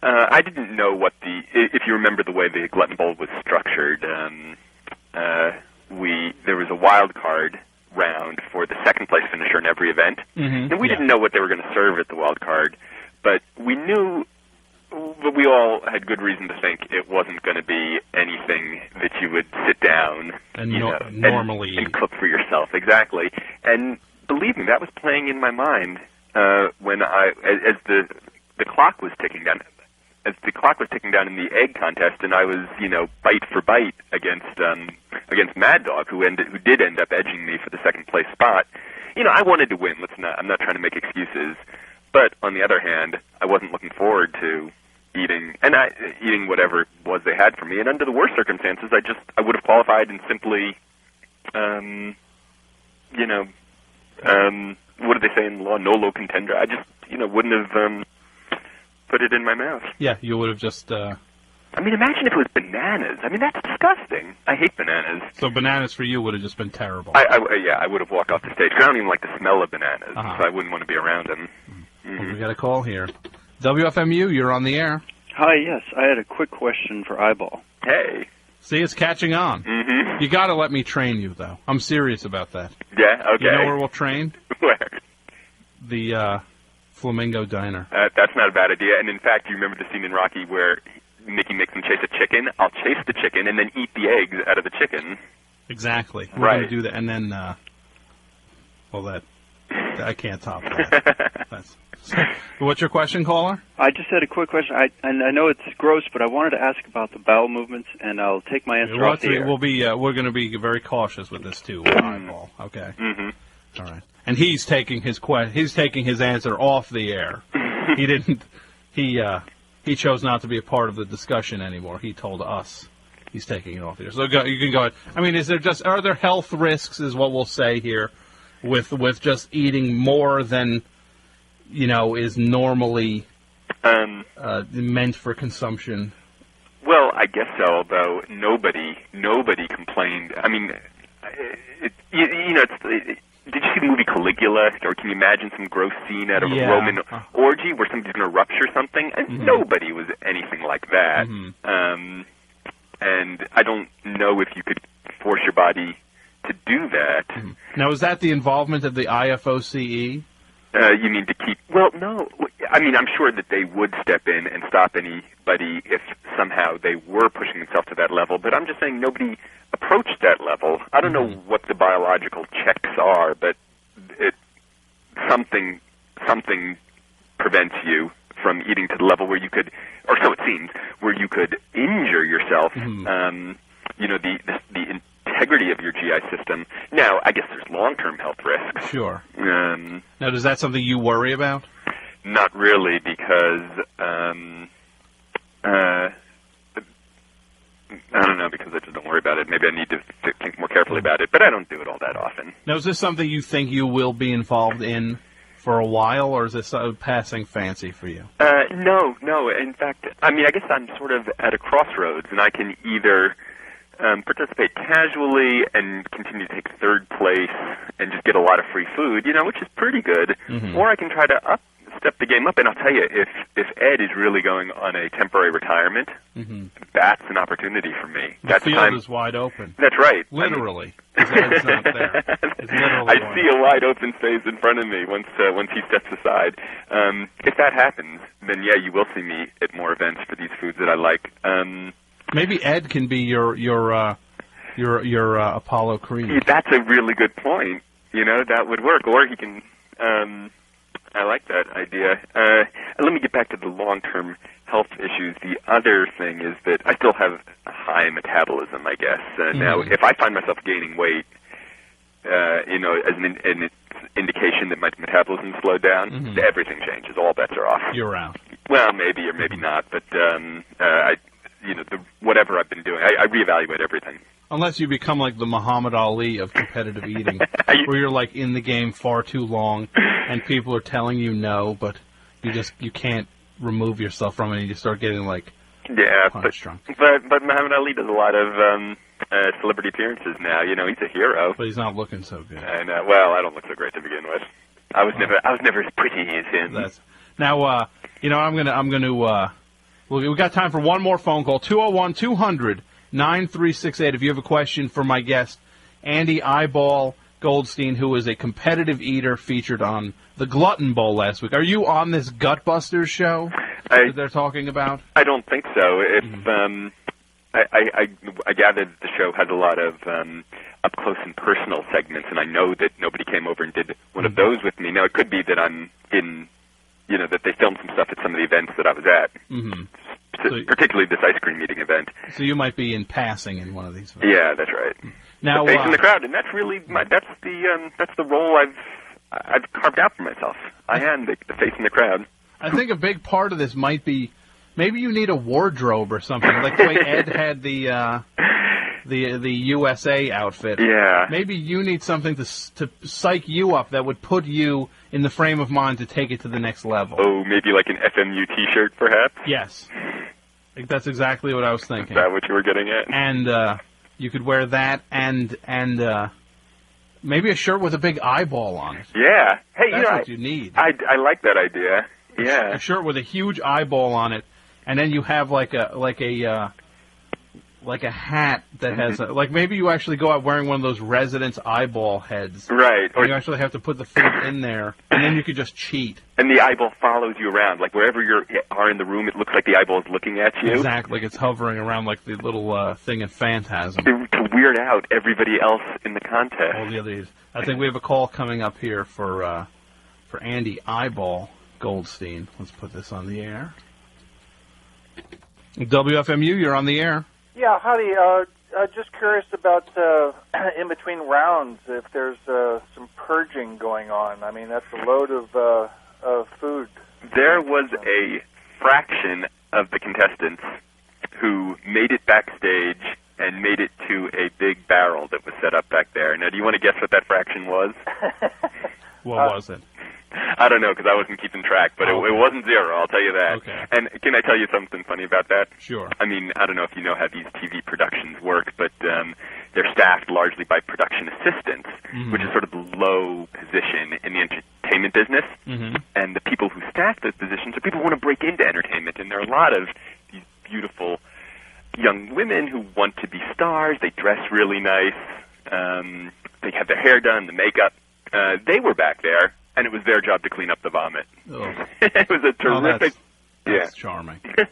I didn't know what the... If you remember the way the Glutton Bowl was structured, there was a wild card round for the second-place finisher in every event. Mm-hmm. And we didn't know what they were going to serve at the wild card, but we knew... But we all had good reason to think it wasn't going to be anything that you would sit down and normally and cook for yourself. Exactly. And believe me, that was playing in my mind when as the clock was ticking down. As the clock was ticking down in the egg contest, and I was, bite for bite against Mad Dog, who did end up edging me for the second place spot. I wanted to win. I'm not trying to make excuses. But on the other hand, I wasn't looking forward to eating whatever it was they had for me. And under the worst circumstances, I would have qualified and simply, what do they say in law? Nolo contender. I just, wouldn't have put it in my mouth. Yeah, you would have just. I mean, imagine if it was bananas. I mean, that's disgusting. I hate bananas. So bananas for you would have just been terrible. I would have walked off the stage. I don't even like the smell of bananas, so I wouldn't want to be around them. Well, we got a call here. WFMU, you're on the air. Hi, yes. I had a quick question for Eyeball. Hey. See, it's catching on. Mm-hmm. You got to let me train you, though. I'm serious about that. Yeah, okay. You know where we'll train? Where? The Flamingo Diner. That's not a bad idea. And in fact, you remember the scene in Rocky where Mickey makes him chase a chicken? I'll chase the chicken and then eat the eggs out of the chicken. Exactly. We're going to do that. And then, I can't top that. What's your question, caller? I just had a quick question. I know it's gross, but I wanted to ask about the bowel movements, and I'll take my answer off the air. We're going to be very cautious with this too, Eyeball. Okay. Mm-hmm. All right. And he's taking his answer off the air. He didn't. He chose not to be a part of the discussion anymore. He told us he's taking it off the air. So you can go ahead. I mean, are there health risks? Is what we'll say here, with just eating more than is normally meant for consumption? Well, I guess so, although nobody complained. I mean, did you see the movie Caligula, or can you imagine some gross scene out of a Roman orgy where somebody's going to rupture something? And nobody was anything like that. And I don't know if you could force your body to do that. Now, is that the involvement of the IFOCE? You mean to keep... Well, no. I mean, I'm sure that they would step in and stop anybody if somehow they were pushing themselves to that level, but I'm just saying nobody approached that level. I don't know what the biological checks are, but something prevents you from eating to the level where you could, or so it seems, where you could injure yourself. The integrity of your GI system. Now, I guess there's long-term health risks. Sure. Now, is that something you worry about? Not really, because I don't know, because I just don't worry about it. Maybe I need to think more carefully about it, but I don't do it all that often. Now, is this something you think you will be involved in for a while, or is this a passing fancy for you? No. In fact, I mean, I guess I'm sort of at a crossroads, and I can either participate casually and continue to take third place and just get a lot of free food, which is pretty good, or I can try to step the game up. And I'll tell you, if Ed is really going on a temporary retirement, that's an opportunity for me. The field is wide open. That's right. Literally. Ed's not there. It's literally I see a wide open space in front of me once he steps aside. If that happens, then yeah, you will see me at more events for these foods that I like. Maybe Ed can be your Apollo Creed. That's a really good point. That would work. Or he can. I like that idea. Let me get back to the long-term health issues. The other thing is that I still have a high metabolism, I guess. Now, if I find myself gaining weight, as an indication that my metabolism slowed down, everything changes. All bets are off. You're out. Well, maybe or maybe not, but whatever I've been doing, I reevaluate everything. Unless you become like the Muhammad Ali of competitive eating, where you're like in the game far too long, and people are telling you no, but you can't remove yourself from it, and you start getting like punch drunk. But Muhammad Ali does a lot of celebrity appearances now. You know, he's a hero. But he's not looking so good. I know. Well, I don't look so great to begin with. I was never as pretty as him. Now, you know, I'm gonna. We got time for one more phone call. 201-200-9368. If you have a question for my guest, Andy Eyeball Goldstein, who is a competitive eater featured on the Glutton Bowl last week. Are you on this Gutbusters show that they're talking about? I don't think so. If I gather that the show has a lot of up close and personal segments, and I know that nobody came over and did one of those with me. Now it could be that I'm in, you know, that they filmed some stuff at some of the events that I was at, particularly this ice cream eating event. So you might be in passing in one of these events. Yeah, that's right. Now, the face in the crowd, and that's really that's the role I've carved out for myself. I am the face in the crowd. I think a big part of this might be maybe you need a wardrobe or something, like the way Ed had the USA outfit. Yeah. Maybe you need something to psych you up that would put you in the frame of mind to take it to the next level. Oh, maybe like an FMU T-shirt, perhaps. Yes. I think that's exactly what I was thinking. Is that what you were getting at? And you could wear that and maybe a shirt with a big eyeball on it. Yeah. Hey, that's what you need. I like that idea. Yeah. A shirt with a huge eyeball on it, and then you have like a hat that has like maybe you actually go out wearing one of those residence eyeball heads. Right. Or you actually have to put the food in there, and then you could just cheat. And the eyeball follows you around. Like wherever you are in the room, it looks like the eyeball is looking at you. Exactly. Like it's hovering around like the little thing in Phantasm. To weird out everybody else in the contest. All the others. I think we have a call coming up here for Andy Eyeball Goldstein. Let's put this on the air. WFMU, you're on the air. Yeah, howdy. Just curious about in between rounds if there's some purging going on. I mean, that's a load of food. There was a fraction of the contestants who made it backstage and made it to a big barrel that was set up back there. Now, do you want to guess what that fraction was? What was it? I don't know, because I wasn't keeping track, but it wasn't zero, I'll tell you that. Okay. And can I tell you something funny about that? Sure. I mean, I don't know if you know how these TV productions work, but they're staffed largely by production assistants, which is sort of the low position in the entertainment business. And the people who staff those positions are people who want to break into entertainment, and there are a lot of these beautiful young women who want to be stars. They dress really nice. They have their hair done, the makeup. They were back there, and it was their job to clean up the vomit. It was a terrific... That's charming. Do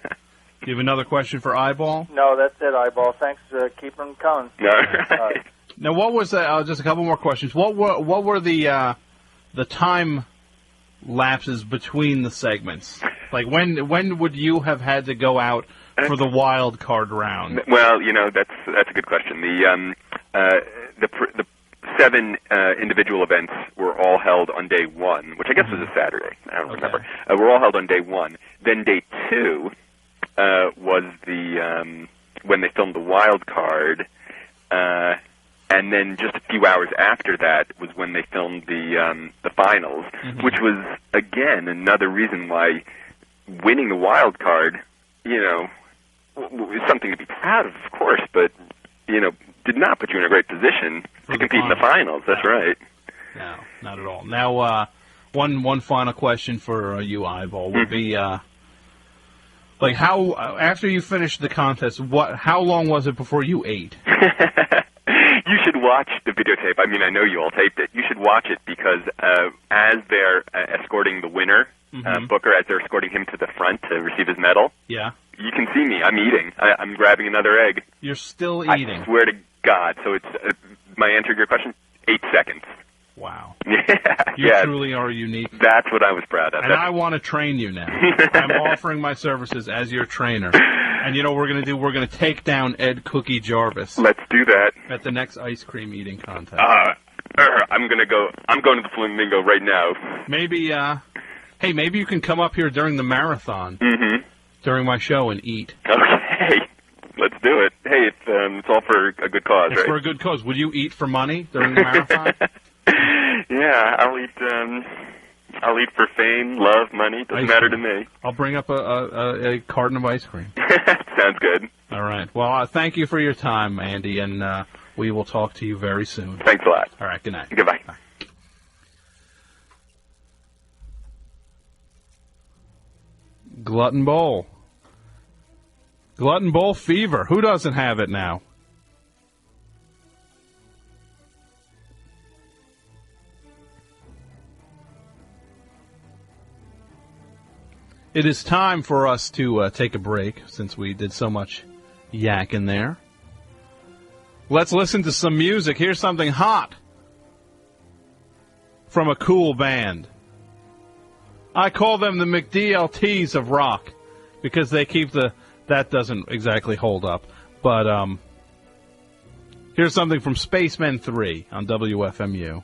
you have another question for Eyeball? No, that's it, Eyeball. Thanks. Keep them coming. All right. Now, what was just a couple more questions. What were the time lapses between the segments? Like when would you have had to go out for the wild card round? Well, you know, that's a good question. The 7 individual events were all held on day 1, which I guess was a Saturday. I don't remember. Were all held on day 1. Then day 2 was when they filmed the wild card, and then just a few hours after that was when they filmed the finals, which was again another reason why winning the wild card, you know, is something to be proud of course, but you know, did not put you in a great position to compete in the finals. That's right. No, not at all. Now, one final question for you, Eyeball, would be like how after you finished the contest, how long was it before you ate? You should watch the videotape. I mean, I know you all taped it. You should watch it because as they're escorting the winner, Booker, as they're escorting him to the front to receive his medal, yeah, you can see me. I'm eating. I'm grabbing another egg. You're still eating. I swear to God. So it's my answer to your question: 8 seconds. Wow. Yeah. You truly are unique. That's what I was proud of. And I want to train you now. I'm offering my services as your trainer. And you know what we're going to do? We're going to take down Ed Cookie Jarvis. Let's do that. At the next ice cream eating contest. I'm going to the Flamingo right now. Maybe, hey, maybe you can come up here during the marathon. During my show and eat. Okay. Let's do it. Hey, it's all for a good cause, right? It's for a good cause. Would you eat for money during the marathon? Yeah, I'll eat, I'll eat for fame, love, money. Doesn't matter to me. I'll bring up a carton of ice cream. Sounds good. All right. Well, thank you for your time, Andy, and we will talk to you very soon. Thanks a lot. All right. Good night. Goodbye. Bye. Glutton Bowl. Glutton Bowl fever. Who doesn't have it now? It is time for us to take a break since we did so much yakking there. Let's listen to some music. Here's something hot from a cool band. I call them the McDLTs of rock because they keep that doesn't exactly hold up. But here's something from Spacemen 3 on WFMU.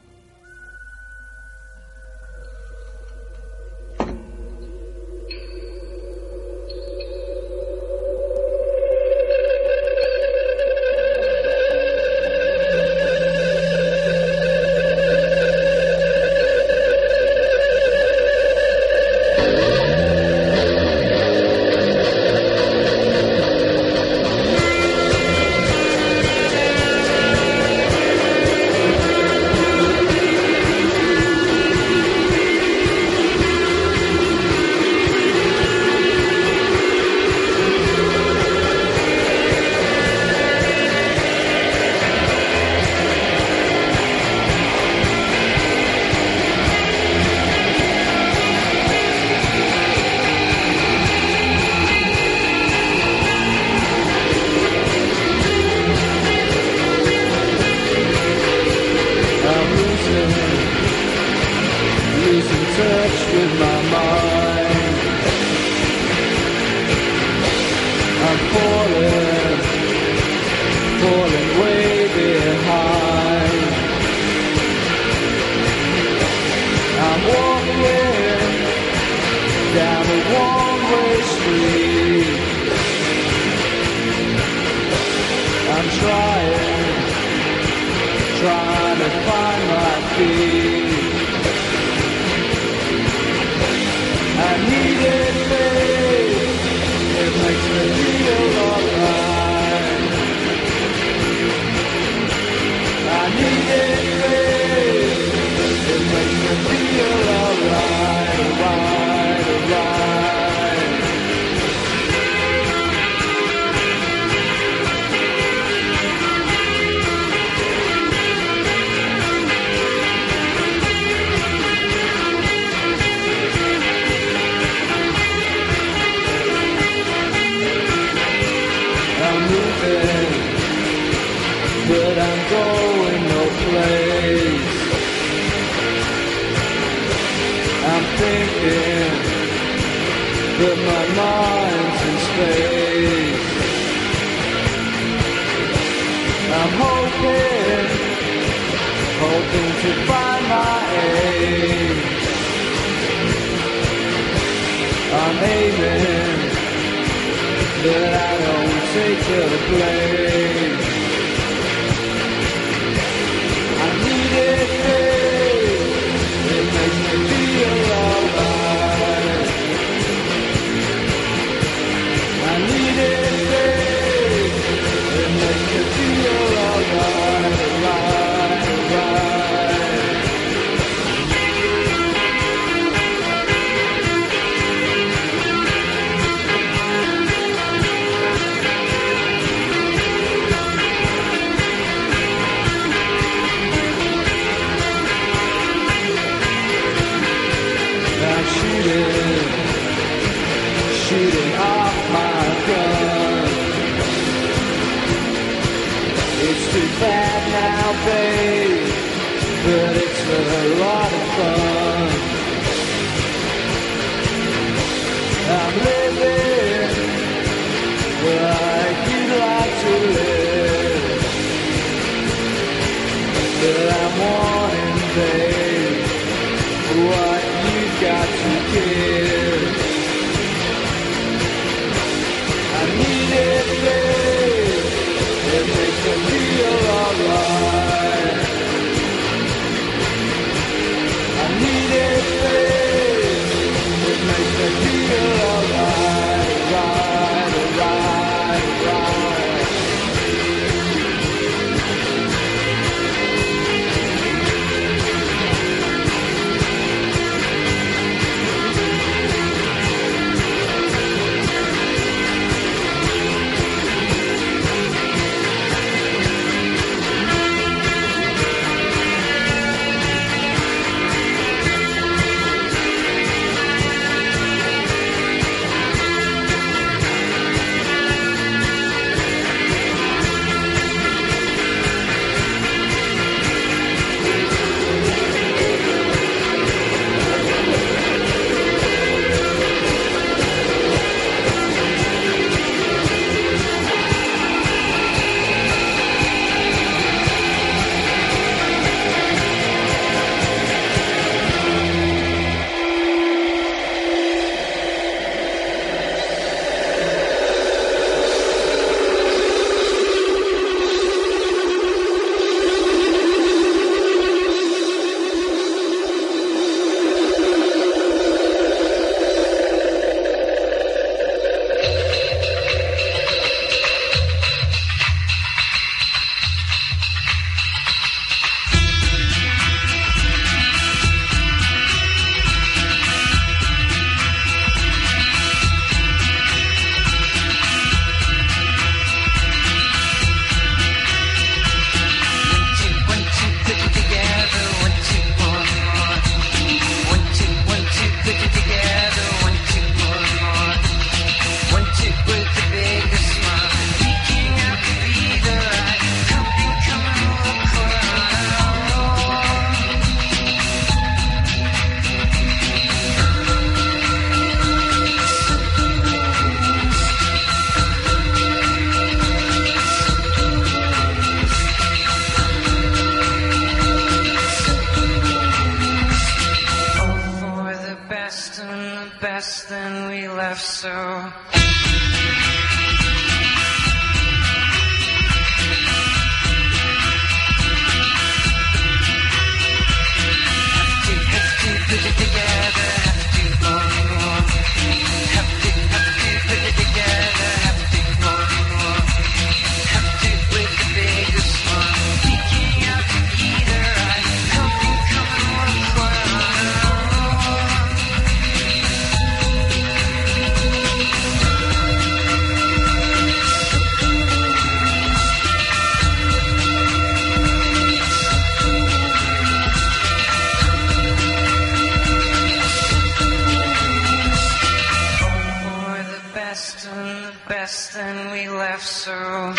I need it, babe. left so. Put it together, have to more and more. Have to put it together, have to more and more. Have to with the biggest one. Peeking out either eye, helping come and walk while best and we left so.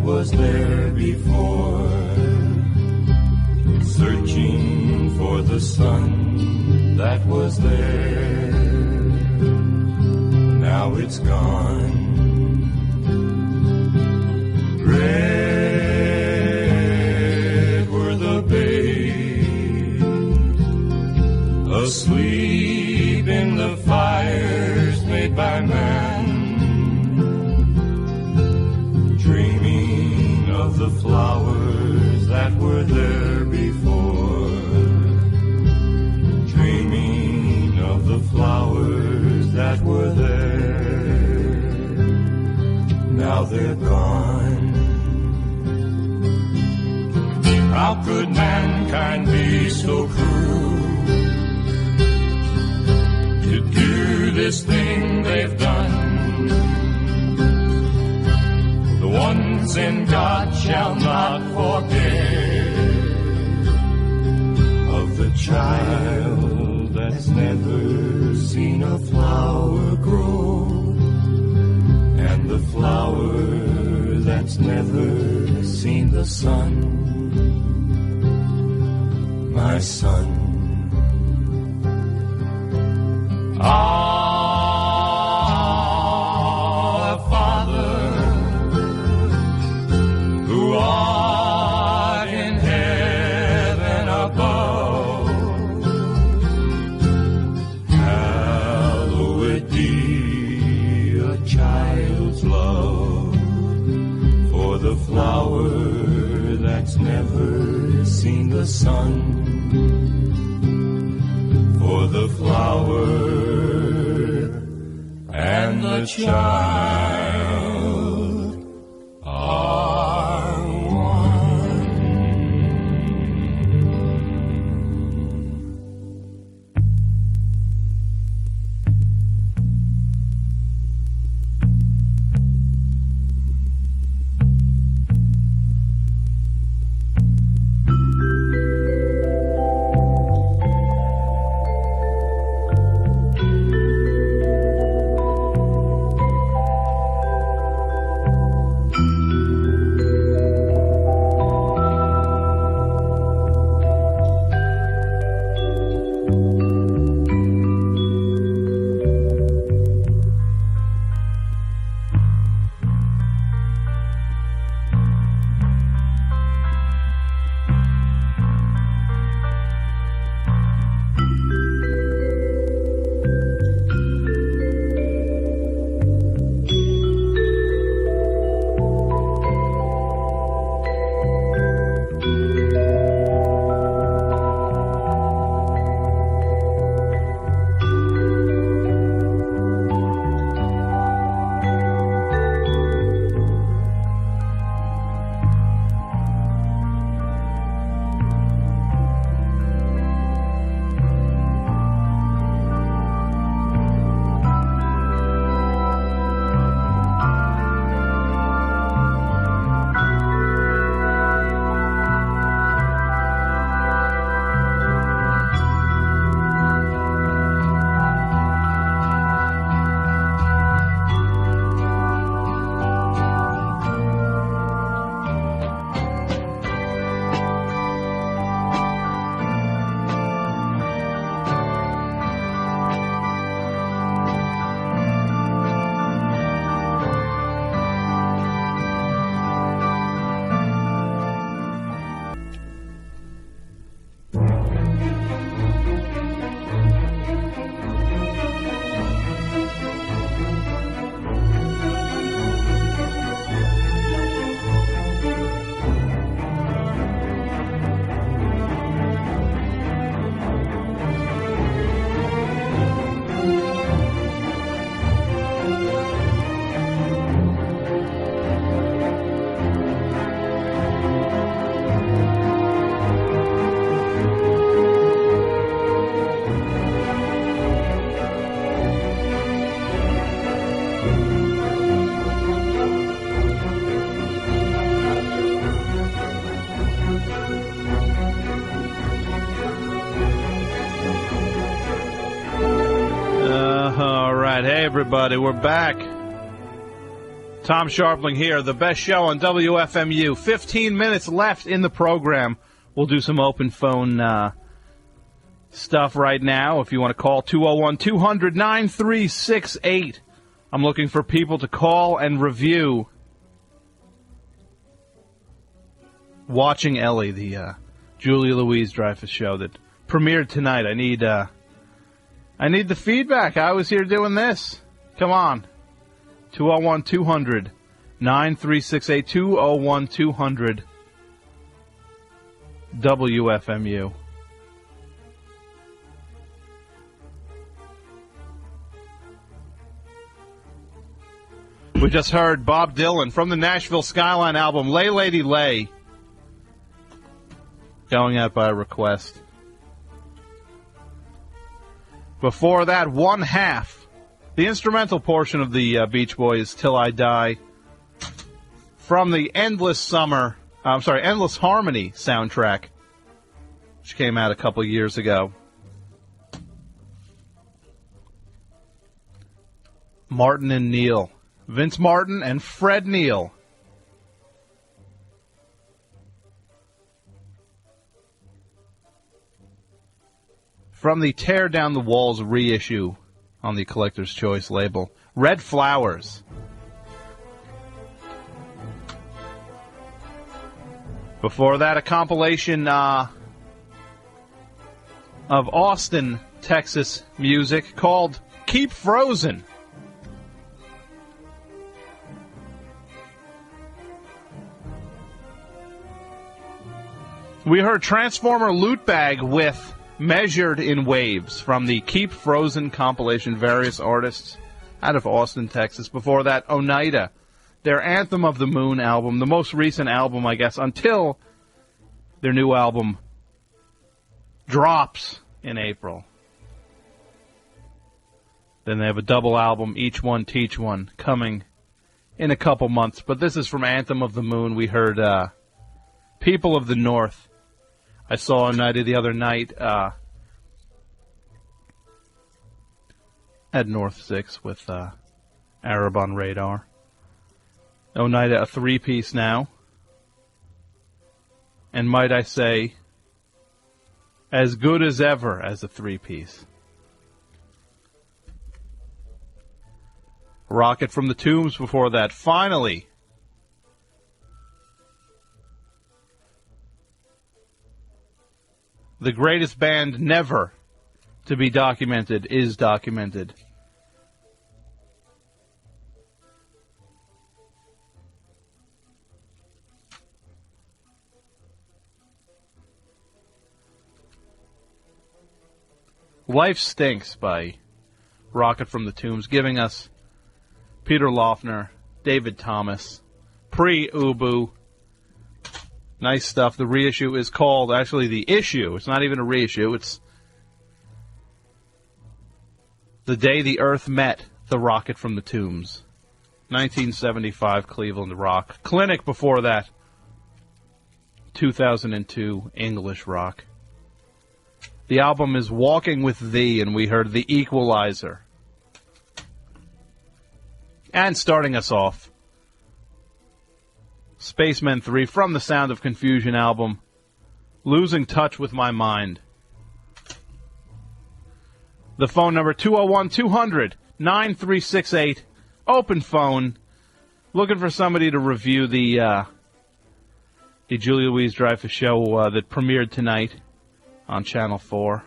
was there before, searching for the sun that was there. Now it's gone. Red were the babes, asleep in the fires made by man, dreaming of the flowers that were there before, dreaming of the flowers that were there. Now they're gone. How could mankind be so cruel to do this thing they've done? The ones in God shall not forget of the child that's never seen a flower grow, and the flower that's never seen the sun. My son. Our Father, who art in heaven above, hallowed be a child's love for the flower that's never seen the sun. For the flower and the child are one. All right. Hey, everybody. We're back. Tom Scharpling here, the best show on WFMU. 15 minutes left in the program. We'll do some open phone stuff right now. If you want to call 201-200-9368. I'm looking for people to call and review Watching Ellie, the Julia Louis-Dreyfus show that premiered tonight. I need the feedback. I was here doing this. Come on. 201-200-9368. 201-200 WFMU. We just heard Bob Dylan from the Nashville Skyline album, Lay Lady Lay, going out by request. Before that, one half, the instrumental portion of the Beach Boys' Till I Die, from the Endless Harmony soundtrack, which came out a couple years ago. Martin and Neil. Vince Martin and Fred Neil. From the Tear Down the Walls reissue on the Collector's Choice label, Red Flowers. Before that, a compilation of Austin, Texas music called Keep Frozen. We heard Transformer Loot Bag with Measured in Waves from the Keep Frozen compilation, various artists out of Austin, Texas. Before that, Oneida, their Anthem of the Moon album, the most recent album, I guess, until their new album drops in April. Then they have a double album, Each One Teach One, coming in a couple months. But this is from Anthem of the Moon. We heard People of the North. I saw Oneida the other night at North 6 with Arab on Radar. Oneida, a three-piece now. And might I say, as good as ever as a three-piece. Rocket from the Tombs before that. Finally, the greatest band never to be documented is documented. Life Stinks by Rocket from the Tombs, giving us Peter Loeffner, David Thomas, pre-Ubu. Nice stuff. The reissue is called, actually the issue, it's not even a reissue, it's The Day the Earth Met the Rocket from the Tombs. 1975 Cleveland rock. Clinic before that. 2002 English rock. The album is Walking with Thee, and we heard The Equalizer. And starting us off, Spacemen 3 from the Sound of Confusion album, Losing Touch with My Mind. The phone number, 201-200-9368. Open phone. Looking for somebody to review the Julia Louis-Dreyfus show that premiered tonight on Channel 4.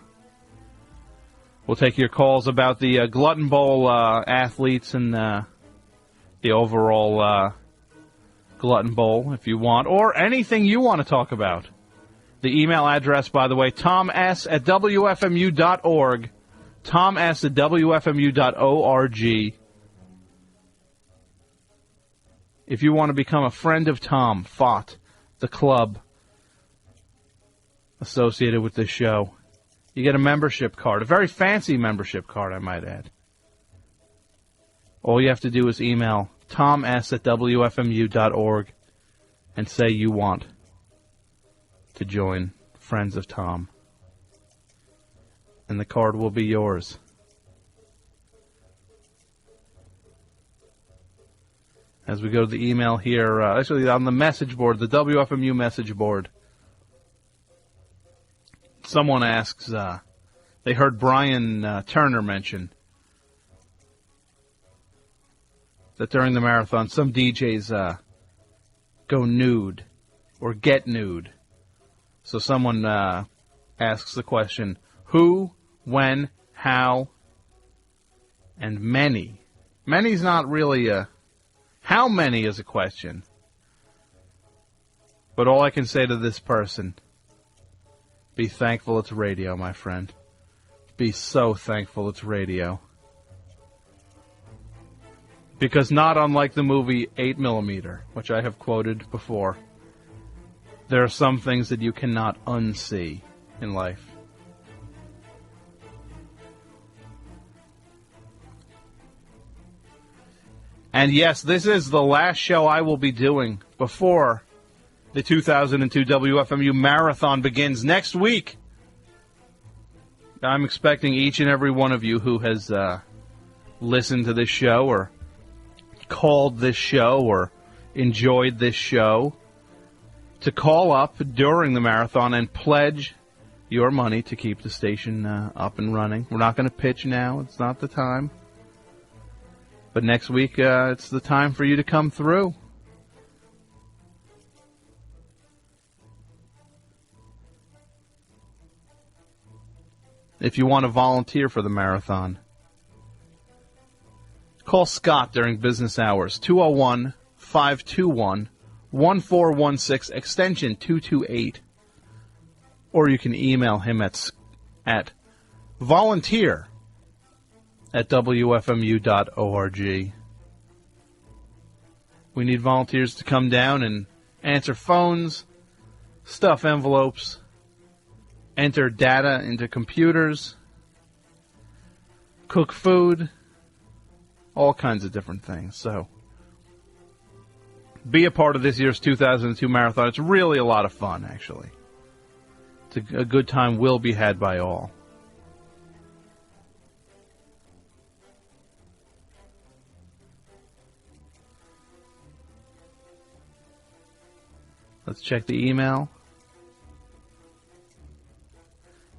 We'll take your calls about the Glutton Bowl athletes and the overall Glutton Bowl, if you want, or anything you want to talk about. The email address, by the way, toms@wfmu.org, toms@wfmu.org. If you want to become a friend of Tom, FOT, the club associated with this show, you get a membership card, a very fancy membership card, I might add. All you have to do is email toms@wfmu.org and say you want to join Friends of Tom. And the card will be yours. As we go to the email here, actually on the message board, the WFMU message board, someone asks, they heard Brian Turner mention that during the marathon, some DJs go nude or get nude. So someone asks the question, who, when, how, and many. Many's not really a... How many is a question. But all I can say to this person, be thankful it's radio, my friend. Be so thankful it's radio. Because not unlike the movie 8mm, which I have quoted before, there are some things that you cannot unsee in life. And yes, this is the last show I will be doing before the 2002 WFMU Marathon begins next week. I'm expecting each and every one of you who has listened to this show or called this show or enjoyed this show to call up during the marathon and pledge your money to keep the station up and running. We're not going to pitch now. It's not the time. But next week, it's the time for you to come through. If you want to volunteer for the marathon, call Scott during business hours, 201-521-1416, extension 228. Or you can email him at volunteer@wfmu.org. We need volunteers to come down and answer phones, stuff envelopes, enter data into computers, cook food, all kinds of different things. So, be a part of this year's 2002 marathon. It's really a lot of fun, actually. A good time will be had by all. Let's check the email.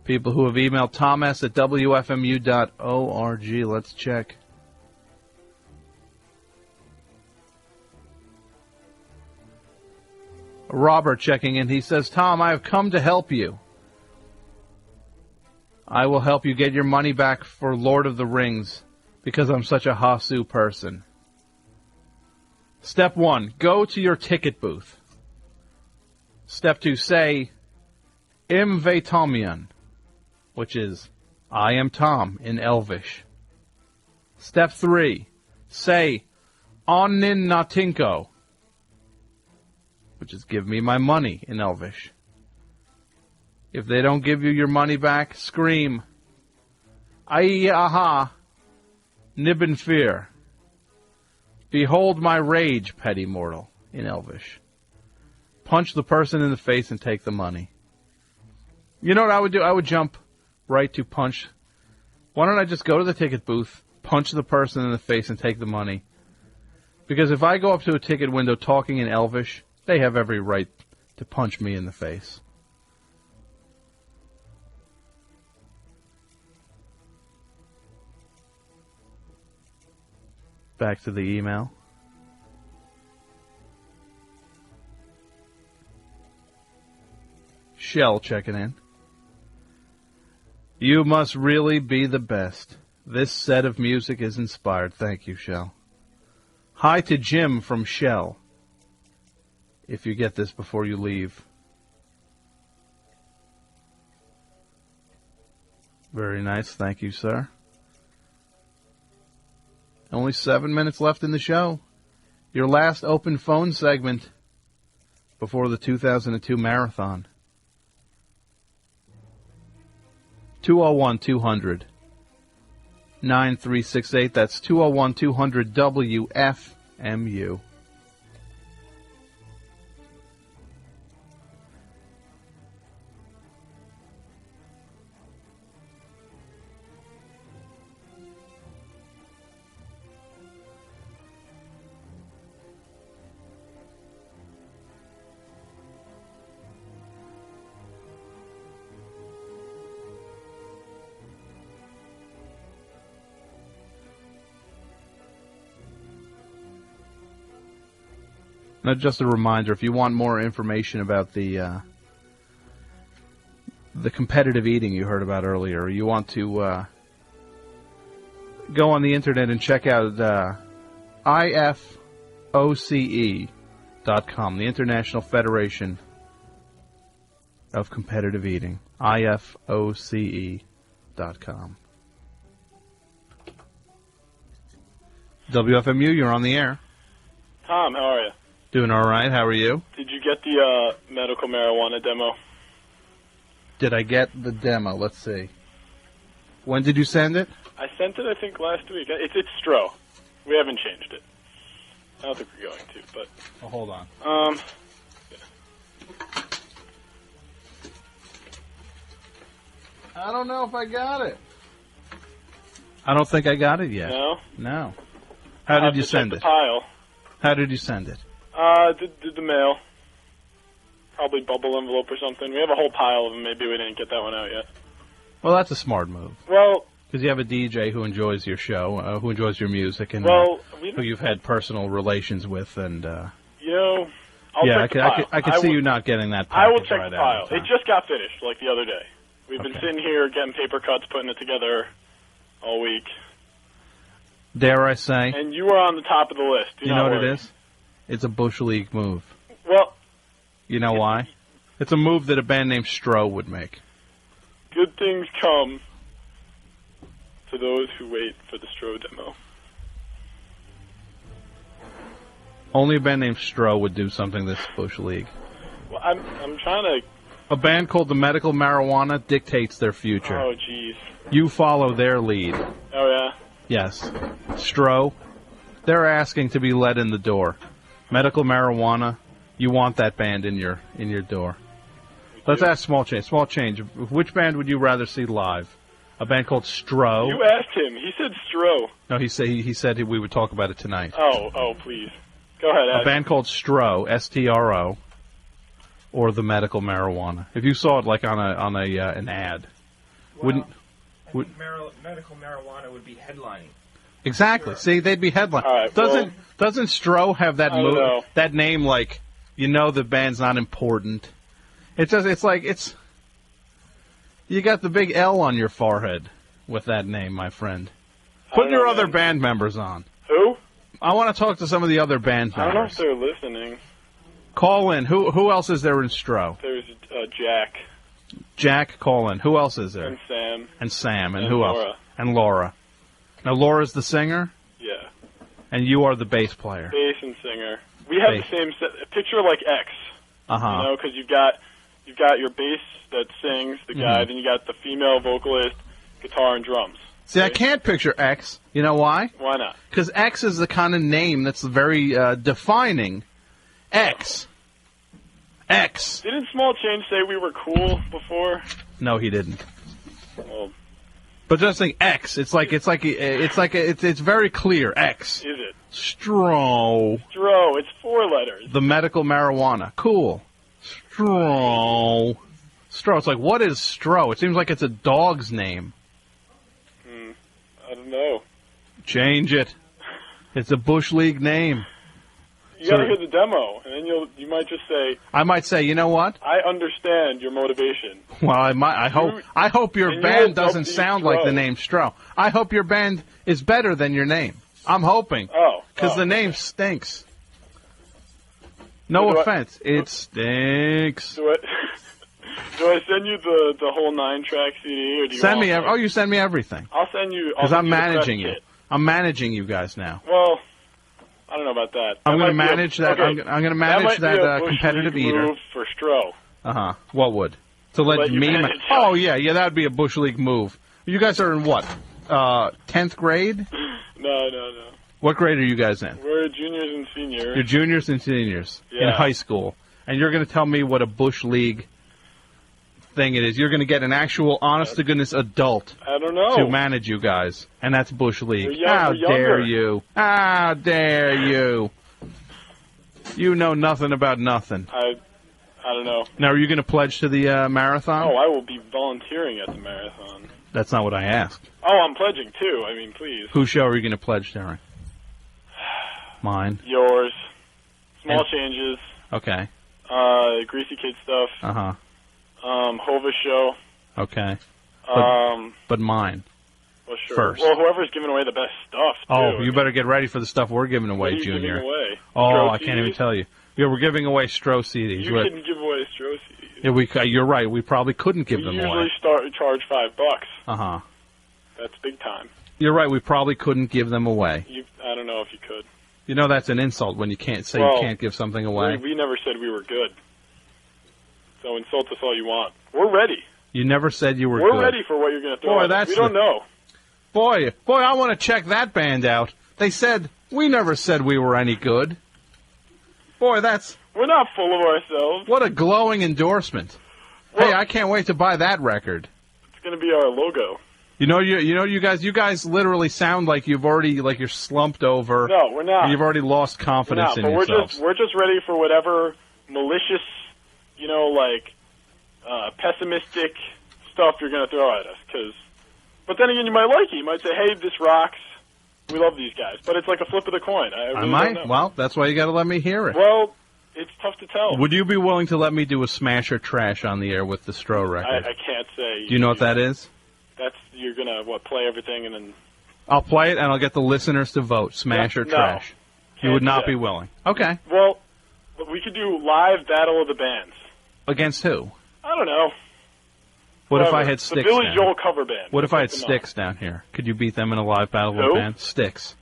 People who have emailed Thomas at WFMU.org. Let's check. Robert checking in. He says, Tom, I have come to help you. I will help you get your money back for Lord of the Rings because I'm such a Hasu person. Step 1, go to your ticket booth. Step 2, say, Im ve Tomian, which is, I am Tom in Elvish. Step 3, say, Onnin Natinko, which is give me my money in Elvish. If they don't give you your money back, scream, Ai aha, Nibben fear. Behold my rage, petty mortal, in Elvish. Punch the person in the face and take the money. You know what I would do? I would jump right to punch. Why don't I just go to the ticket booth, punch the person in the face, and take the money? Because if I go up to a ticket window talking in Elvish, they have every right to punch me in the face. Back to the email. Shell checking in. You must really be the best. This set of music is inspired. Thank you, Shell. Hi to Jim from Shell. If you get this before you leave. Very nice. Thank you, sir. Only 7 minutes left in the show. Your last open phone segment before the 2002 marathon. 201-200. 9368. That's 201-200 WFMU. Now, just a reminder, if you want more information about the competitive eating you heard about earlier, or you want to go on the internet and check out IFOCE.com, the International Federation of Competitive Eating. IFOCE.com. WFMU, you're on the air. Tom, how are you? Doing all right. How are you? Did you get the medical marijuana demo? Did I get the demo? Let's see. When did you send it? I sent it, I think, last week. It's Stro. We haven't changed it. I don't think we're going to, but... Oh, hold on. I don't know if I got it. I don't think I got it yet. No? No. How did you send it? Pile. How did you send it? Did the mail. Probably bubble envelope or something. We have a whole pile of them. Maybe we didn't get that one out yet. Well, that's a smart move. Well... Because you have a DJ who enjoys your show, who enjoys your music, and who you've had personal relations with, and... you know... I could see you not getting that I will package check right the out pile. of time. It just got finished, like the other day. We've been sitting here getting paper cuts, putting it together all week. Dare I say? And you were on the top of the list. You know what it is? It's a Bush League move. Well... You know why? It's a move that a band named Stro would make. Good things come to those who wait for the Stro demo. Only a band named Stro would do something this Bush League. Well, I'm trying to... A band called the Medical Marijuana dictates their future. Oh, jeez. You follow their lead. Oh, yeah? Yes. Stro, they're asking to be let in the door. Medical Marijuana, you want that band in your door. Let's ask Small Change. Small Change, which band would you rather see live? A band called Stro? You asked him. He said Stro. No, he said we would talk about it tonight. Oh, please. Go ahead, A band called Stro, STRO, or the Medical Marijuana. If you saw it like on an ad, Medical marijuana would be headlining. Exactly. Sure. See, they'd be headline. Right, doesn't Stro have that I don't know. that name? Like, you know, the band's not important. It's like you got the big L on your forehead with that name, my friend. Put your other band members on. Who? I want to talk to some of the other band I don't know members. if they're listening. Call in. Who else is there in Stro? There's Jack. Jack, call in. Who else is there? And Sam. And Sam. And And who Laura. else? And Laura. Now, Laura's the singer? Yeah. And you are the bass player. Bass and singer. We have Bass. the same set. Picture like X. Uh-huh. You know, because you've got your bass that sings, the guy, Mhm. then you got the female vocalist, guitar and drums. See, I can't picture X. You know why? Why not? Because X is the kind of name that's very defining. X. X. Didn't Small Change say we were cool before? No, he didn't. Well, But just think X. It's very clear. X. is it? Stro. Stro. It's 4 letters. The Medical Marijuana. Cool. Stro. Stro. It's like, what is Stro? It seems like it's a dog's name. I don't know. Change it. It's a Bush League name. You gotta hear the demo, and then you might just say, I might say, you know what? I understand your motivation. Well, I hope your and you band will doesn't dub sound Stro. like the name Stro. I hope your band is better than your name. I'm hoping. Because the name stinks. No So do I- offense. It stinks. Do I send you the whole 9-track CD, or do you Send want me. You send me everything. I'll send you. Because I'm managing you. you. I'm managing you guys now. Well, I don't know about that. I'm going gonna to manage that. I'm going to manage that competitive eater. Move for Stro. What would? To let you me? manage Oh yeah, that would be a Bush League move. You guys are in what? 10th grade? No. What grade are you guys in? We're juniors and seniors. You're juniors and seniors in Yeah. high school, and you're going to tell me what a Bush League thing it is. You're going to get an actual, honest-to-goodness adult I don't know. to manage you guys, and that's Bush League. We're How younger. dare you? How dare you? You know nothing about nothing. I don't know. Now, are you going to pledge to the marathon? Oh, I will be volunteering at the marathon. That's not what I asked. Oh, I'm pledging too. I mean, please. Whose show are you going to pledge during? Mine. Yours. Small changes. Okay. Greasy Kid stuff. Uh-huh. Hova show. Okay. Um, But mine. Well, sure. First. Well, whoever's giving away the best stuff, too. Oh, you better get ready for the stuff we're giving away, What are you Junior. giving away? Oh, Stro I can't even CDs? tell you. Yeah, we're giving away Stro CDs. You couldn't give away Stro CDs. Yeah, you're right. We probably couldn't give them We away. usually charge $5. Uh-huh. That's big time. You're right. We probably couldn't give them away. I don't know if you could. You know that's an insult when you can't say Well, you can't give something away. We never said we were good. So insult us all you want. We're ready. You never said you were We're good. ready for what you're going to throw Boy, at us. that's We don't know. Boy, I want to check that band out. They said, we never said we were any good. Boy, We're not full of ourselves. what a glowing endorsement. Hey, I can't wait to buy that record. It's going to be our logo. You guys literally sound like you're slumped over. No, we're not. You've already lost confidence in But yourselves. we're just ready for whatever malicious, pessimistic stuff you're going to throw at us. But then again, you might like it. You might say, "Hey, this rocks. We love these guys." But it's like a flip of the coin. I really might. don't know. Well, that's why you got to let me hear it. Well, it's tough to tell. Would you be willing to let me do a smash or trash on the air with the Stro record? I can't say. Do you know what that is? You're gonna play everything and then. I'll play it and I'll get the listeners to vote, smash or No, trash. You can't would do not that. be willing. Okay. Well, we could do live battle of the bands. Against who? I don't know. What if I Whatever. had The Styx Billy down? Joel cover band. What if I had Let's put them Styx down here? Could you beat them in a live battle of Who? the band? Styx.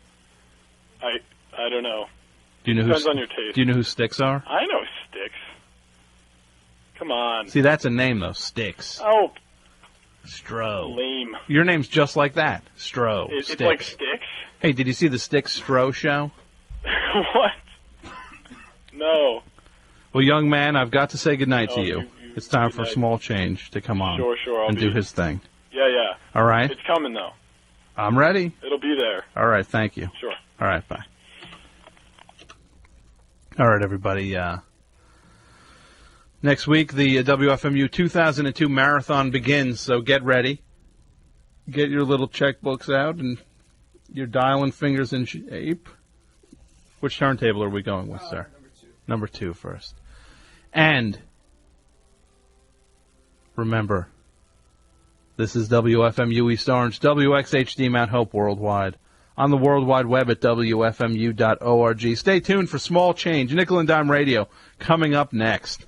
on. I don't know. Do you know Depends who? on your taste. Do you know who Styx are? I know Styx. Come on. See, that's a name though. Styx. Oh, Stro. lame. Your name's just like that. Stro. It's Styx. like Styx. Hey, did you see the Styx Stro show? What? No. Well, young man, I've got to say goodnight to Oh, you. you- It's time for goodnight. Small Change to come on Sure, I'll and be- do his thing. Yeah. All right? It's coming though. I'm ready. It'll be there. All right, thank you. Sure. All right, bye. All right, everybody. Next week, the WFMU 2002 marathon begins, so get ready. Get your little checkbooks out and your dialing fingers in shape. Which turntable are we going with, sir? Number two first. And remember, this is WFMU East Orange, WXHD Mount Hope Worldwide. On the World Wide Web at WFMU.org. Stay tuned for Small Change, Nickel and Dime Radio, coming up next.